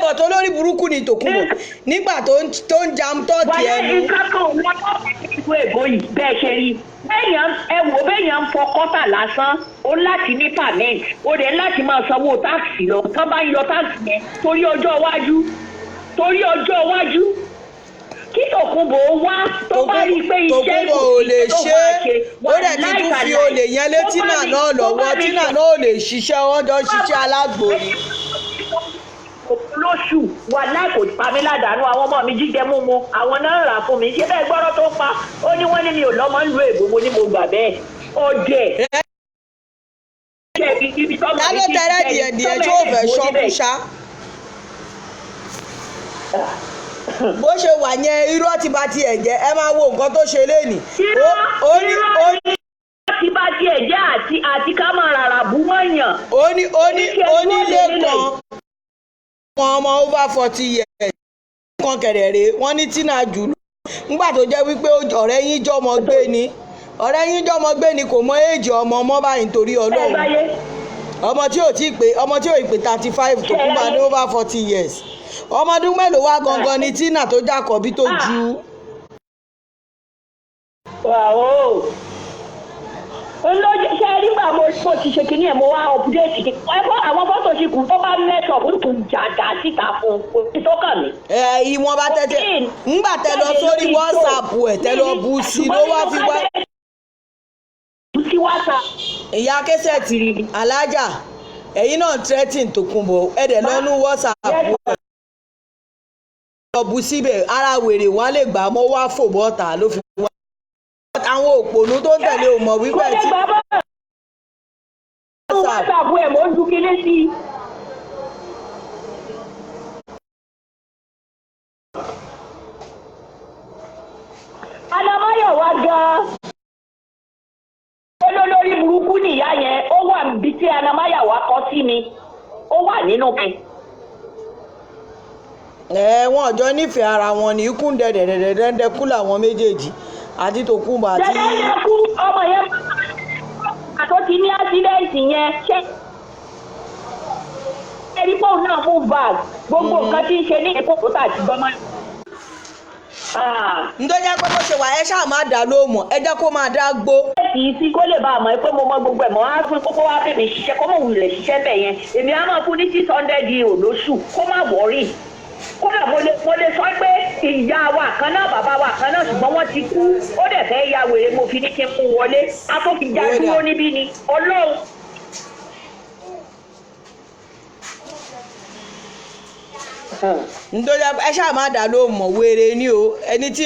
bọ̀ tó lórí burúkú ni Tòkunbọ̀ nígbà tó ń jam tọ́ọ̀tì ẹnu. wàlẹ́ ìkákan wọn tó fi ìlú èbó yìí bẹ́ẹ̀ ṣe rí béèyàn ń fọ kọ́tà lásán ó láti ní permit ó dẹ̀ láti máa sanwó táàsì lọ tán bá ń yọ táàsì yẹn torí ọjọ́ iwájú kí Tòkunbọ̀ wá tó bá rí i pé iṣẹ́ Tòkunbọ̀ ò lè ṣe ó dẹ̀ ti tún fi olè yẹn lé Tina náà lọ́wọ́ Tina náà ò lè ṣiṣẹ́ wọ́n jọ ṣiṣẹ́ alágbó ni. lóṣù wà láì kò pa mí ládàánú àwọn ọmọ mi jíjẹ múmu àwọn náà rà fún mi ṣé bẹ́ẹ̀ gbọ́rọ̀ tó pa ó ní wọ́n ní mi ò lọ́mọ ń lo èbó mo ní mo gbà bẹ́ẹ̀ ọ̀dẹ̀. lálọ́ tẹ́lẹ̀ díẹ̀ tí ó fẹ́ ṣọ́kú ṣá. bó ṣe wà yẹn irọ́ ti bá tiẹ̀ jẹ́ ẹ máa wo nǹkan tó ṣe lénìí. irọ́ ti bá tiẹ̀ jẹ́ àti ká máa rárá bú mọ́yàn. onílé kan ọmọ over 40 years kan kẹ̀rẹ̀rẹ̀ wọ́n ní Tina jù lọ nígbà tó jẹ́ wípé ọ̀rẹ́ yín jọmọ gbé ni kò mọ èjì ọmọ báyìí nítorí Ọlọ́run ọmọ tí ò pé 35 Tòkunbọ̀ ní over 40 years ọmọ ọdún mélòó wá gangan ni Tina tó jákọ̀bí tó ju. olójú ṣe nígbà mo bó ti ṣe kinní ẹ̀ mo wá update kí àwọn fọ́tò ṣì kù tó bá mẹ́tọ̀ ó tún jàdá síta fún un tó kàn mí. Ìwọ̀n bá tẹ́tẹ́ ńgbà tẹ lọ sórí WhatsApp ẹ̀ tẹ lọ bú sí ló wá fi wá. sí WhatsApp. Ìyá Kẹ́sẹ̀tì alájà ẹ̀yin náà threatening Tòkunbọ̀ ẹ̀dẹ̀ lọ́nú WhatsApp ẹ̀ lọ bú síbẹ̀ ara wèrè wọn lè gbà mọ́ wá fò bọ́ta ló fi wá. Àwọn òpònú tó ń tẹ̀lé ò mọ̀ wípé tí. WhatsApp ẹ̀ mo ń ju kílé sí i. Anamáyọ̀ wá gan-an. Olólórí burúkú nìyá yẹn ó wà níbi tí Anamáyọ̀ wá kọ́ sí mi ó wà nínú mi. Wọn ọjọ́ nífẹ̀ẹ́ ara wọn ní ikú dẹ̀dẹ̀dẹ̀dẹ̀ kú làwọn méjèèjì àti Tòkunbọ̀ àti. dẹ̀dẹ̀ kú ọmọ yẹn àtọ́ ti ní ásídẹ́ǹtì yẹn ṣé ẹni pọ́ùn náà mú bag gbogbo nǹkan tí ń ṣe ní ìkókó tà ti gbọ́mọ́. Ǹjọ́ jẹ́ pé bó ṣe wà ẹ ṣáà má dá lóòmọ̀ ẹ jẹ́ kó máa dá gbó. kì í sí kó lè bá a mọ̀ pé mo mọ gbogbo ẹ̀ mọ́ á fún kókó wá bèbè ṣiṣẹ́ kó mọ̀ wulẹ̀ ṣiṣẹ́ bẹ̀ yẹn èmi á máa fún ní 600 euro lóṣù kó má wọ̀rí. Kódà mo lè sọ pé ìyá wa kan náà bàbá wa kan náà ṣùgbọ́n wọ́n ti kú ó dẹ̀ fẹ́ ya wèrè mo fi ní kí n mú wọlé a tó fi já dúró níbí ni Ọlọ́run. Nítorí ẹ ṣáà má dá lóòmọ̀ wèrè ni o ẹni tí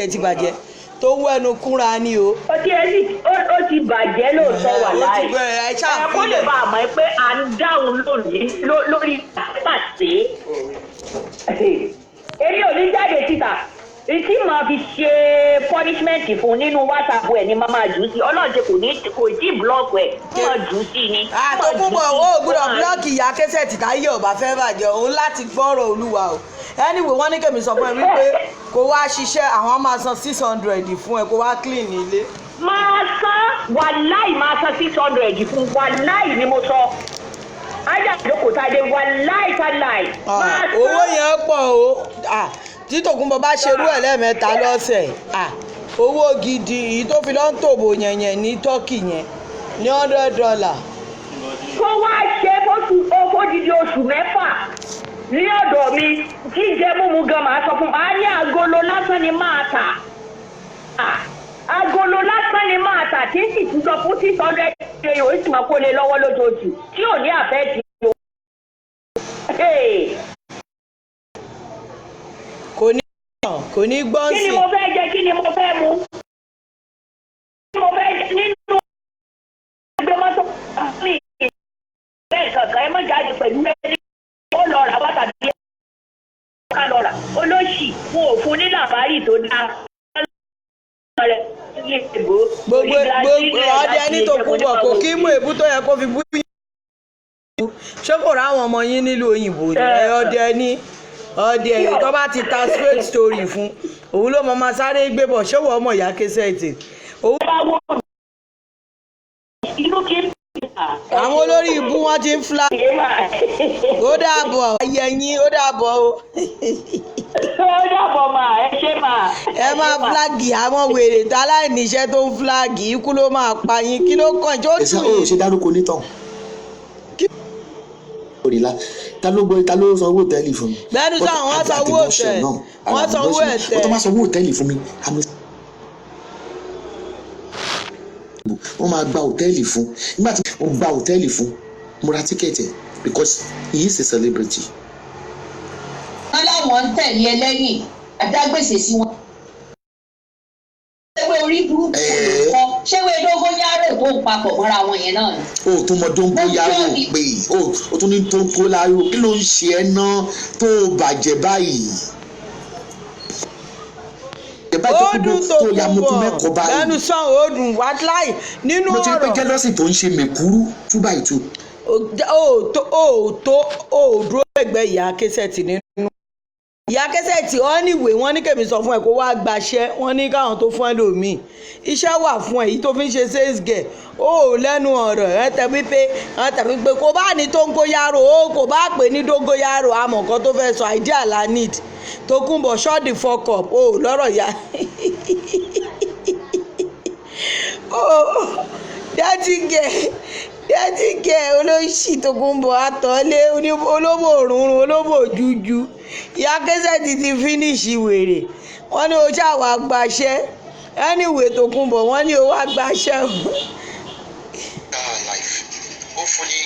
ẹ ti bàjẹ́ tó ń wẹ́nu kúnra ni o. ó ti bàjẹ́ lóòótọ́ wà láì kó lè bá a mọ̀ pé à ń dáhùn lórí pàṣẹ. Èmi ò ní jáde síta tí màá fi ṣe punishment fún nínú WhatsApp ẹ̀ ni màá máa jù ú sí ọlọ́ọ̀dẹ kò tí ì blọ́ọ̀kì ẹ̀ máa jù ú sí ni. Tòkunbọ̀ ó gbọ́dọ̀ búlọ́ọ̀kì Ìyá Kẹ́sẹ̀tì táyé ọ̀bà fẹ́ bàjẹ́ òun láti gbọ́rọ̀ Olúwa o. Anyway wọ́n ní kèmí sọ fún ẹ wípé kó wá ṣiṣẹ́ àwọn máa san 600 fún ẹ kó wá clean ilé. máa san wàláì máa san 600 fún wàláì ni mo sọ. Ajá ìjókòó tàdé wàláì tàláì. Owó yẹn pọ̀ o tí Tòkunbọ̀ bá ṣerú ẹ̀ lẹ́ẹ̀mẹ́ta lọ́sẹ̀ owó gidi èyí tó fi lọ́n tòbò yẹn ní Turkey yẹn ní $100. Kó wá ṣe fódìdí oṣù mẹ́fà ní ọ̀dọ̀ mi jíjẹ múmu gan máa sọ fún mi ní agolo lásán ni máa tà agolo lásán ni máa tà tí sì tún sọ fún 600 euro sì máa kó lé lọ́wọ́ lójoojú tí ò ní àfẹ́ ti o. Kò ní gbọ́n sí. Kí ni mo fẹ́ jẹ kí ni mo fẹ́ mu kí ni mo fẹ́ jẹ nínú ẹgbẹ́ mọ́tò mi bẹ́ẹ̀ kankan ẹ má jáde pẹ̀lú ẹni ó lọ rà bàtà bí ẹ ká lọ rà olóṣì fún òfun ní làbárì tó dáa gbogbo ọdẹ ní Tòkunbọ̀ kò kí mú èbú tó yẹ kó fi bú yín ṣé kò ráwọn ọmọ yín nílùú òyìnbó ni ọdẹ tó bá ti ta straight story fún òun ló mọ máa sáré gbé bọ̀ ṣé wọ́n ọmọ Ìyá Kẹ́sẹ̀tì àwọn olórí ibú wọn ti ń flag ó dàbọ̀ ayẹyìn ó dàbọ̀ o. ó dàbọ̀ mà ẹ ṣe mà. ẹ máa flagi àwọn wèrè tá aláìníṣẹ́ tó ń flagi ikú ló máa pa yín kí ló kàn jó tù yín. ẹ̀sán ò ṣe dárúkọ onítàn. ta ló sanwó hòtẹ́ẹ̀lì fún mi. bẹ́ẹ̀ni sọ àwọn sanwó hòtẹ́ẹ̀lì wọ́n sanwó ẹ̀tẹ́. wọ́n tó máa sanwó hòtẹ́ẹ̀lì fún mi wọ́n máa gba hòtẹ́ẹ̀lì fún nígbà tí wọ́n gba hòtẹ́ẹ̀lì fún mo ra tíkẹ́ẹ̀tì because he is a celebrity. wọ́n láwọn ń tẹ̀lé ẹ lẹ́yìn àdágbèsè sí wọn. ṣéwé orí burúkú kan ṣéwé dóngóyárò tó ń papọ̀ mọ́ra wọn yẹn náà ni. o tún mọ dóngóyárò pé o tún ní dóngóyárò kí ló ń ṣe ẹ náà tó bàjẹ́ báyìí. ó dùn Tòkunbọ̀ lẹ́nu sàn ó dùn wá láì nínú ọ̀rọ̀. mo ti rí pé jẹ́lọ́sì tó ń ṣe mẹ̀kúrú 2x2. ó dúró ẹgbẹ́ Ìyá Kẹ́sẹ̀tì nínú. Ìyá Kẹ́sẹ̀tì ọ́nìwé wọ́n ní kèmí sọ fún ẹ kó wá gbaṣẹ́ wọ́n ní káwọn tó fún ẹ lòmíì iṣẹ́ wà fún ẹ yìí tó fi ń ṣe sales girl ó lẹ́nu ọ̀rọ̀ ẹ tẹ̀wé pé kò bá ní dóngóyárò ó kò bá pè ní dóngóyárò àmọ̀ kan tó fẹ́ sọ idea la need Tòkunbọ̀ shut the fuck up ó lọ́rọ̀ ya dẹ́tí gẹ̀ Yẹ́tìkẹ́ olóṣì Tòkunbọ̀ àtọ́lé olóbò òrùnrún olóbò jújú ìyá Kẹ́sẹ́tì ti fínísì wèrè wọ́n ní o ṣàwà gbaṣẹ́ anyway Tòkunbọ̀ wọ́n ní o wá gbaṣẹ́ o. Life. Hopefully,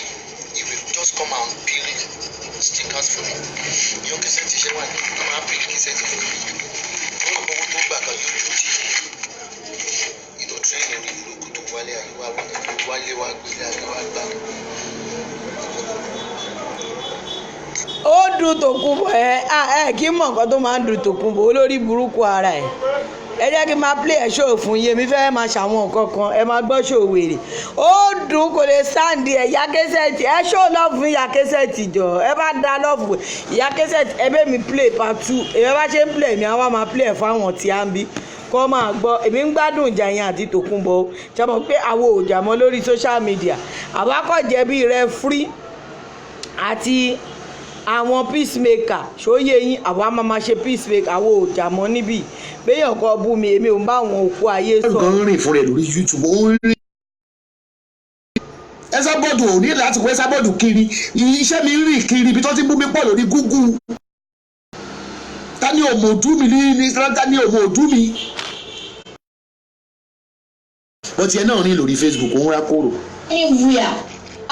he will just come and peel stickers for me. Your Kẹ́sẹ́tì ṣe wà ní ọmọ àpè Kẹ́sẹ́tì fún mi. Wọ́n mọ̀ owó tó gbà kan yóò dúró títí. Ìdò tírẹ́nì orí burúkú tó wálé àyíwá wọn tó wálé wá gbélé àyíwá gbà. Ó dùn Tòkunbọ̀ ẹ kí mọ̀ nǹkan tó máa ń dùn Tòkunbọ̀ olórí burúkú ara ẹ̀ ẹ jẹ́ kí n máa play ẹ̀ ṣó fún yé mi fẹ́ máa ṣàwọn nǹkan kan ẹ máa gbọ́ ṣó wèrè ó dùn kò lè sáǹdì ẹ̀ ìyá Kẹ́sẹ́tì ẹ ṣó lọ́ọ̀fù fún ìyá Kẹ́sẹ́tì jọ ẹ bá da lọ́ọ̀fù ìyá Kẹ́sẹ́tì ẹ bẹ́ẹ̀ mi play part 2 èmi bá ṣe ń play mi àwa máa play ẹ̀ fáwọn tí a ń bí kọ́ máa gbọ́ èmi ń gbádùn ìjà yẹn àti Tòkunbọ̀ o ṣe mọ̀ pé àwọn ò jà mọ́ lórí social media àbákọ̀jẹ́ bíi referee àti àwọn peacemaker ṣóyè yín àwa máa ṣe peacemaker àwọn ò jà mọ́ níbí béèyàn kan bú mi èmi ò ń bá àwọn òkú ayé sọ. gan rìn fún rẹ lórí YouTube ó ń rìn. Ẹsábọ́ọ̀dù ò ní láti wọ Ẹsábọ́ọ̀dù kiri iṣẹ́ mi ń rìn kiri ibi tó ti bú mi pọ̀ lórí Google. Ta ni ò mọ̀ ojú mi ní ta ni ò mọ̀ ojú mi. wọ́n tiẹ̀ náà rìn lórí Facebook ó ń rákòrò. anywhere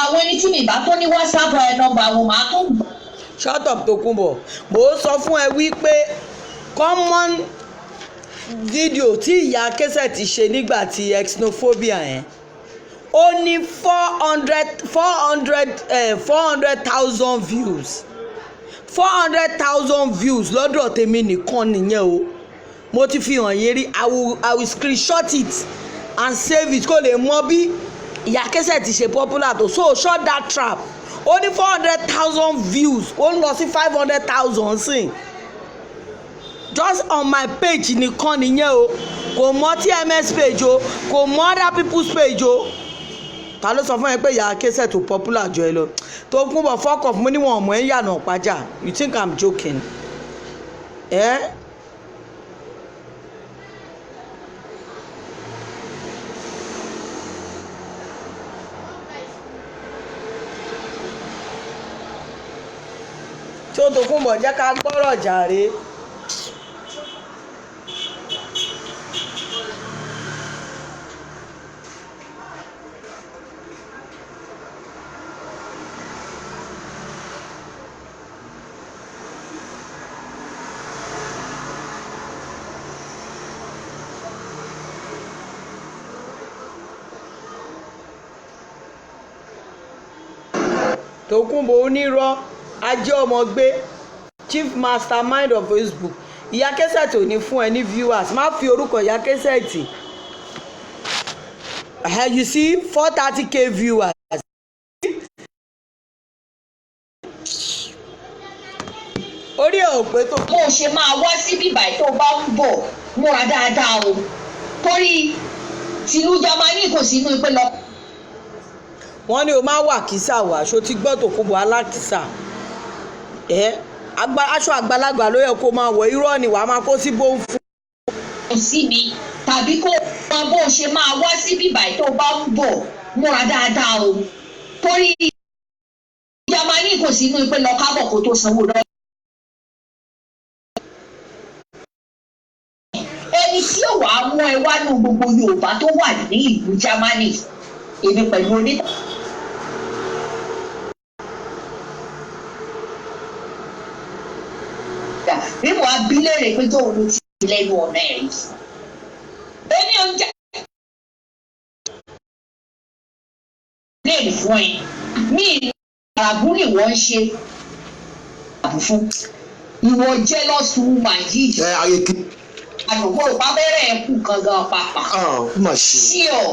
àwọn ẹni tí mi bá tó ní WhatsApp nọ́mbà wọn máa tó gbà. shut up Tòkunbọ̀ mo sọ fún ẹ wípé common video tí ìyá Kẹ́sẹ́tì ṣe nígbà tí xenophobia yẹn ó ní 400,000 views 400,000 views lọ́dọ̀ tèmi nìkan nìyẹn o mo ti fi hàn yín rí I will screenshot it and save it kó lè mọ bí ìyá Kẹ́sẹ́tì ṣe popular tó so shut that trap ó ní 400,000 views ó ń lọ sí 500,000 sí just on my page nìkan nìyẹn o kò mọ TMS page o kò mọ other people's page o ta ló sọ fún ẹ pé ìyá Kẹ́sẹ́tì tó popular jọ ẹ lọ Tòkunbọ̀ fuck off mo ní wọn ọmọ ẹ ń yànà pàjá you think I'm joking tó Tòkunbọ̀ jẹ́ ká gbọ́rọ̀ jàre. Tòkunbọ̀ onírọ́ ajé ọmọ gbé chief mastermind of Facebook ìyá Kẹ́sẹ́tì ò ní fún ẹ ní viewers má fi orúkọ ìyá Kẹ́sẹ́tì you see 430k viewers. orí ẹ̀ ò pé tó. bó o ṣe máa wá síbí báyìí tó bá ń bọ̀ múra dáadáa o torí tìlú Jámánì kò sínú ìpè lọ. wọ́n ní o máa wà kísà wá aṣọ tí gbọ́ Tòkunbọ̀ alákìsà aṣọ àgbàlagbà ló yẹ kó máa wọ̀ irọ́ ni wàá máa kó sí bó ń fún. sí mi tàbí kó o bó o ṣe máa wá síbí báyìí tó bá ń bọ̀ múra dáadáa o torí Jámánì kò sínú ìpè lọ kábọ̀ kó tó sanwó lọ. ẹni tí ò wá mú ẹ wá nù gbogbo Yorùbá tó wà ní ìlú Jámánì èmi pẹ̀lú onítà. bí mo á bí léèrè pé tóun ló ti lẹ́nu ọ̀nà ẹ̀ yìí. èmi ò ń jà. léèrè fún ẹ mí àràbù ni wọ́n ń ṣe àbùfún ìwọ jealous woman yìí. àdùnkò pábẹ́rẹ́ ẹ̀ kú gangan pàpà. sí ọ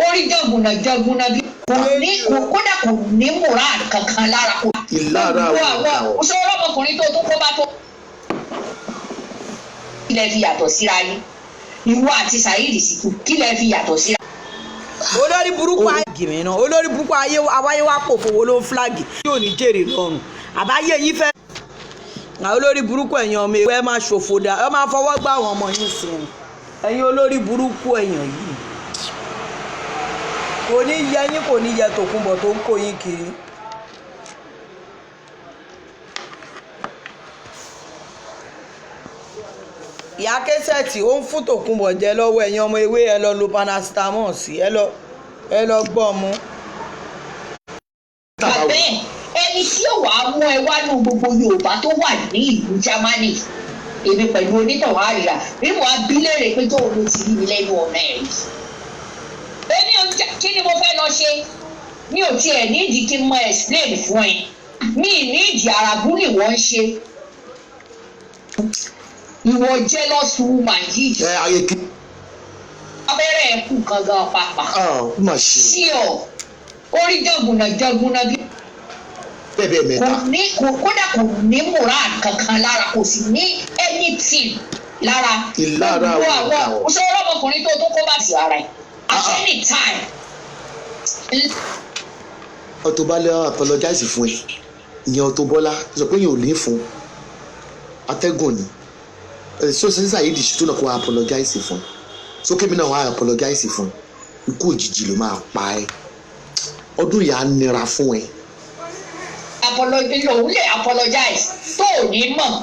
orí jọ̀gùnà bí kódà kò ní moral kankan lára kò. ìlara àwọn òṣèré ọmọkùnrin tó tún kó bá tó. kí lẹ fi yàtọ̀ síra yín ìwọ àti Saheed Shittu kí lẹ fi yàtọ̀ síra. olórí burúkú ayé náà olórí burúkú awáyé wa pò fowó ló ń flagi yóò ní jèrè lọ́rùn àbáyé yìí fẹ́. àwọn olórí burúkú ẹ̀yàn ọmọ ẹ máa ṣòfò dá ẹ máa fọwọ́ gbá àwọn ọmọ yín sí i ẹ̀yin olórí burúkú ẹ̀yàn yìí. kò ní yẹ yín kò ní yẹ Tòkunbọ̀ tó ń kó yín kiri. ìyá kẹsẹ̀tì ó ń fún Tòkunbọ̀ jẹ lọ́wọ́ ẹ̀yin ọmọ ewé ẹ lọ lo paracetamol sí ẹ lọ gbọ́ mú. bẹ́ẹ̀ ẹni tí ó wàá mú ẹ wá nù gbogbo Yorùbá tó wà ní ìlú Jámánì èmi pẹ̀lú onítọ̀wá àríyá bí mo á bí léèrè pé tó o ló ti rí mi lẹ́nu ọ̀nà ẹ̀ rí. èmi ò kí ni mo fẹ́ lọ ṣe mi ò tiẹ̀ nídìí kí n mọ explain fún ẹ mi nídìí àràbù ni wọ́n ń ṣe ìwọ jealous woman yìí. ayé kí. abẹ́rẹ́ ẹ̀ kú gangan pàápàá. sí ọ orí jọ̀gùnà bí. bẹ́ẹ̀ mẹ́ta. kódà kò ní moral kankan lára kò sì ní anything lára. ìlara àwọn òṣèré ọmọkùnrin tó kó bá ti ara ẹ̀ at any time. Auto Bola apologize fún ẹ ìyẹn Auto Bola sọ pé yẹn ò ní fún atẹ́gùn ni so sísá yìí dìṣú tó náà kó apologize fún so kébì náà wàá apologize fún ikú òjijì ló máa pa ẹ ọdún yà á nira fún ẹ. òun lè apologize tó ò ní mọ̀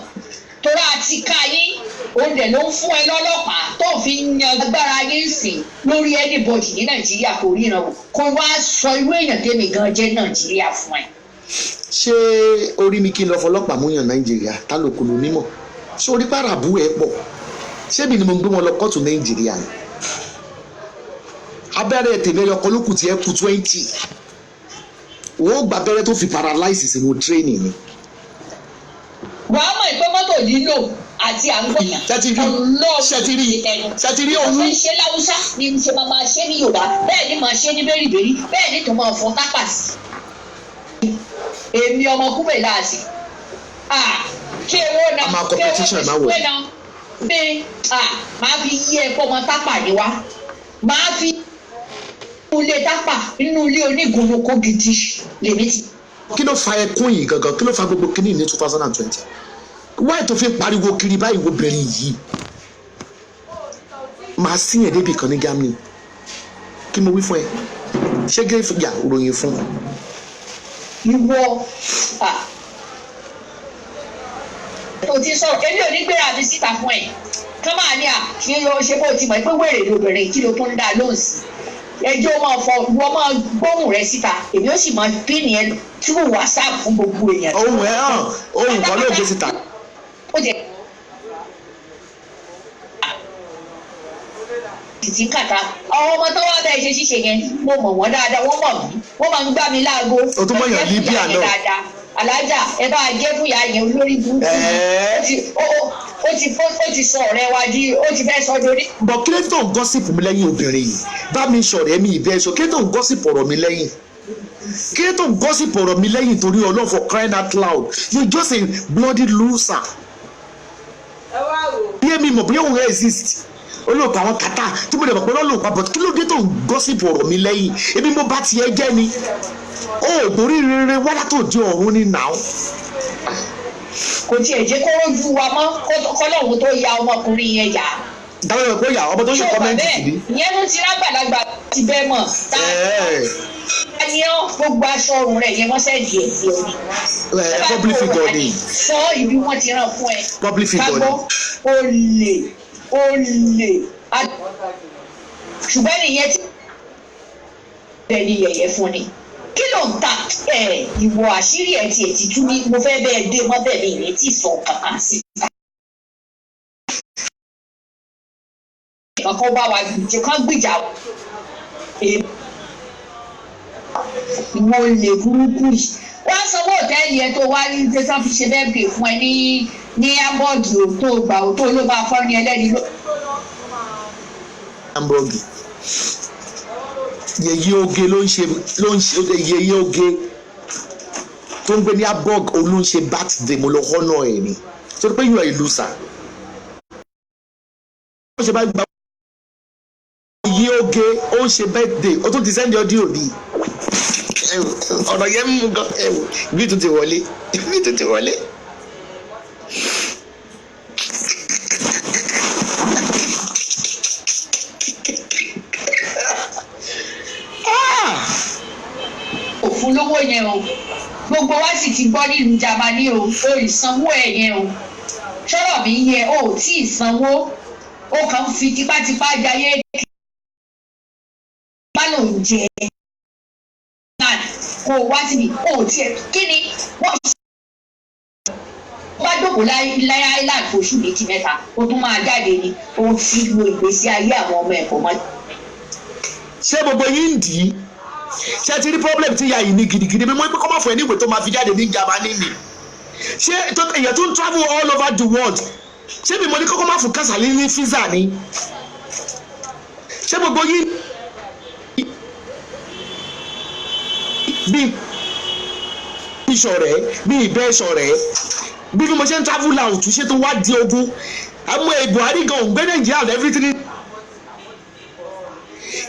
torí àti ká yín òun dẹ̀ ló ń fún ẹ lọ́lọ́pàá tó fi ń yan agbára yín sìn lórí anybody ní Nàìjíríà kò ríran o kó wá sọ irú èèyàn tèmi gan jẹ́ Nàìjíríà fún ẹ. ṣé orí mi kí n lọ fọlọ́pàá mú yàn Nàìjíríà tá ló kúlù nímọ̀ ṣé orí pàràbù ẹ pọ̀ ṣé mi ni mo gbé wọn lọ kóòtù Nàìjíríà ni abẹ́rẹ́ tèmi ẹyọkọ ló kù tí ẹ kù 20 wọ́n gba abẹ́rẹ́ tó fi paralyze sínú training ni. wàá mọ̀ ìpè mọ́tò lílò àti àgbọ̀yàn ṣètìrí òun. ọ̀fẹ́ ṣe láwùsá ni ṣe máa ṣe ní Yorùbá bẹ́ẹ̀ ni máa ṣe ní bẹ́rìbẹ́rì bẹ́ẹ̀ ni tó máa fọ́ tápà sí. èmi ọmọ kúbẹ̀ láàsì kí ewó náà máa competition máa wọ̀ bí máa fi yí ẹ̀kọ́ ọmọ tápà ní wá máa fi ilé tápà nínú ilé onígunlókó gidi lèmi ti. kí ló fa ẹkún yìí gangan kí ló fa gbogbo kíní ní 2020 wáyé tó fi pariwo kiri báyìí wo bẹ̀rẹ̀ yìí màá sí yẹn débi kan ní Germany kí mo wí fún ẹ ṣé gé ìyá ròyìn fún ìwọ tó ti sọ̀rọ̀ èmi ò ní gbéra mi síta fún ẹ kán máa ní kí ló ṣe bó ti mọ̀ pé wèrè lóbìnrin kí ló tó ń dá lóhùn sí ẹjọ́ máa fọ wọ́n máa gbóhùn rẹ síta èmi ó sì máa pín nìyẹn through WhatsApp fún gbogbo èèyàn. ohun ẹ hàn ohun kan ló gbé síta. ó jẹ títí kàtà àwọn ọmọ tó wá bẹ́ẹ̀ ṣe ṣíṣe yẹn mo mọ̀ wọ́n dáadáa wọ́n mọ̀ mí wọ́n máa ń gbá mi láago. o tún mọ̀ yàn Libya náà. alájà ẹ bá jẹ́ fúyà yẹn olórí burúkú ó ti sọ ọ̀rẹ́ wa di ó ti fẹ́ sọ lórí. bọ̀ kí ló tó ń gọ́sìpù mi lẹ́yìn obìnrin yìí bá mi sọ̀rọ̀ ẹ̀mí ìbẹ́ sọ kí ló tó ń gọ́sìpù ọ̀rọ̀ mi lẹ́yìn kí ló tó ń gọ́sìpù ọ̀rọ̀ mi lẹ́yìn torí Ọlọ́run for crying out loud you just a bloody loser. bí èmi mọ̀ bí òun exist olóòpá àwọn kàtà tí mo lè mọ̀ pé olóòpá but kí ló dé tó ń gọ́sìpù ọ̀rọ̀ mi lẹ́yìn ebi mo bá tiẹ̀ jẹ́ ni ó torí rere wá látò di ọ̀run ní nàá. kò tiẹ̀ jẹ́ kó rójú wa mọ́ kọ́lọ́hún tó ya ọmọkùnrin yẹn yá. dáwọn ẹ̀kọ́ yà ọmọ tó ṣe kọ́mẹ́ǹtì sí ni. ìyẹn ló ti rágbàlagbà ti bẹ́ẹ̀ mọ̀ táyọ̀ gbogbo aṣọ ọrùn rẹ̀ yẹn wọ́n sẹ́ẹ̀dì ẹ̀ sí omi. public figure ni. sọ ibi wọ́n ti ràn fún ẹ. public figure ni. olè ṣùgbọ́n nìyẹn tí bẹ́ẹ̀ ni yẹ̀yẹ́ fún ni kí ló ń ta ìwọ àṣírí ẹ̀ tiẹ̀ ti tú ní mo fẹ́ bẹ́ẹ̀ dé mọ́ bẹ́ẹ̀ mi ìrètí sọ kankan sí i. kankan bá wa jẹ kán gbìjà ìwọ olè burúkú yìí wọ́n sanwó òtẹ́ẹ̀lì ẹ̀ tó wá ní tẹ́sán fi ṣe bẹ́ẹ̀ bè fún ẹ ní ambọ́ọ̀dì tó gbà tó ló máa fọ́ ní ẹlẹ́ni ló. ambọ́ọ̀dì yèyé oge ló ń ṣe yèyé oge tó ń gbé ní abog òun ló ń ṣe birthday mo lọ honour ẹ̀ ni tó pé you are a loser. ó ṣe bá gba yèyé oge ó ń ṣe birthday ó tún ti send audio bí ọ̀rọ̀ yẹn mú gan bí tó ti wọlé bí tó ti wọlé. fún lówó yẹn o gbogbo wa sì ti gbọ́ nílùú Jámánì o ìsanwó ẹ̀ yẹn o sọ̀rọ̀ mi yẹ o tí ì sanwó o kàn ń fi tipátipá jayé bá lò ń jẹ kó o wá síbi o tiẹ̀ kí ni wọ́n wá jókòó láyé island oṣù méjì mẹ́ta o tún máa jáde ni o ti lo ìgbésí ayé àwọn ọmọ ẹ̀kọ́ mọ́. ṣé gbogbo yín ń dì í ṣé ti rí problem tí ìyá yìí ní gidigidi mímọ́ pé kọ́ máa fọ ẹ níwèé tó máa fi jáde ní Jámánì ni ṣé èèyàn tó ń travel all over the world ṣé bí mo ní kọ́kọ́ máa fún Kásálí ní visa ni ṣé gbogbo yín bí ìṣọ̀rẹ́ bí ìbẹ́ ìṣọ̀rẹ́ bí mo ṣe ń travel out ṣé tó wá di ogun àmọ́ Buhari gan òun gbé Nàìjíríà everything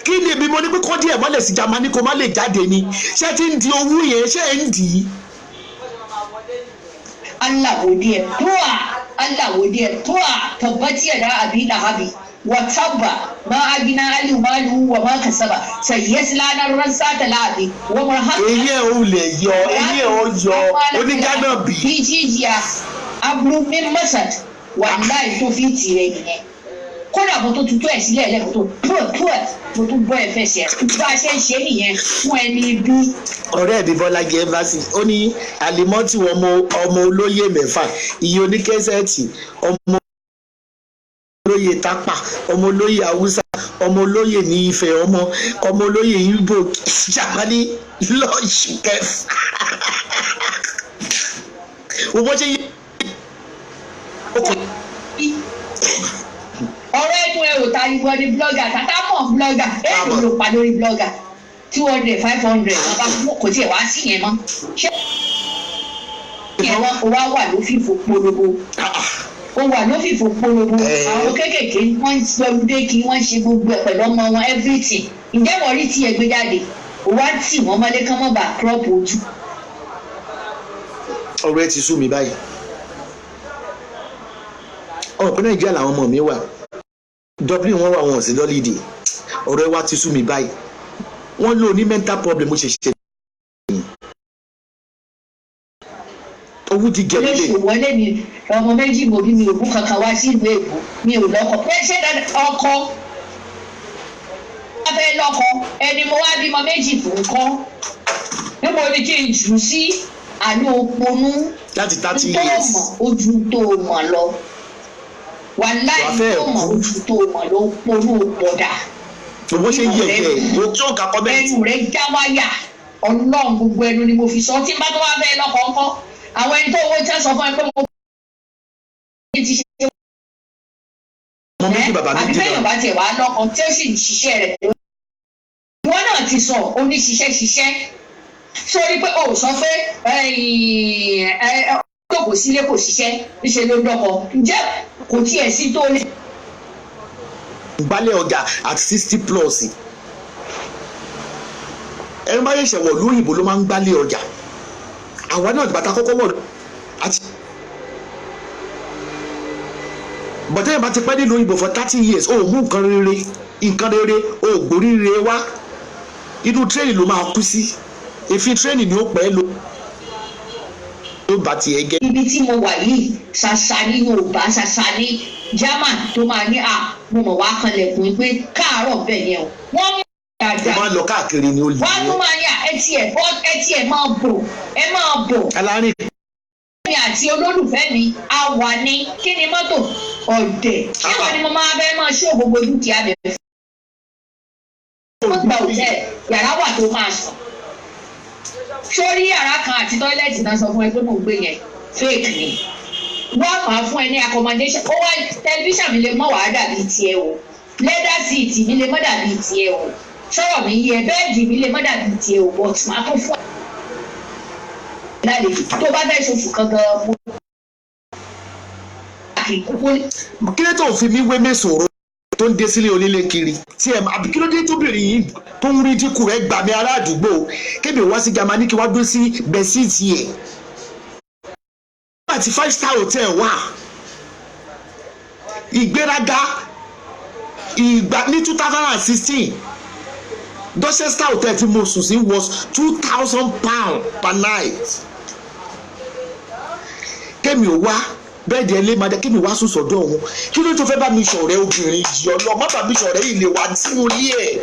kí ni èmi mo ní pé kọ́ díẹ̀ mọ́lẹ̀ sí Jámánì kó má lè jáde ni ṣé ti ń di owó yẹn ṣé ẹ̀ ń dì í. Allah godiya tuwa tabbaci da abi da habi wa tabba ma agina ali malu wa ma kasaba sayyasla nar sata labi wa marhaba eye o lè yọ eye o yọ onígánà bí. bíjíjíà abúlé min masad wallahi tó fi tirẹ̀ nìyẹn kódà mo tó tutù ẹ̀ sílẹ̀ lẹ́kọ̀ọ́ tó mo tún bọ́ ẹ fẹsẹ̀ bá a ṣe ń ṣe nìyẹn fún ẹni bí. ọ̀rẹ́ mi Bọ́lájí ẹ́mbásì ó ní àlìmọ́tì ọmọ olóyè mẹ́fà iye oníkẹ́sẹ̀tì ọmọ olóyè tápà ọmọ olóyè haúsá ọmọ olóyè ní Ifẹ̀ ọmọ olóyè Ìgbò Jámánì lọ́ọ̀ṣù kẹfà. owó ṣe yí. ọ̀rọ̀ ẹ̀kún ẹ̀rọ ta ni wọ́n ní blogger kàtà mọ̀ blogger èèlò ló pa lórí blogger 200 500 kò tiẹ̀ wá sí yẹn mọ́ ṣé yẹn mọ́ o wá wà lófìfo polówó o wà lófìfo polówó àwọn kéékèèké wọ́n ń gbọ́dé kí wọ́n ṣe gbogbo ẹ̀ pẹ̀lú ọmọ wọn everything ǹjẹ́ wọ́n rí tí ẹ gbé jáde o wá tì wọ́n mọ́lé kán mọ́ bá crop ojú. ọ̀rọ̀ ẹ ti sú mi báyìí ọ̀pọ̀ Nàìjíríà làwọn ọmọ mi wà Dublin wọn wà wọn sí lọ́lídì ọ̀rọ̀ ẹ wá ti sú mi báyìí wọ́n lò ní mental problem ó ṣe ṣe owó ti jẹ nílé. olóṣù wọlé mi ọmọ méjì mo bí mi ò bú kankan wá sí ìlú Èkó mi ò lọ́kọ pé ṣé ọkọ wọ́n fẹ́ lọ́kọ ẹni mo wá bímọ méjì fún kọ́ níbo ni kí n jù sí àánú òponú láti 30 years tó mọ̀ ojú tó mọ̀ lọ wàláì tó mọ̀ ojú tó mọ̀ lọ òponú òpọ̀dà. owó ṣe yẹ ẹ o tí ó kà kọ́ bẹ́ẹ̀. ẹnu rẹ̀ já wáyà Ọlọ́run gbogbo ẹnu ni mo fi sọ tí n bá tó wá fẹ́ lọ́kọ̀ọ́kọ́ àwọn ẹni tó owó tẹ́ sọ fún ẹ pé mo ti ṣe ọmọ méjì bàbá méjì àbí bẹ́ẹ̀ bá tiẹ̀ wá lọ́kàn tí ó sì ń ṣiṣẹ́ rẹ̀ ìwọ náà ti sọ oníṣiṣẹ́ sórí pé o sọ pé kò sílé kò ṣiṣẹ́ níṣẹ́ ló lọ́kọ ǹjẹ́ kò tiẹ̀ sí tó lé. gbálẹ̀ ọjà at 60 plus ẹni bá yẹ ṣẹ̀wọ̀ lóyìnbó ló máa ń gbálẹ̀ ọjà àwa náà bàtà kọ́kọ́ wọ̀ àti bọ̀dẹ́yìn bá ti pẹ́ nílùú òyìnbó for 30 years o mú nǹkan rere o gbórí rere wá inú tírẹ́nì ló máa kú sí èéfín tírẹ́nì ni ó pẹ́ ló bá tiẹ̀ gẹ́. ibi tí mo wà yìí ṣàṣà ní Yorùbá ṣàṣà ní German tó máa ní mo mọ̀ wá kanlẹ̀kùn pé káàárọ̀ bẹ́ẹ̀ yẹn o wọ́n mú dáadáa. ó máa lọ káàkiri ni ó lè. wọ́n tún máa ní ẹtí ẹ̀ máa bò alárin. mi àti olólùfẹ́ mi a wà ní kí ni mọ́tò ọ̀dẹ̀ ṣé wọ́n ni mo máa bẹ́ẹ̀ máa ṣó gbogbo dúkìá mi fún. wọ́n gba òtẹ́ yàrá wà tó máa sùn. sórí yàrá kan àti tọ́ílẹ̀tì náà sọ fún ẹ pé mò ń gbé yẹn fake ni. wọ́n máa fún ẹ ní accommodation ó wá tẹlifíṣàn mi lè mọ̀ wá dàbí tiẹ̀ o leather seat mi lè mọ̀ dàbí tiẹ̀ o sọ̀rọ̀ mi yẹ bẹ́ẹ̀dì mi lè mọ̀ dàbí tiẹ̀ o but máa tún fún ẹ tó bá fẹ́ ṣoṣù kankan mú. kí ló tó fi mí wé mẹ́sòrò tó ń dé sílé onílé kiri tí ẹ àbí kí ló dé tóbìnrin yìí tó ń rí dínkù rẹ gbà mí ará àdúgbò kébì wá sí Jámánì kí wá dúró sí bẹ́síìtì ẹ̀. àti 5-star hotel wà ìgbéraga ìgbà ní 2016 Dorchester hotel tí mo sùn sí was £2,000 per night. kémi ò wá bẹ́ẹ̀dì ẹlẹ́màdé kémi wá sùn sọ́dọ̀ wọn kí ló tó fẹ́ bá mi ṣọ̀rẹ́ obìnrin yìí ọlọ́ má bá mi ṣọ̀rẹ́ yìí lè wá sínú ilé ẹ̀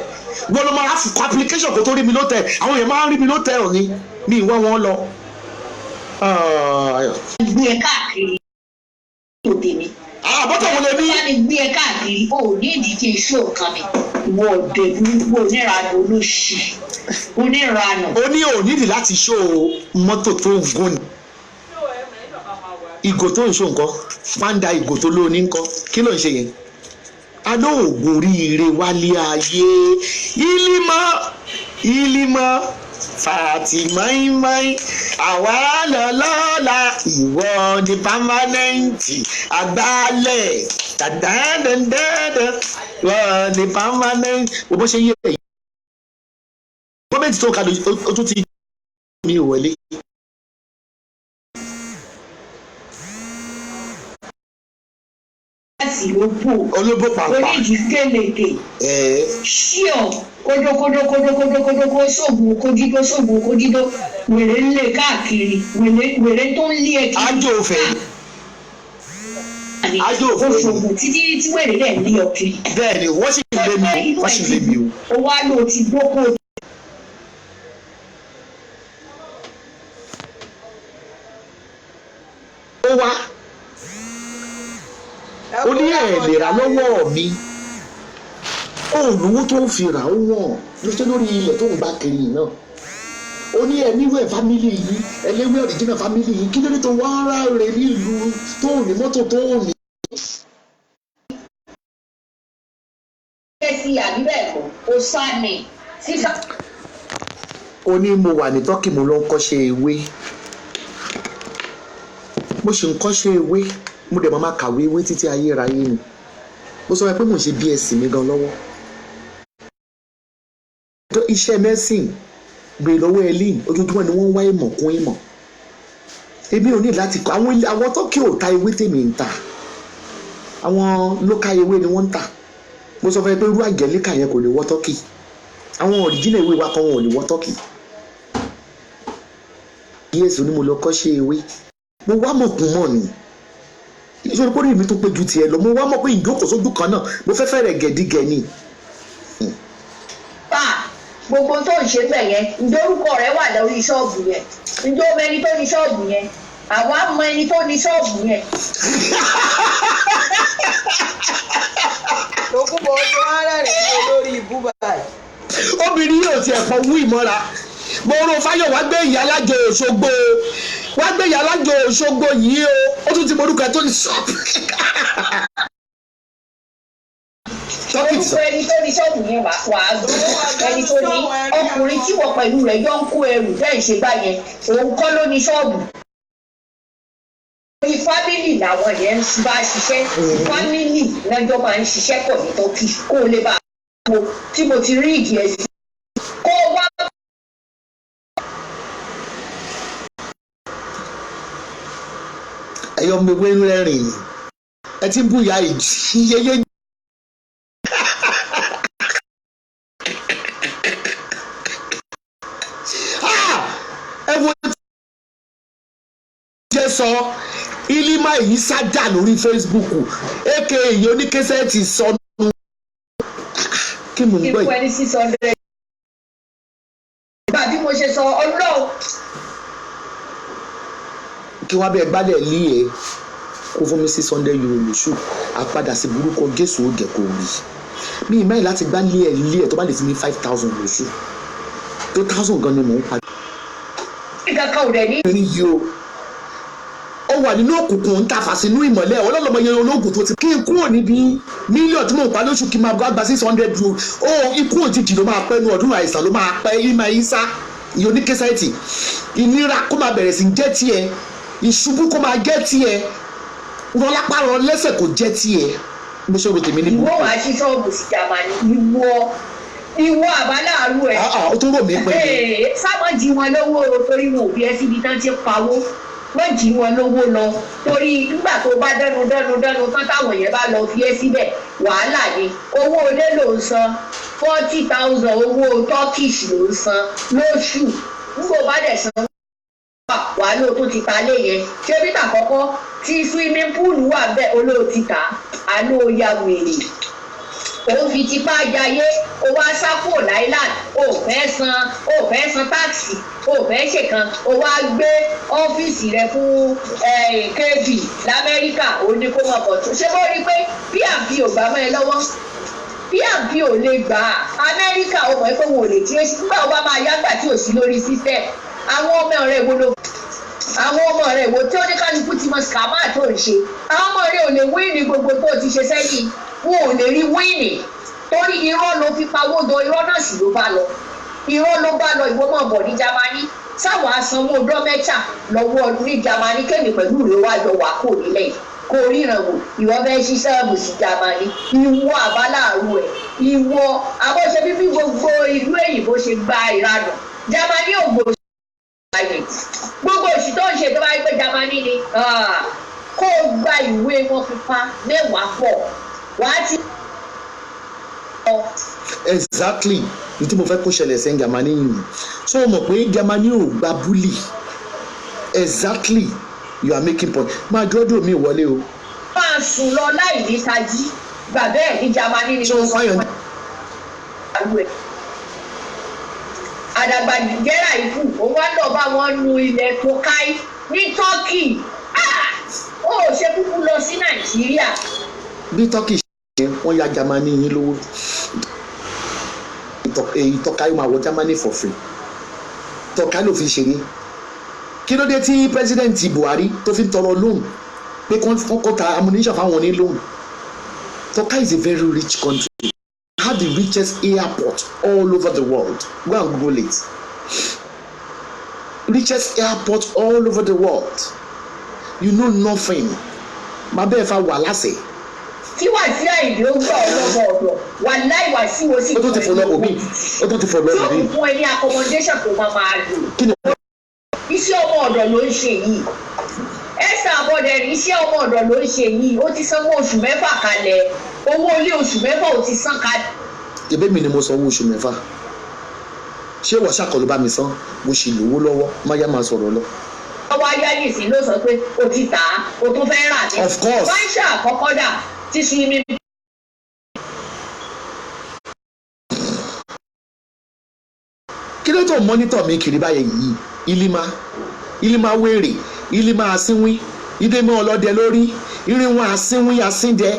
wọ́n ló máa fi kọ́ application kó tó rí mi lótẹ̀ àwọn èèyàn máa ń rí mi lótẹ̀ ọ̀ ni mi ìwọ́ wọn lọ. gbé ẹ káàkiri òde mi. àbọ̀tọ̀ wọn lè ní. bá mi gbé ẹ káàkiri o ò ní ìdíje iṣẹ́ òkan mi ìwọ ọ̀dẹ̀ burúkú onírànà olóṣì onírànà. ó ní ò nídìí láti ṣó mọ́tò tó ń gún ni ìgò tó ń ṣó nǹkan pàǹdà ìgò tó lóní nǹkan kí ló ń ṣe yẹn alóògùn oríire wálé ayé ìlímọ̀ fàtìmọ́ìmọ́ì àwa lọ́lọ́la ìwọ ni pámánẹ́ǹtì àgbálẹ̀ dàdàdàdàdà ìwọ ni pámánẹ́ǹtì bó ṣe yé èyí gọ́ọ̀mẹ̀ntì tó kàdé ó tún ti mi ò wọlé. olóbó pàpà oníjì kélékè ṣíọ kódókódókódókódókódókó ṣògùn kódídó wèrè ń lé káàkiri wèrè tó ń lé ẹ kiri. ájò òfẹ oṣoògùn títí tí wèrè lẹ ń lé ọ kiri. bẹ́ẹ̀ni wọ́n sì lé mi o. ó wá lò ó ti gbókò. ó wá ó ní ẹ̀ lè rà lọ́wọ́ mi olówó tó ń fi rà ó wọ̀n lọ́sẹ̀ lórí ilẹ̀ tó ń bá kiri náà ó ní ẹ níwẹ̀ fámìlì yìí ẹlẹ́wẹ̀ ọ̀rìjìnà fámìlì yìí kí ló dé tó wá ara rẹ̀ nílùú tó ní mọ́tò tó ní. sí àbíbẹ̀ kọ́ ó sá ni sísá. ó ní mo wà ní tọ́kì mo lọ ń kọ́ṣẹ́ ewé mo ṣe ń kọ́ṣẹ́ ewé mo dẹ̀ máa kàwé ewé títí ayérayé ni mo sọ pé mo ṣe BSc mi gan lọ́wọ́ iṣẹ́ medicine gbé lọ́wọ́ elin ojoojúmọ́ ni wọ́n ń wá ìmọ̀ kún ìmọ̀ èmi ò ní láti kọ́ àwọn tọ́kì ò ta ewé tèmi ń ta àwọn local ewé ni wọ́n ń ta mo sọ fún ẹ pé irú àgẹ́líkà yẹn kò lè wọ́ tọ́kì àwọn ọ̀ríjìnà ewé wa kan wọn ò lè wọ́ tọ́kì yéésù ni mo lọ kọ́ṣẹ́ ewé mo wá mọ̀kún mọ̀ ni ìṣòro kórè mi tó pé ju tiẹ̀ lọ mo wá mọ̀ pé ìjókòó sójú kan náà mo fẹ́ fẹ́rẹ̀ gẹ̀dígẹ̀ ni. pa gbogbo tó ń ṣe bẹ̀ yẹn ǹjẹ́ orúkọ rẹ wà lórí ṣọ́ọ̀bù yẹn ǹjẹ́ o mọ ẹni tó ní ṣọ́ọ̀bù yẹn àwa mọ ẹni tó ní ṣọ́ọ̀bù yẹn. Tòkunbọ̀ ojú arẹ́rìn sí olórí ibú báyìí. obìnrin yóò tiẹ̀ fọ wú ìmọ́ra mo rò Fáyọ̀ wá gbé ìyá alájọ Òṣogbo yìí o ó tún ti morúkọ tó ní ṣọ́ọ̀bù. orúkọ ẹni tó ní ṣọ́ọ̀bù yẹn wà á gbọ́ ẹni tó ní ọkùnrin tí wọ́n pẹ̀lú rẹ̀ jọ ń kó ẹrù bẹ́ẹ̀ ṣe bá yẹn òun kọ́ ló ní ṣọ́ọ̀bù. orí fámìlì làwọn yẹn ń bá ṣiṣẹ́ fámìlì lọ́jọ́ máa ń ṣiṣẹ́ pọ̀ ní tọ́kì kó o lè bá a wo tí mo ti rí ìdí ẹ̀ sí kó o wá. ẹyọ mi wé rẹ́rìn ẹ ti ń bú ìyá ìyẹyẹ. ẹ wo jẹ sọ Ilima yìí sájà lórí Facebook aka èyí oníkẹsẹ̀tì sọnù kí mo ń gbọ́ yìí. ìfún ẹni 600. ìgbà bí mo ṣe sọ ọlọ́run. kí wọ́n bẹ́ẹ̀ gbálẹ̀ lé ẹ kó fún mi €600 lóṣù àpadà sí burúkọ Jésù ó jẹ́ kó rí mi ì máyì láti gbá lé ẹ tó bá lè ti ní 5,000 lóṣù 2,000 gan ni mò ń padà. ìkankan ò dẹ̀ ní. ẹni yìí o ó wà nínú òkùnkùn ń tàfà sínú ìmọ́lẹ̀ ọlọ́lọ́mọ yẹn ológun tó ti kí n kúrò níbi mílíọ̀nù tí mò ń pa lóṣù kí n máa gba €600 ó ikú òjijì ló máa pẹ́ nu ọdún àìsàn ló máa pẹ́ ìmọ̀ ìsá ìyó ní kẹsẹ̀tì ìnira kó máa bẹ̀rẹ̀ sí jẹ́ tiẹ̀ ìṣubú kó máa jẹ́ tiẹ̀ rọlápá rọ lẹ́sẹ̀ kó jẹ́ tiẹ̀ bó ṣe rò tèmi ní. ìwọ wàá ṣí ṣọ́ọ̀bù sí Jámánì ìwọ àbáláàrú ẹ. ó tún rò mí pẹ́. sábà jí wọn lówó torí wọn ò bí ẹ síbi tán ti pawó wọ́n jí wọn lówó lọ torí nígbà tó bá dẹnu tán táwọn yẹn bá lọ fi ẹ́ síbẹ̀ wàhálà ni owó ilé ló ń san 40,000 owó turkish ló ń san lóṣù nígbà bá dẹ̀ san wà ló tó ti ta lé yẹn ṣé bí tàkọ́kọ́ tí swimming pool wà bẹ́ẹ̀ olóò ti tà á ló ya wèrè òun fi tipá jayé ó wá sápò láìláàn ó fẹ́ san táàsì ó fẹ́ ṣèkan ó wá gbé ọ́fíìsì rẹ fún kb lamẹ́ríkà ó ní kó mọ̀ pọ̀ tó ṣé bó rí pé pmp ò gbà mọ́ ẹ lọ́wọ́ pmp ò lè gbà á amẹ́ríkà ó mọ̀ pé wọn ò lè tí ó nígbà ó bá máa yágbà tí ò sí lórí system àwọn ọmọ rẹ̀ wo ló àwọn ọmọ rẹ̀ wo tí ó ní kálukú ti mọ scammer tó ń ṣe àwọn ọmọ rẹ̀ ò lè wíìnì gbogbo tó ti ṣe sẹ́yìn wọn ò lè rí wíìnì torí irọ́ ló fi pawó do irọ́ náà sì ló bá lọ irọ́ ló bá lọ ìwọ máa bọ̀ ní Jámánì sáwọn asanwó dọ́mẹ́tà lọ́wọ́ ní Jámánì kéde pẹ̀lú ìlú wájọ wà kò nílẹ̀ kò ríran wò ìwọ fẹ́ ṣiṣẹ́ ẹ̀bùn sí Jámánì ìwọ àbáláàrú ẹ̀ ìwọ àbọ̀ṣe bíbí gbogbo ìlú èyìnbó ṣe gba ìranù Jámánì ò gbòòrò gbogbo òṣì tó ń ṣe tó bá gbé Jámánì ni kó gba ìwé wọn fipá mẹ́wàá pọ̀ wàá ti. Exactly ní tí mo fẹ́ kó ṣẹlẹ̀ sí Jámánì yìí so o mọ̀ pé Jámánì ò gba búlì exactly you are making point máa dúró mi wọlé o. máa sùn lọ láì ní tají gbà bẹ́ẹ̀ ní Jámánì ni mo sọ fún ẹ. àdàgbà nìjẹ́rà ikú òun wá lọ bá wọn nu ilẹ̀ tó káí ní Turkey ó ṣe kúkú lọ sí Nàìjíríà. bí Turkey ṣe wọ́n ya Jámánì yín lówó ìtọ́ka yóò máa wọ Jámánì for free tọ́ka ló fi ṣeré kí ló dé tí president Buhari tó fi ń tọrọ loan pé kọ́ ta ammunition fáwọn ní loan tọ́ka is a very rich country. Had the richest airport all over the world. Go and Google it. Richest airport all over the world. You know nothing. Má bẹ́ẹ̀ fa wà lásẹ̀. Tí wà sí àìdí ó gbọ́ ọlọ́gbọ́ ọ̀dọ̀ wà láì wà sí wo sí. Ó tún ti fọ lọ́wọ́ mi. Ó tún ti fọ lọ́wọ́ mi. Tí ó fún ẹ ní accommodation tó máa lò. Kí ni? Iṣẹ́ ọmọ ọ̀dọ̀ ló ń ṣe yìí. Esther Abọ́dẹ̀rìn iṣẹ́ ọmọ ọ̀dọ̀ ló ń ṣe yìí. Ó ti sanwó oṣù 6 kalẹ̀. Owó ilé oṣù 6 ò ti san kalẹ̀. Ebe mi ni mo sanwó oṣù 6. Ṣé wọ́n ṣàkọlù bá mi san? Mo ṣì lówó lọ́wọ́. Máyá máa sọ̀rọ̀ lọ. Ọwọ́ ayáyè sí ló sọ pé o ti tà á, o tún fẹ́ rà ní. Of course. Fáìṣà àkọ́kọ́ dà tí sinmi. Kí ló tó mọ́nítọ̀ mi kiri báyẹn yìí? Ilima wèrè, Ilima asínwín, Ìdèmí ọlọ́dẹ lórí, irin wọn asínwín asíndẹ.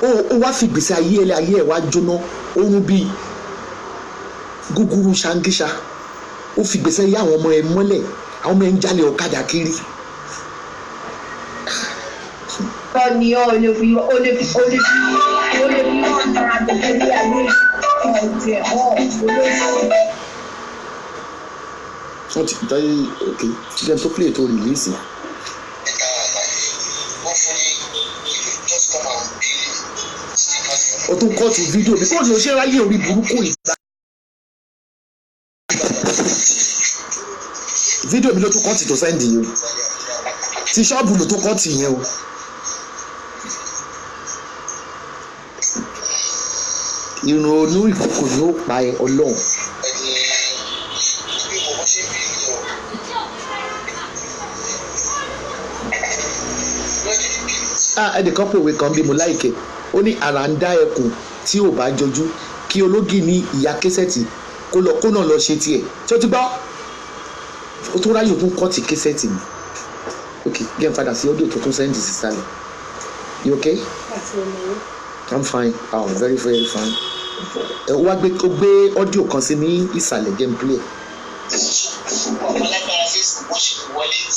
Ó wá fi gbèsè ayé ẹ̀ wá jóná oorun bíi gúgúrú ṣàǹgíṣà ó fi gbèsè ayé àwọn ọmọ ẹ̀ mọ́lẹ̀ àwọn ọmọ ẹ̀ ń jalè ọ̀kadà kiri. Ni o lè fi ọ̀nà àgbẹ̀fẹ̀ ní ayé ọ̀tẹ̀ olóṣèlú. Wọ́n ti dáyé òkè ṣíṣẹ́ tó play tó rìlíìsì. O tún kọ́ọ̀tù fídíò mi kó ní o ṣe ráyè orí burúkú ìgbà. Fídíò mi ló tún kọ́ọ̀tù tó sẹ́ndì yìí o ti ṣọ́ọ̀bù ló tún kọ́ọ̀tù yẹn o. Ìrònú ìkòkò ni ó pa ẹ Ọlọ́run. Ẹnìkan pòwe kan bí mo láìkè ó ní àrà ń dá ẹkùn tí ò bá jọjú kí ológì ní ìyá késẹ́tì kó náà lọ ṣe tiẹ̀ tí ó ti gbọ́ ó tún ráyè tún kọ́ọ̀tì késẹ́tì mi ok gẹ́n padà sí ọ́díò tó tún sẹ́ndì sí sálẹ̀ you okay? I'm fine I'm very very fine ó wá gbé ọ́díò kan sí ní ìsàlẹ̀ gameplay.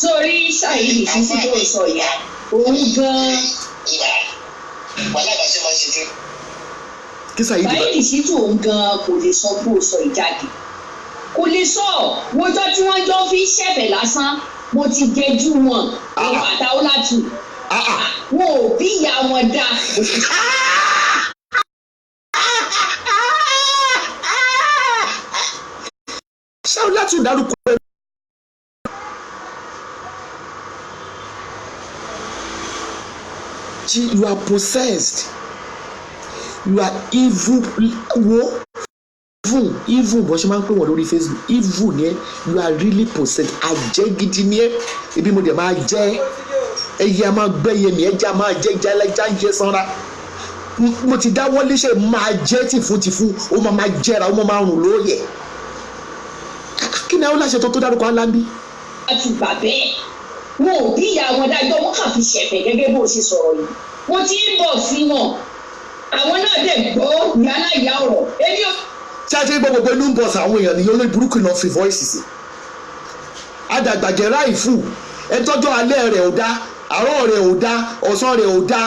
Sórí ṣàyẹ̀dì sísí tó ń sọ ìyá òun gan-an. Báyìí sí tó ń gan-an kò lè sọ bó sọ ìjáde kò lè sọ wọ́jọ́ tí wọ́n jọ fi ṣẹ̀fẹ̀ lásán mo ti gẹjú wọn àwọn àtàwọn láti wọn ò bí ìyá wọn dá. ṣáà láti dárúkọ ẹ. You are possessed. you are evil wo evil bó ṣe máa ń pè wọ́n lórí Facebook evil ni ẹ́ you are really possessed àjẹ́ gidi ni ẹ́ ebi mo dẹ̀ máa jẹ́ ẹyẹ a máa gbẹ́yẹ mi ẹja máa jẹ́ ẹja ń jẹ sanra mo ti dáwọ́ léṣe máa jẹ́ tìfún ó máa jẹ́ra ó máa rùn lóye kí ni àwọn láṣẹ tó dárúkọ alábí. a ti gbà bẹ́ẹ̀ wọn ò bí ìyá wọn dájọ́ wọn kàn fi ṣẹ̀fẹ̀ gẹ́gẹ́ bó ṣe sọ̀rọ̀ yìí wọ́n ti ń bọ̀ sí wọn àwọn náà dẹ̀ gbọ́ yálà ìyá ọ̀rọ̀ èmi ò. tí a ti gbọ́ gbogbo inú ń bọ̀ sí àwọn èèyàn nìyẹn olórí burúkú náà fi voice sí adàgbàjẹ́ ráìfù ẹtọ́jọ́ alẹ́ rẹ̀ ò dá àárọ̀ rẹ̀ ò dá ọ̀sán rẹ̀ ò dá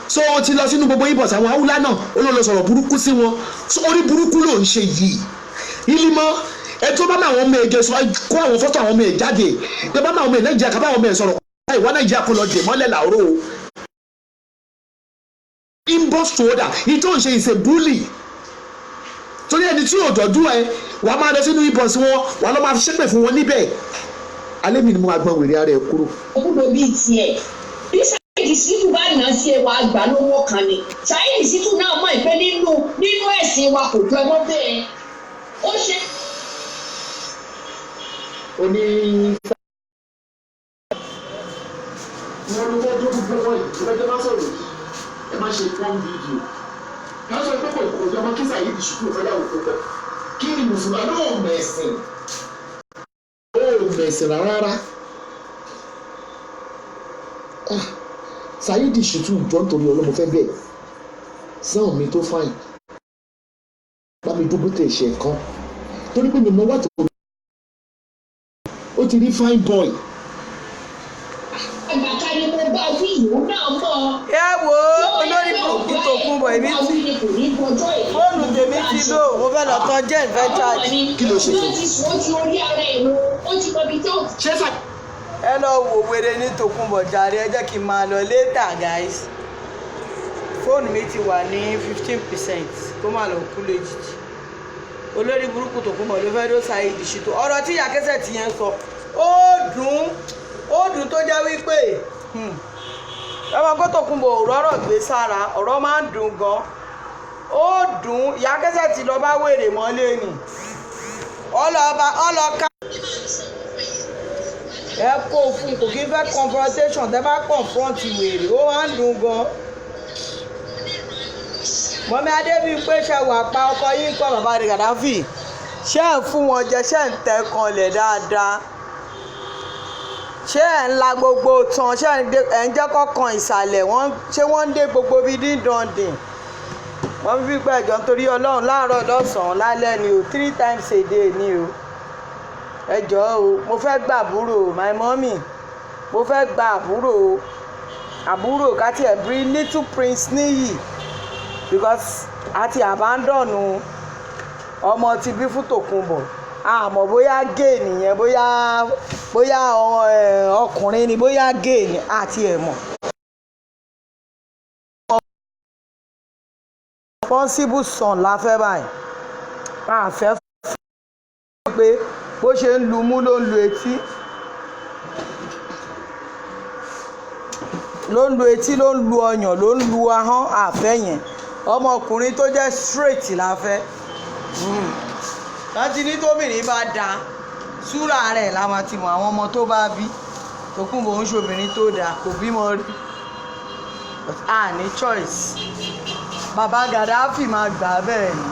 so o ti lọ sínú gbogbo ibọ̀ sáwọn haúlá náà ó lọ sọ̀rọ̀ burúkú sí wọn so orí burúkú ló ń ṣe yìí ìlímọ̀ ẹtọ́ bá máa wọn ọmọ ẹ̀jẹ̀ sọ kó àwọn fọ́tò àwọn ọmọ ẹ̀ jáde pé bá máa ọmọ ẹ̀ nàìjíríà kábà àwọn ọmọ ẹ̀ sọ̀rọ̀ ìwà nàìjíríà kò lọ dè mọ́lẹ̀ làárọ̀ o inbox to order ìtò ń ṣe ìṣe bully torí ẹni tí yóò dọ̀dú ẹ wàá máa lọ sínú inbox wọn wàá lọ máa fi ṣépè fún wọn níbẹ̀ alẹ́ mi ni mo máa gbọ́n wèrè ara ẹ̀ kúrò. òkúdo bíi tiẹ̀ bí Saheed Shittu bá nà sí ẹwà àgbà lówó kan ni Saheed Shittu náà mọ̀ ìpè nínú ẹ̀sìn wa kò jọ ẹmọ bẹ́ẹ̀ ó ṣe. ó ní wọn ló fẹ́ dúró gbogbo wọn yìí lọ́jọ́ bá sọ̀rọ̀ yìí ẹ má ṣe pọ́n fídíò ká sọ pé kò jọ ọmọ kí Saheed Shittu fẹ́yàwó tó pọ̀ kí ni mùsùlùmí náà mẹ̀sìn mẹ̀sìn rárá Saheed Shittu jọ nítorí ọlọ́mọ fẹ́ bẹ́ẹ̀ sáwọn mi tó fáìn bá mi dúró tẹ̀ ṣe nǹkan torí pé mi mọ wá tó ó ti rí fine boy. àgbàká ni mo bá wí ìwọ náà mọ. ẹ wo olórí burúkú Tòkunbọ̀ èmi ti fóònù tèmi ti lò mo fẹ́ lọ tán jẹ́ ìfẹ́ charge. kí ló ṣe tó. ó ti sọ ó ti orí ara ẹ̀ lọ ó ti mọ ibi tó. ṣé fà. ẹ lọ wò wèrè ní Tòkunbọ̀ jàre ẹ jẹ́ kí n máa lọ later guys fóònù mi ti wà ní 15% kó má lọ kú lójijì olórí burúkú Tòkunbọ̀ ló fẹ́ dó Saheed Shittu ọ̀rọ̀ tí ìyá kẹsẹ̀ ti yẹn sọ ó dùn tó jẹ́ wípé ẹmọ kó Tòkunbọ̀ òrọ́rọ̀ gbé sára ọ̀rọ̀ máa ń dùn gan ó dùn ìyá kẹsẹ̀ ti lọ bá wèrè mọ́lé ni ọlọ́ka ẹ kó fún kò kí n fẹ́ confrontation tẹ́ bá confront wèrè ó máa ń dùn gan mọ́mí Adébíyìnpé ṣe wà pa ọkọ yín kọ́ bàbá rẹ̀ Gaddafi ṣé ẹ̀ ń fún wọn jẹ ṣé ẹ̀ ń tẹ́ kanlẹ̀ dáadáa ṣé ẹ̀ ń la gbogbo tán ṣé ẹ̀ ń jẹ́ kọ́kàn ìsàlẹ̀ ṣé wọ́n ń dé gbogbo bíi díndọ̀ndìn wọ́n fi pẹ́ ẹ̀jọ̀ nítorí Ọlọ́run láàárọ̀ lọ́sàn-án lálẹ́ ni o 3 times a day ni o ẹjọ́ o mo fẹ́ gba àbúrò my mommy mo fẹ́ gba àbúrò káti ẹ̀ bí little prince níyì because àti abandon ọmọ ti bí fún Tòkunbọ̀ àmọ́ bóyá gay nìyẹn bóyá ọkùnrin ni bóyá gay ni àti ẹ̀ mọ̀. responsible son la fẹ́ báyìí a fẹ́ pé bó ṣe ń lu mú ló ń lu etí ló ń lu ọyàn ló ń lu ahọ́n àfẹ́ yẹn ọmọkùnrin tó jẹ́ straight la fẹ́ láti ní tóbìnrin bá da súrà rẹ̀ la máa ti mọ̀ àwọn ọmọ tó bá bí Tòkunbọ̀ ń ṣobìnrin tó dáa kò bímọ rí but a ní choice bàbá Gaddafi máa gbà bẹ́ẹ̀ ni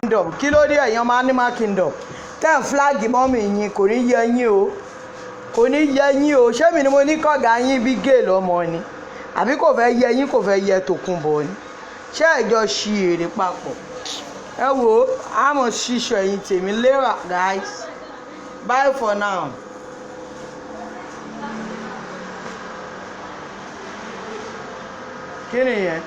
kingdom kí ló dé ẹ̀yàn máa ní má kingdom ten flag mọ́mì yín kò ní yẹ yín o kò ní yẹ yín o ṣé mi ni mo ní kọ̀gá yín bí gay lọ́mọ ni àbí kò fẹ́ yẹ yín kò fẹ́ yẹ Tòkunbọ̀ ni ṣé ẹjọ́ ṣí èrè papọ̀ ẹ wo àmọ́ ṣíṣọ ẹ̀yìn tèmi later guys bye for now. kí nìyẹn.